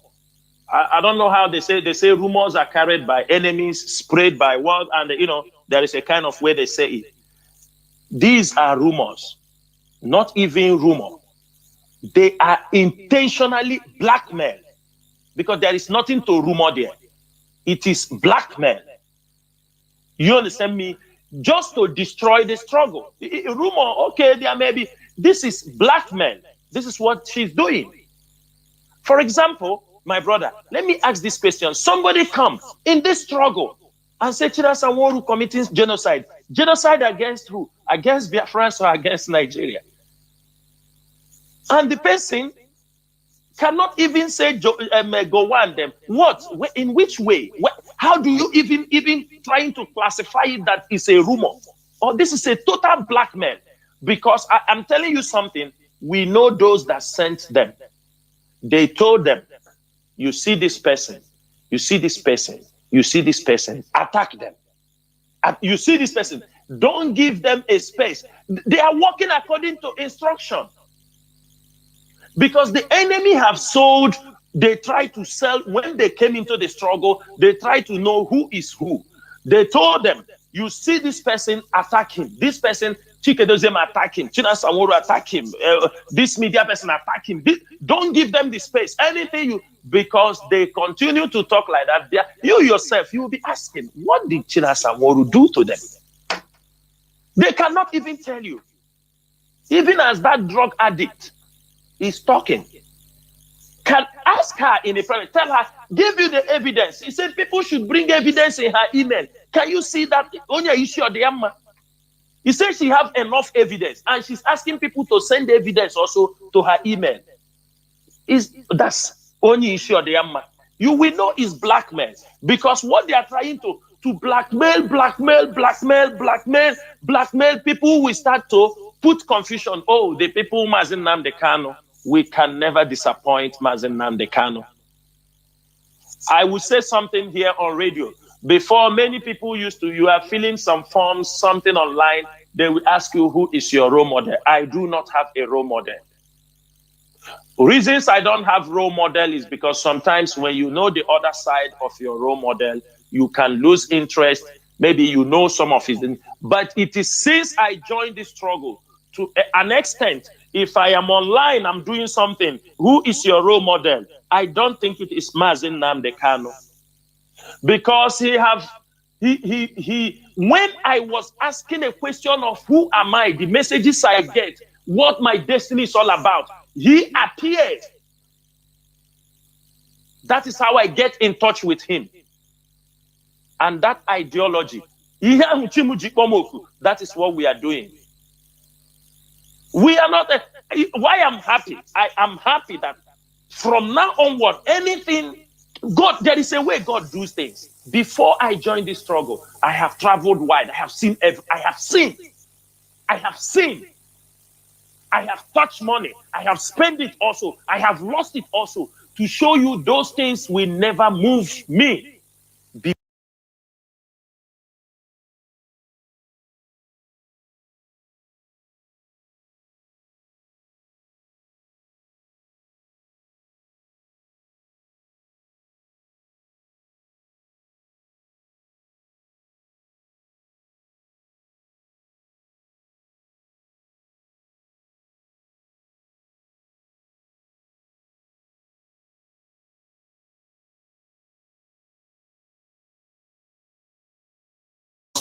I don't know how they say rumors are carried by enemies, spread by word, and there is a kind of way they say it. These are rumors, not even rumor. They are intentionally blackmail, because there is nothing to rumor there. It is blackmail. You understand me? Just to destroy the struggle. Rumor, okay, there may be. This is blackmail. This is what she's doing. For example, my brother, let me ask this question. Somebody comes in this struggle and say Chinasa Nworu committing genocide. Genocide against who? Against Biafrans or against Nigeria? And the person cannot even say go on them. What? In which way? How do you even trying to classify it that is a rumor? Or this is a total blackmail? Because I'm telling you something, we know those that sent them. They told them, you see this person, you see this person, you see this person, attack them. You see this person, don't give them a space. They are working according to instruction. Because the enemy have sold, they try to sell, when they came into the struggle, they try to know who is who. They told them, you see this person, attack him. This person, Chikedozem, attack him. Chinasa Nworu, attack him. This media person, attack him. Don't give them the space. Anything because they continue to talk like that, you yourself, you will be asking, what did Chinasa Nworu do to them? They cannot even tell you. Even as that drug addict is talking, can ask her in a private, tell her, give you the evidence. He said people should bring evidence in her email. Can you see that? He said she have enough evidence, and she's asking people to send the evidence also to her email. That's only issue of the Yamma. You will know is blackmail, because what they are trying to blackmail people will start to put confusion. Oh, the people Mazi Nnamdi Kanu, we can never disappoint Mazi Nnamdi Kanu. I will say something here on radio. Before, many people you are filling some forms, something online, they will ask you, who is your role model? I do not have a role model. Reasons I don't have role model is because sometimes when you know the other side of your role model, you can lose interest. Maybe you know some of his, but it is since I joined this struggle to an extent, if I am online, I'm doing something, who is your role model? I don't think it is Mazi Nnamdi Kanu. Because when I was asking a question of who am I, the messages I get, what my destiny is all about, he appeared. That is how I get in touch with him. And that ideology, that is what we are doing. We are not, why I'm happy? I am happy that from now onward, anything, God, there is a way God does things. Before I joined this struggle, I have traveled wide. I have seen, I have touched money. I have spent it also. I have lost it also, to show you those things will never move me.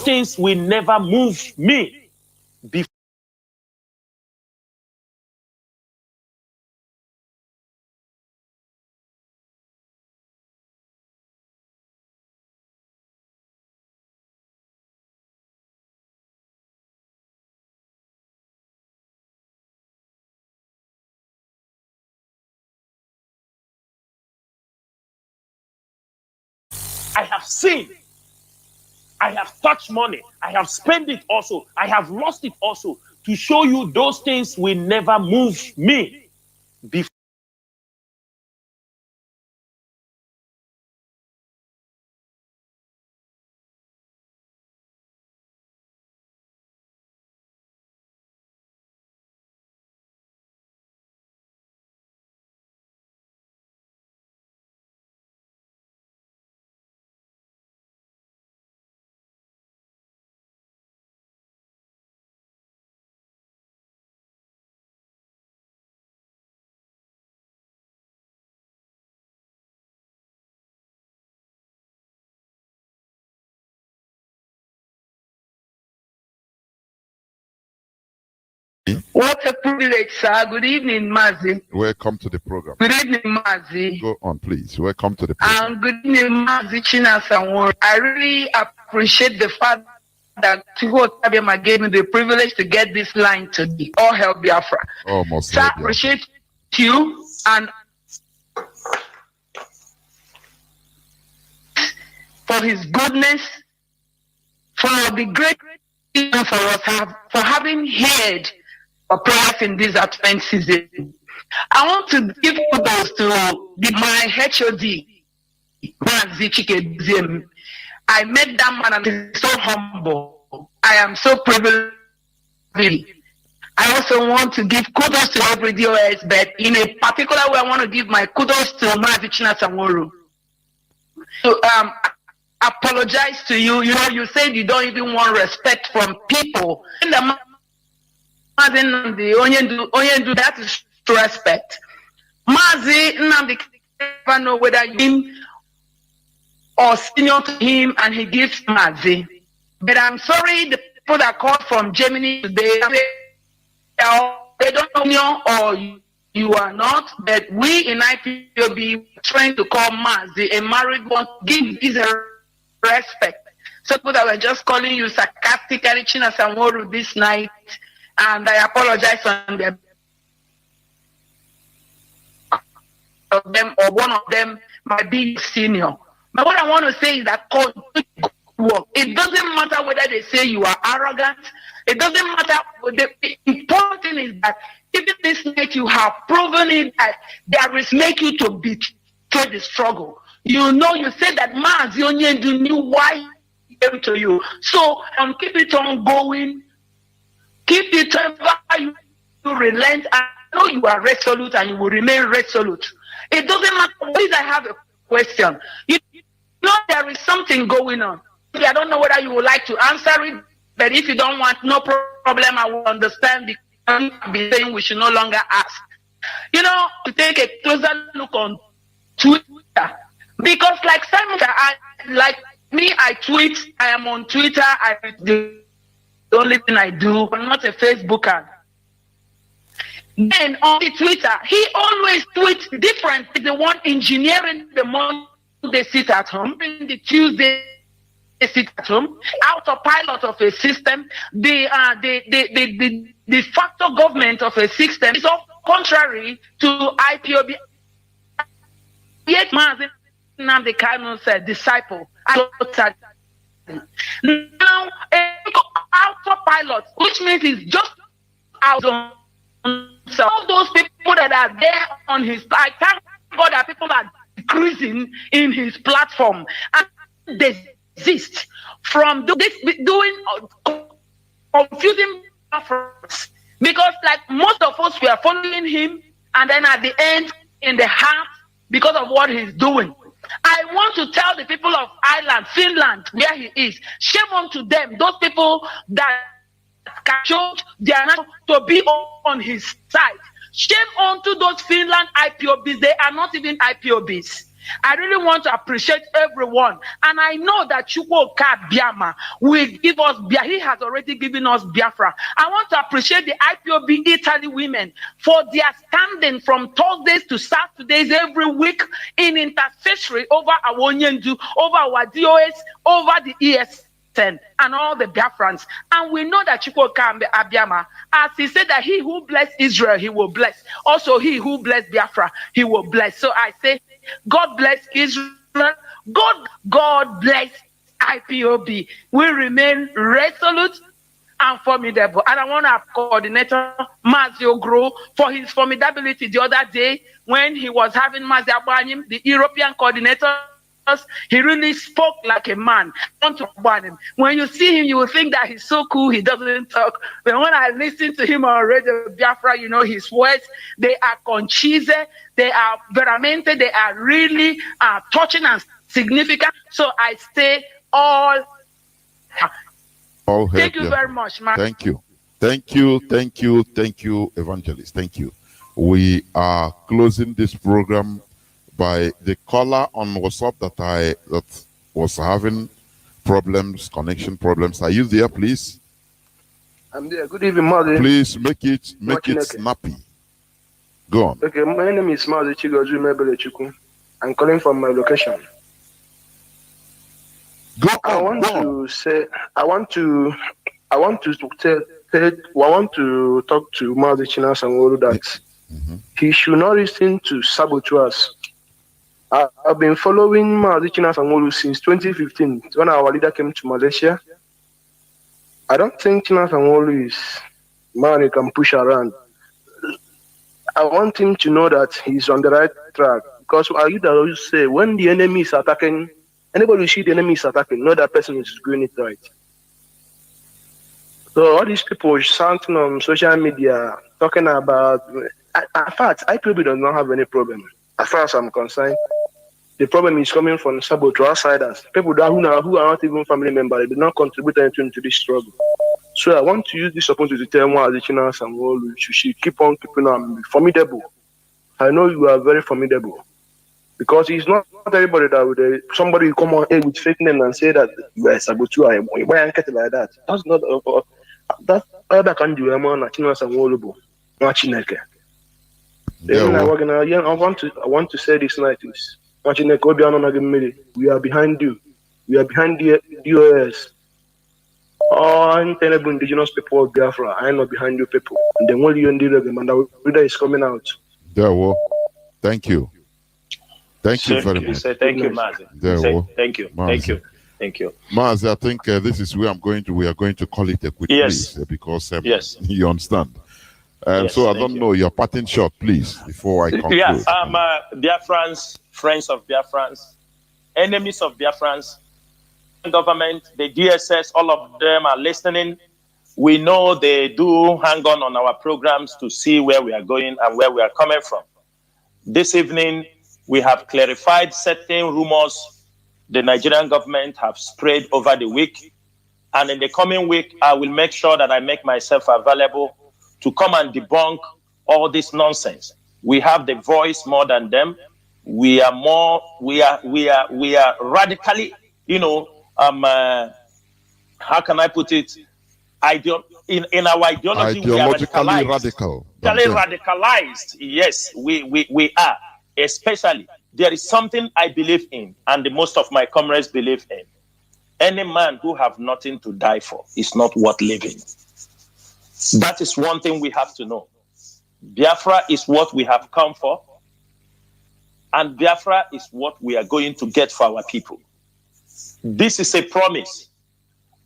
Things will never move me. I have seen. I have touched money. I have spent it also. I have lost it also. To show you those things will never move me. What a privilege, sir. Good evening, Mazi. Welcome to the program. Good evening, Mazi. Go on, please. Welcome to the program. And good evening, Mazi Chinasanwor. I really appreciate the fact that Tuho Tabiama gave me the privilege to get this line today. All help Biafra. Almost. So I appreciate you and for his goodness, for the great thing for us, for having heard our prayers in this advent season. I want to give kudos to my HOD, Mazi Chike. I met that man and he's so humble. I am so privileged. I also want to give kudos to every DOS, but in a particular way, I want to give my kudos to Mazi Chinasanworo. So, apologize to you. You know, you said you don't even want respect from people. Mazi Onyendu, that is to respect. Mazi Nnamdi never know whether you him or senior to him, and he gives Mazi. But I'm sorry, the people that called from Germany today, they don't know you or you are not. But we in IPOB trying to call Mazi a married one, give his respect. So people that were just calling you sarcastically Chinasanworo this night. And I apologize on them. Of them or one of them might be senior. But what I want to say is that it doesn't matter whether they say you are arrogant. It doesn't matter. The important thing is that even this night you have proven it that there is make you to betray the struggle. You know, you said that Mazi Onyendu knew why he came to you. So keep it on going. Keep it ever you relent. I know you are resolute and you will remain resolute. It doesn't matter. Please, I have a question. You know there is something going on. I don't know whether you would like to answer it, but if you don't want, no problem. I will understand because I've been saying we should no longer ask. You know, to take a closer look on Twitter, because like Simon, I tweet. I am on Twitter. The only thing I do, I'm not a Facebooker. Then on the Twitter, he always tweets different. The one engineering the Monday they sit at home, the Tuesday they sit at home, autopilot of a system, the de facto government of a system is all contrary to IPOB. Yet Mazi Nnamdi Kanu said, disciple. Now, autopilot, which means he's just out on. So all those people that are there on his side, thank God that people are decreasing in his platform and desist from doing confusing efforts. Because like most of us, we are following him, and then at the end, in the heart, because of what he's doing. I want to tell the people of Ireland, Finland, where he is, shame unto them, those people that showed their not to be on his side. Shame unto those Finland IPOBs. They are not even IPOBs. I really want to appreciate everyone. And I know that Chukwuka Biama will give us Biafra. He has already given us Biafra. I want to appreciate the IPOB Italy women for their standing from Thursdays to Saturdays every week in intercessory over our Onyendu, over our DOS, over the ESN and all the Biafrans. And we know that Chukwuka Biama, as he said that he who bless Israel, he will bless. Also he who bless Biafra, he will bless. So I say, God bless Israel. God bless IPOB. We remain resolute and formidable. And I want our coordinator, Mazi grow for his formidability the other day when he was having Mazi Abanyim, the European coordinator. He really spoke like a man. I want to ban him. When you see him, you will think that he's so cool, he doesn't talk. But when I listen to him on Radio Biafra, you know, his words, they are concise, they are veramente, they are really touching and significant. So I say all thank you very much, man. Thank you, Evangelist. Thank you. We are closing this program by the caller on WhatsApp that was having connection problems. Are you there, please? I'm there. Good evening, Mazi. Please make it snappy. Go on. Okay, my name is Mazi Chigoju Mebelechukwu. I'm calling from my location. I want to talk to Mazi Chinasanwolu that he should not listen to saboteurs. I've been following Mazi Chinasanwolu since 2015 when our leader came to Malaysia. I don't think Chinasanwolu is man who can push around. I want him to know that he's on the right track, because our leader always say when the enemy is attacking, anybody who see the enemy is attacking, know that person is doing it right. So all these people shouting on social media, talking about, in fact, IPOB does not have any problem. As far as I'm concerned, the problem is coming from saboteur outsiders, people who are not even family members. They did not contribute anything to this struggle. So I want to use this opportunity to tell Mazi Chinasanwolu you should keep on keeping on, be formidable. I know you are very formidable. Because it's not everybody that would somebody come on air with fake name and say that you are a saboteur, why like that. That's not that other can do. I want to say this night is we are behind you. We are behind the DOS. All indigenous people of Biafra, I am not behind you people. And then when you and the leader is coming out. Thank you. Thank you very much. Thank you, Mazi. Thank you. Mazi. Thank you. Mazi, I think this is where we are going to call it a quick please, because you understand. So I don't know, your parting shot, please, before I conclude. Yeah, Biafrans, friends of Biafrans, enemies of Biafrans, government, the DSS, all of them are listening. We know they do hang on our programs to see where we are going and where we are coming from. This evening, we have clarified certain rumors the Nigerian government have spread over the week. And in the coming week, I will make sure that I make myself available to come and debunk all this nonsense. We have the voice more than them. We are radically, how can I put it? In our ideology, we are radicalized. Yes, we are. Especially, there is something I believe in, and the most of my comrades believe in. Any man who have nothing to die for is not worth living. That is one thing we have to know. Biafra is what we have come for, and Biafra is what we are going to get for our people. This is a promise.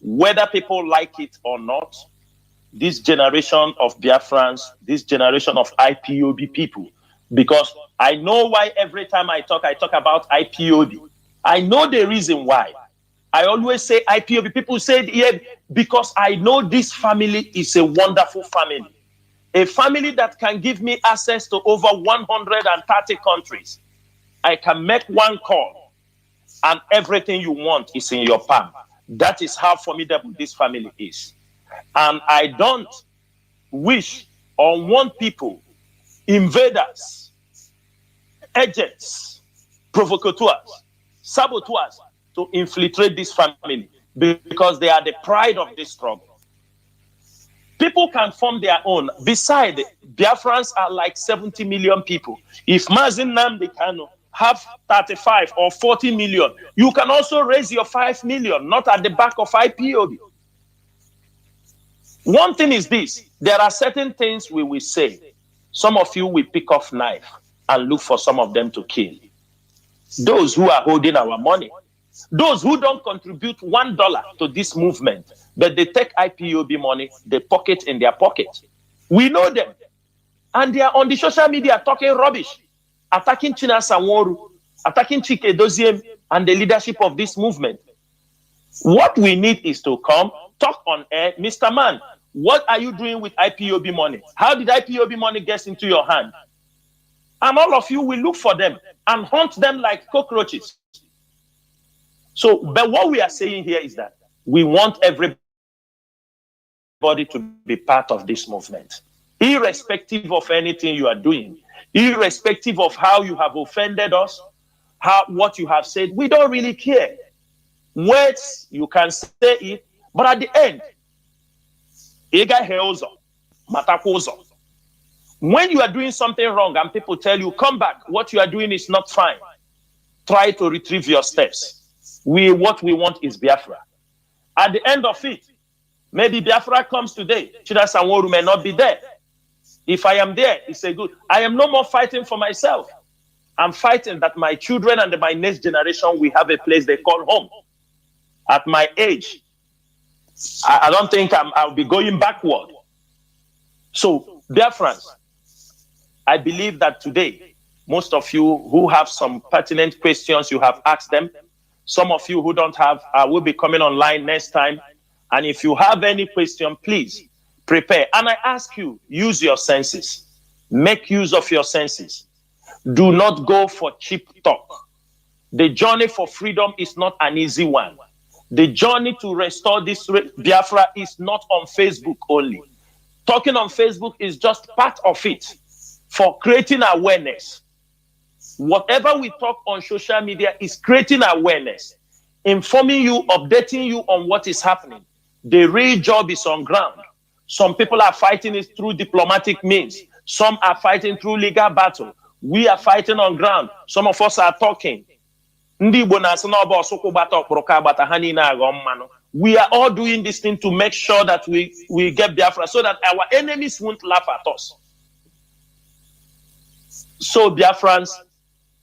Whether people like it or not, this generation of Biafrans, this generation of IPOB people, because I know why every time I talk about IPOB. I know the reason why. I always say IPOB. People say, yeah, because I know this family is a wonderful family. A family that can give me access to over 130 countries. I can make one call and everything you want is in your palm. That is how formidable this family is. And I don't wish or want people, invaders, agents, provocateurs, saboteurs to infiltrate this family because they are the pride of this struggle. People can form their own. Besides, Biafrans are like 70 million people. If Mazi Nnamdi Kanu have 35 or 40 million, you can also raise your 5 million, not at the back of IPOB. One thing is this, there are certain things we will say. Some of you will pick up knife and look for some of them to kill. those who are holding our money, those who don't contribute $1 to this movement, but they take IPOB money, they pocket in their pocket. We know them. And they are on the social media talking rubbish, attacking China Sanworu, attacking Chike Doziem and the leadership of this movement. What we need is to come, talk on air. Mr. Man, what are you doing with IPOB money? How did IPOB money get into your hand? And all of you will look for them and hunt them like cockroaches. So, but what we are saying here is that we want everybody to be part of this movement, irrespective of anything you are doing, irrespective of how you have offended us, what you have said. We don't really care. Words, you can say it, but at the end, when you are doing something wrong and people tell you, come back, what you are doing is not fine, try to retrieve your steps. What we want is Biafra. At the end of it, maybe Biafra comes today. Chida Sanworu may not be there. If I am there, it's a good. I am no more fighting for myself. I'm fighting that my children and my next generation will have a place they call home. At my age, I don't think I'll be going backward. So, Biafrans, I believe that today, most of you who have some pertinent questions, you have asked them. Some of you who don't have, will be coming online next time. And if you have any question, please prepare. And I ask you, use your senses. Make use of your senses. Do not go for cheap talk. The journey for freedom is not an easy one. The journey to restore this Biafra is not on Facebook only. Talking on Facebook is just part of it for creating awareness. Whatever we talk on social media is creating awareness, informing you, updating you on what is happening. The real job is on ground. Some people are fighting it through diplomatic means. Some are fighting through legal battle. We are fighting on ground. Some of us are talking. We are all doing this thing to make sure that we get Biafra so that our enemies won't laugh at us. So, Biafrans,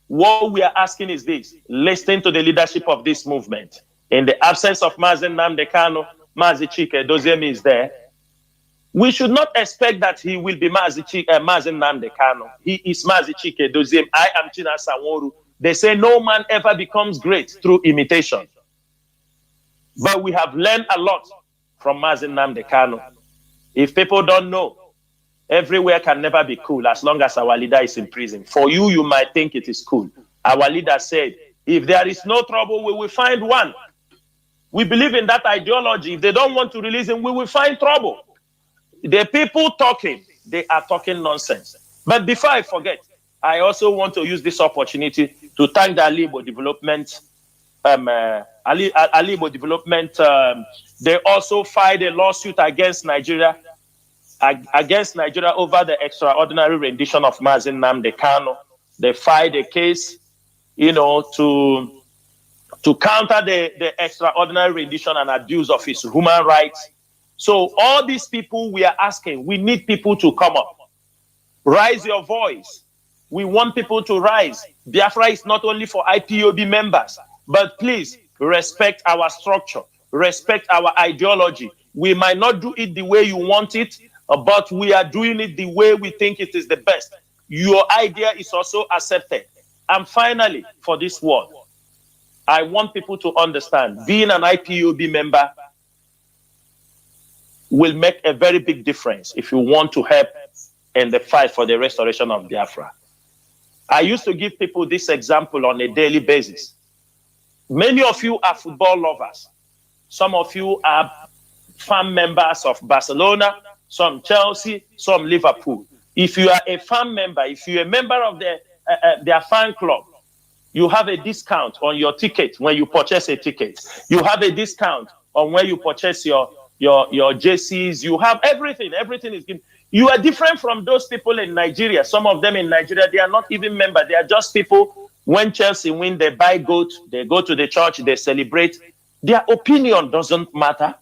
what we are asking is this: listen to the leadership of this movement. In the absence of Mazi Nnamdi Kanu, Mazi Chike Doziem is there. We should not expect that he will be Mazi Nnamdi Kanu. He is Mazi Chike Doziem. I am China Sanworu. They say no man ever becomes great through imitation. But we have learned a lot from Mazi Nnamdi Kanu. If people don't know, everywhere can never be cool as long as our leader is in prison. For you, you might think it is cool. Our leader said, if there is no trouble, we will find one. We believe in that ideology. If they don't want to release him, we will find trouble. The people talking, they are talking nonsense. But before I forget, I also want to use this opportunity to thank the Alibo Development. Alibo Development, they also filed a lawsuit against Nigeria over the extraordinary rendition of Mazi Nnamdi Kanu. They filed a case, to counter the extraordinary rendition and abuse of his human rights. So all these people we are asking, we need people to come up. Raise your voice. We want people to rise. Biafra is not only for IPOB members, but please respect our structure, respect our ideology. We might not do it the way you want it, but we are doing it the way we think it is the best. Your idea is also accepted. And finally, for this world, I want people to understand, being an IPOB member will make a very big difference if you want to help in the fight for the restoration of Biafra. I used to give people this example on a daily basis. Many of you are football lovers. Some of you are fan members of Barcelona, some Chelsea, some Liverpool. If you are a fan member, if you're a member of their fan club, you have a discount on your ticket when you purchase a ticket. You have a discount on when you purchase your jerseys. You have everything. Everything is given. You are different from those people in Nigeria. Some of them in Nigeria, they are not even members. They are just people. When Chelsea win, they buy goat, they go to the church, they celebrate. Their opinion doesn't matter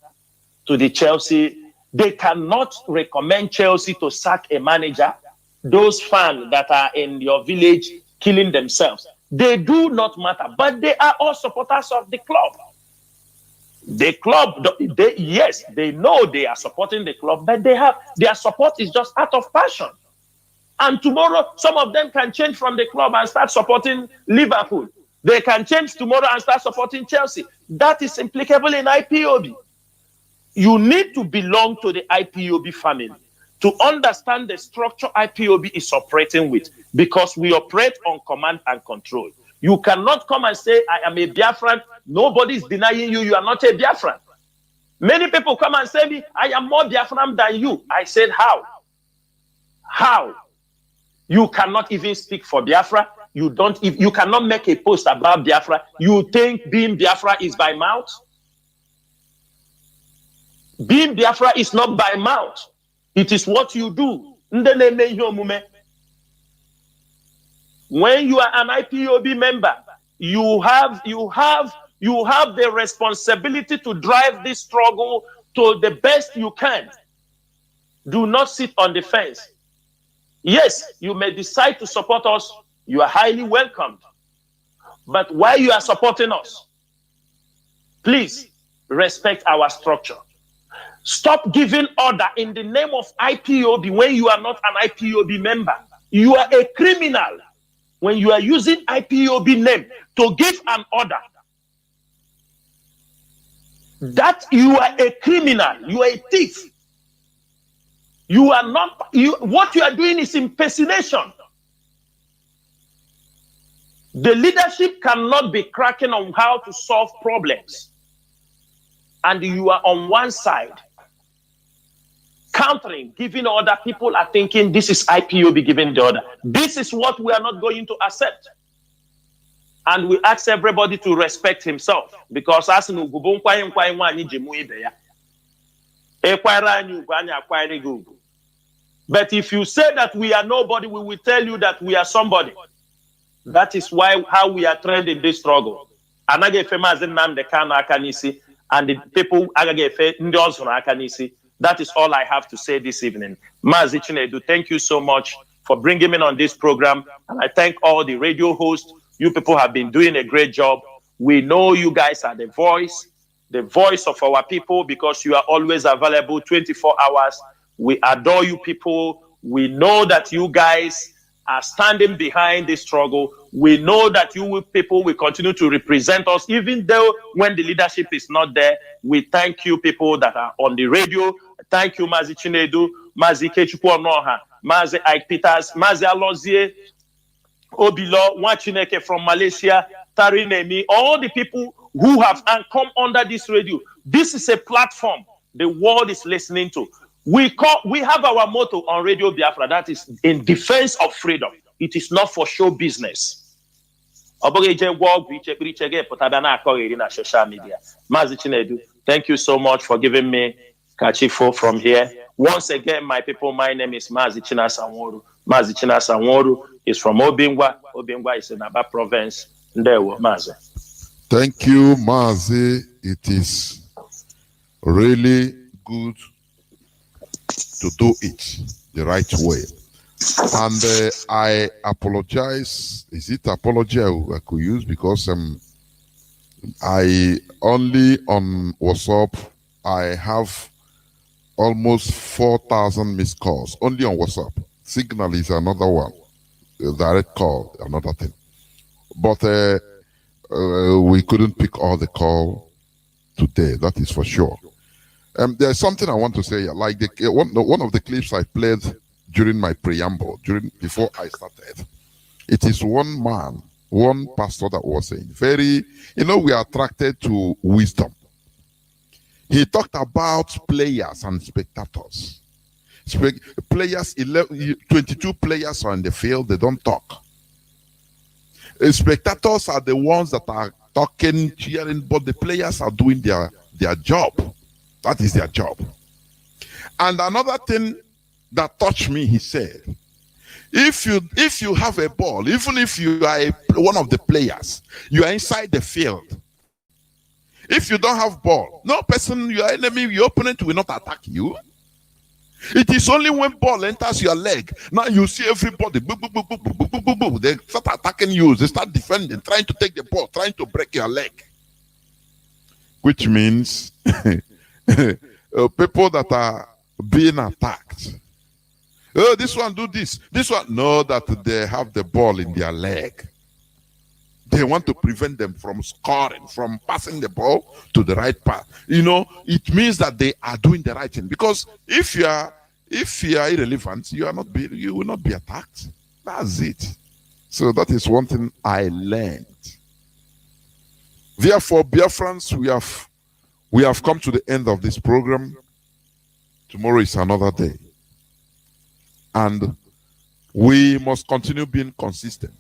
to the Chelsea. They cannot recommend Chelsea to sack a manager. Those fans that are in your village killing themselves, They do not matter, but they are all supporters of the club. The club, yes, they know they are supporting the club, but their support is just out of passion. And tomorrow, some of them can change from the club and start supporting Liverpool. They can change tomorrow and start supporting Chelsea. That is implicable in IPOB. You need to belong to the IPOB family to understand the structure IPOB is operating with, because we operate on command and control. You cannot come and say, I am a Biafran. Nobody is denying you. You are not a Biafran. Many people come and say me, I am more Biafran than you. I said, how? How? You cannot even speak for Biafra. You cannot make a post about Biafra. You think being Biafra is by mouth? Being Biafra is not by mouth. It is what you do. When you are an IPOB member, you have the responsibility to drive this struggle to the best you can. Do not sit on the fence. Yes, you may decide to support us. You are highly welcomed. But while you are supporting us, please respect our structure. Stop giving order in the name of IPOB when you are not an IPOB member. You are a criminal when you are using IPOB name to give an order. That you are a criminal, you are a thief. You are not, what you are doing is impersonation. The leadership cannot be cracking on how to solve problems. And you are on one side, countering, giving order. People are thinking this is IPOB giving the order. This is what we are not going to accept. And we ask everybody to respect himself, because as but if you say that we are nobody, we will tell you that we are somebody. That is how we are trained in this struggle. And the people, that is all I have to say this evening. Mazi Chinedu, thank you so much for bringing me on this program. And I thank all the radio hosts. You people have been doing a great job. We know you guys are the voice of our people, because you are always available 24 hours. We adore you people. We know that you guys are standing behind this struggle. We know that you people will continue to represent us, even though when the leadership is not there. We thank you people that are on the radio. Thank you, Mazi Chinedu, Mazi Kechukwu Onoha, Mazi Ike Peters, Mazi Alozie, Obilo, Wachineke from Malaysia, Tarinemi, all the people who have come under this radio. This is a platform the world is listening to. We have our motto on Radio Biafra, that is in defense of freedom. It is not for show business. Social media. Mazi Chinedu, thank you so much for giving me Kachifo from here. Once again, my people, my name is Mazi Chinasanworu. Mazi Chinasanworu is from Obingwa. Obingwa is in Aba province. Ndewo, Mazi. Thank you, Mazi. It is really good to do it the right way. And I apologize. Is it apology I could use? Because I only on WhatsApp, I have almost 4,000 missed calls. Only on WhatsApp. Signal is another one. Direct call, another thing. But we couldn't pick all the call today. That is for sure. There's something I want to say. Like one of the clips I played during my preamble, before I started. It is one man, one pastor that was saying, we are attracted to wisdom. He talked about players and spectators. Players, 22 players are in the field, they don't talk. Spectators are the ones that are talking, cheering, but the players are doing their job. That is their job. And another thing that touched me, he said, if you have a ball, even if you are one of the players, you are inside the field. If you don't have ball, no person, your enemy, your opponent will not attack you. It is only when ball enters your leg. Now you see everybody they start attacking you, they start defending, trying to take the ball, trying to break your leg. Which means people that are being attacked. Oh, this one do this. This one know that they have the ball in their leg. They want to prevent them from scoring, from passing the ball to the right path. You know, it means that they are doing the right thing. Because if you are irrelevant, you will not be attacked. That's it. So that is one thing I learned. Therefore, Biafrans, we have come to the end of this program. Tomorrow is another day. And we must continue being consistent.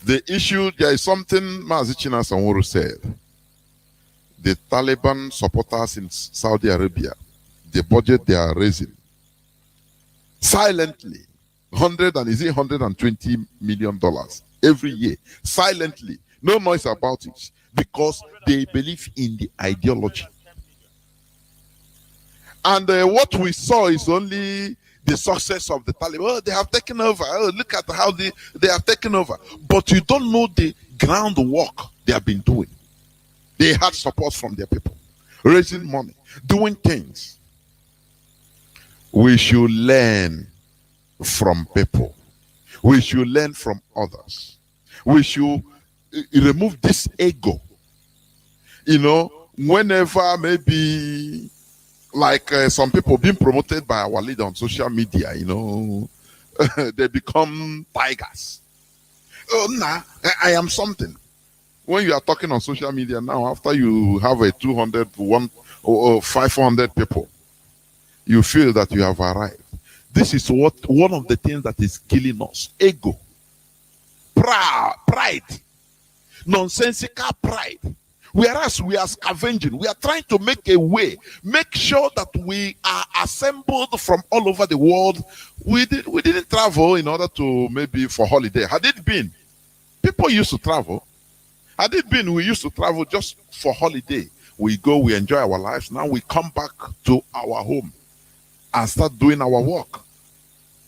The issue, there is something Mazi Sanwo said. The Taliban supporters in Saudi Arabia, the budget they are raising, silently, $120 million every year, silently, no noise about it, because they believe in the ideology. And what we saw is only the success of the Taliban. Oh, they have taken over. Oh, look at how they have taken over. But you don't know the groundwork they have been doing. They had support from their people, raising money, doing things. We should learn from people. We should learn from others. We should remove this ego. You know, whenever maybe like some people being promoted by our leader on social media, you know, they become tigers. Oh, nah, I am something. When you are talking on social media now, after you have a 200, 500 people, you feel that you have arrived. This is one of the things that is killing us. Ego. Pride. Nonsensical pride. Whereas we are scavenging, we are trying to make a way, make sure that we are assembled from all over the world. We didn't travel in order to maybe for holiday. Had it been, people used to travel. Had it been, we used to travel just for holiday. We go, we enjoy our lives. Now we come back to our home and start doing our work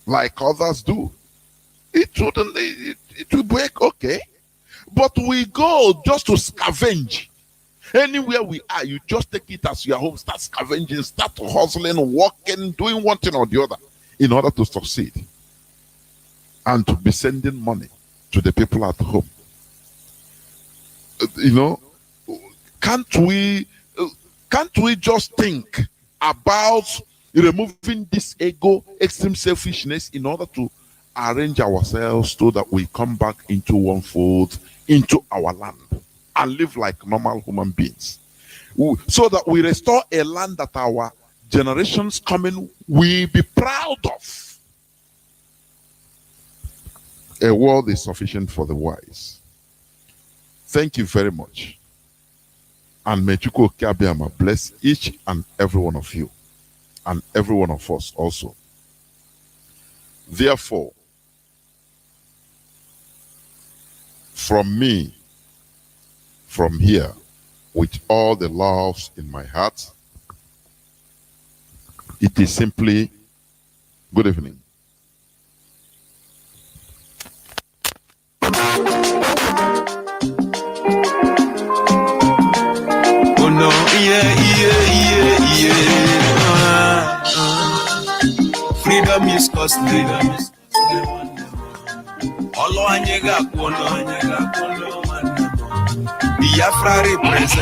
like others do. It will break, okay. But we go just to scavenge. Anywhere we are, you just take it as your home, start scavenging, start hustling, working, doing one thing or the other in order to succeed and to be sending money to the people at home. You know, can't we just think about removing this ego, extreme selfishness in order to arrange ourselves so that we come back into one fold, into our land, and live like normal human beings, so that we restore a land that our generations coming will be proud of. A world is sufficient for the wise. Thank you very much. And may Chukwu Okeabiama bless each and every one of you, and every one of us also. Therefore, from me, from here, with all the loves in my heart, it is simply good evening. Oh no, freedom is costly. Biafra represents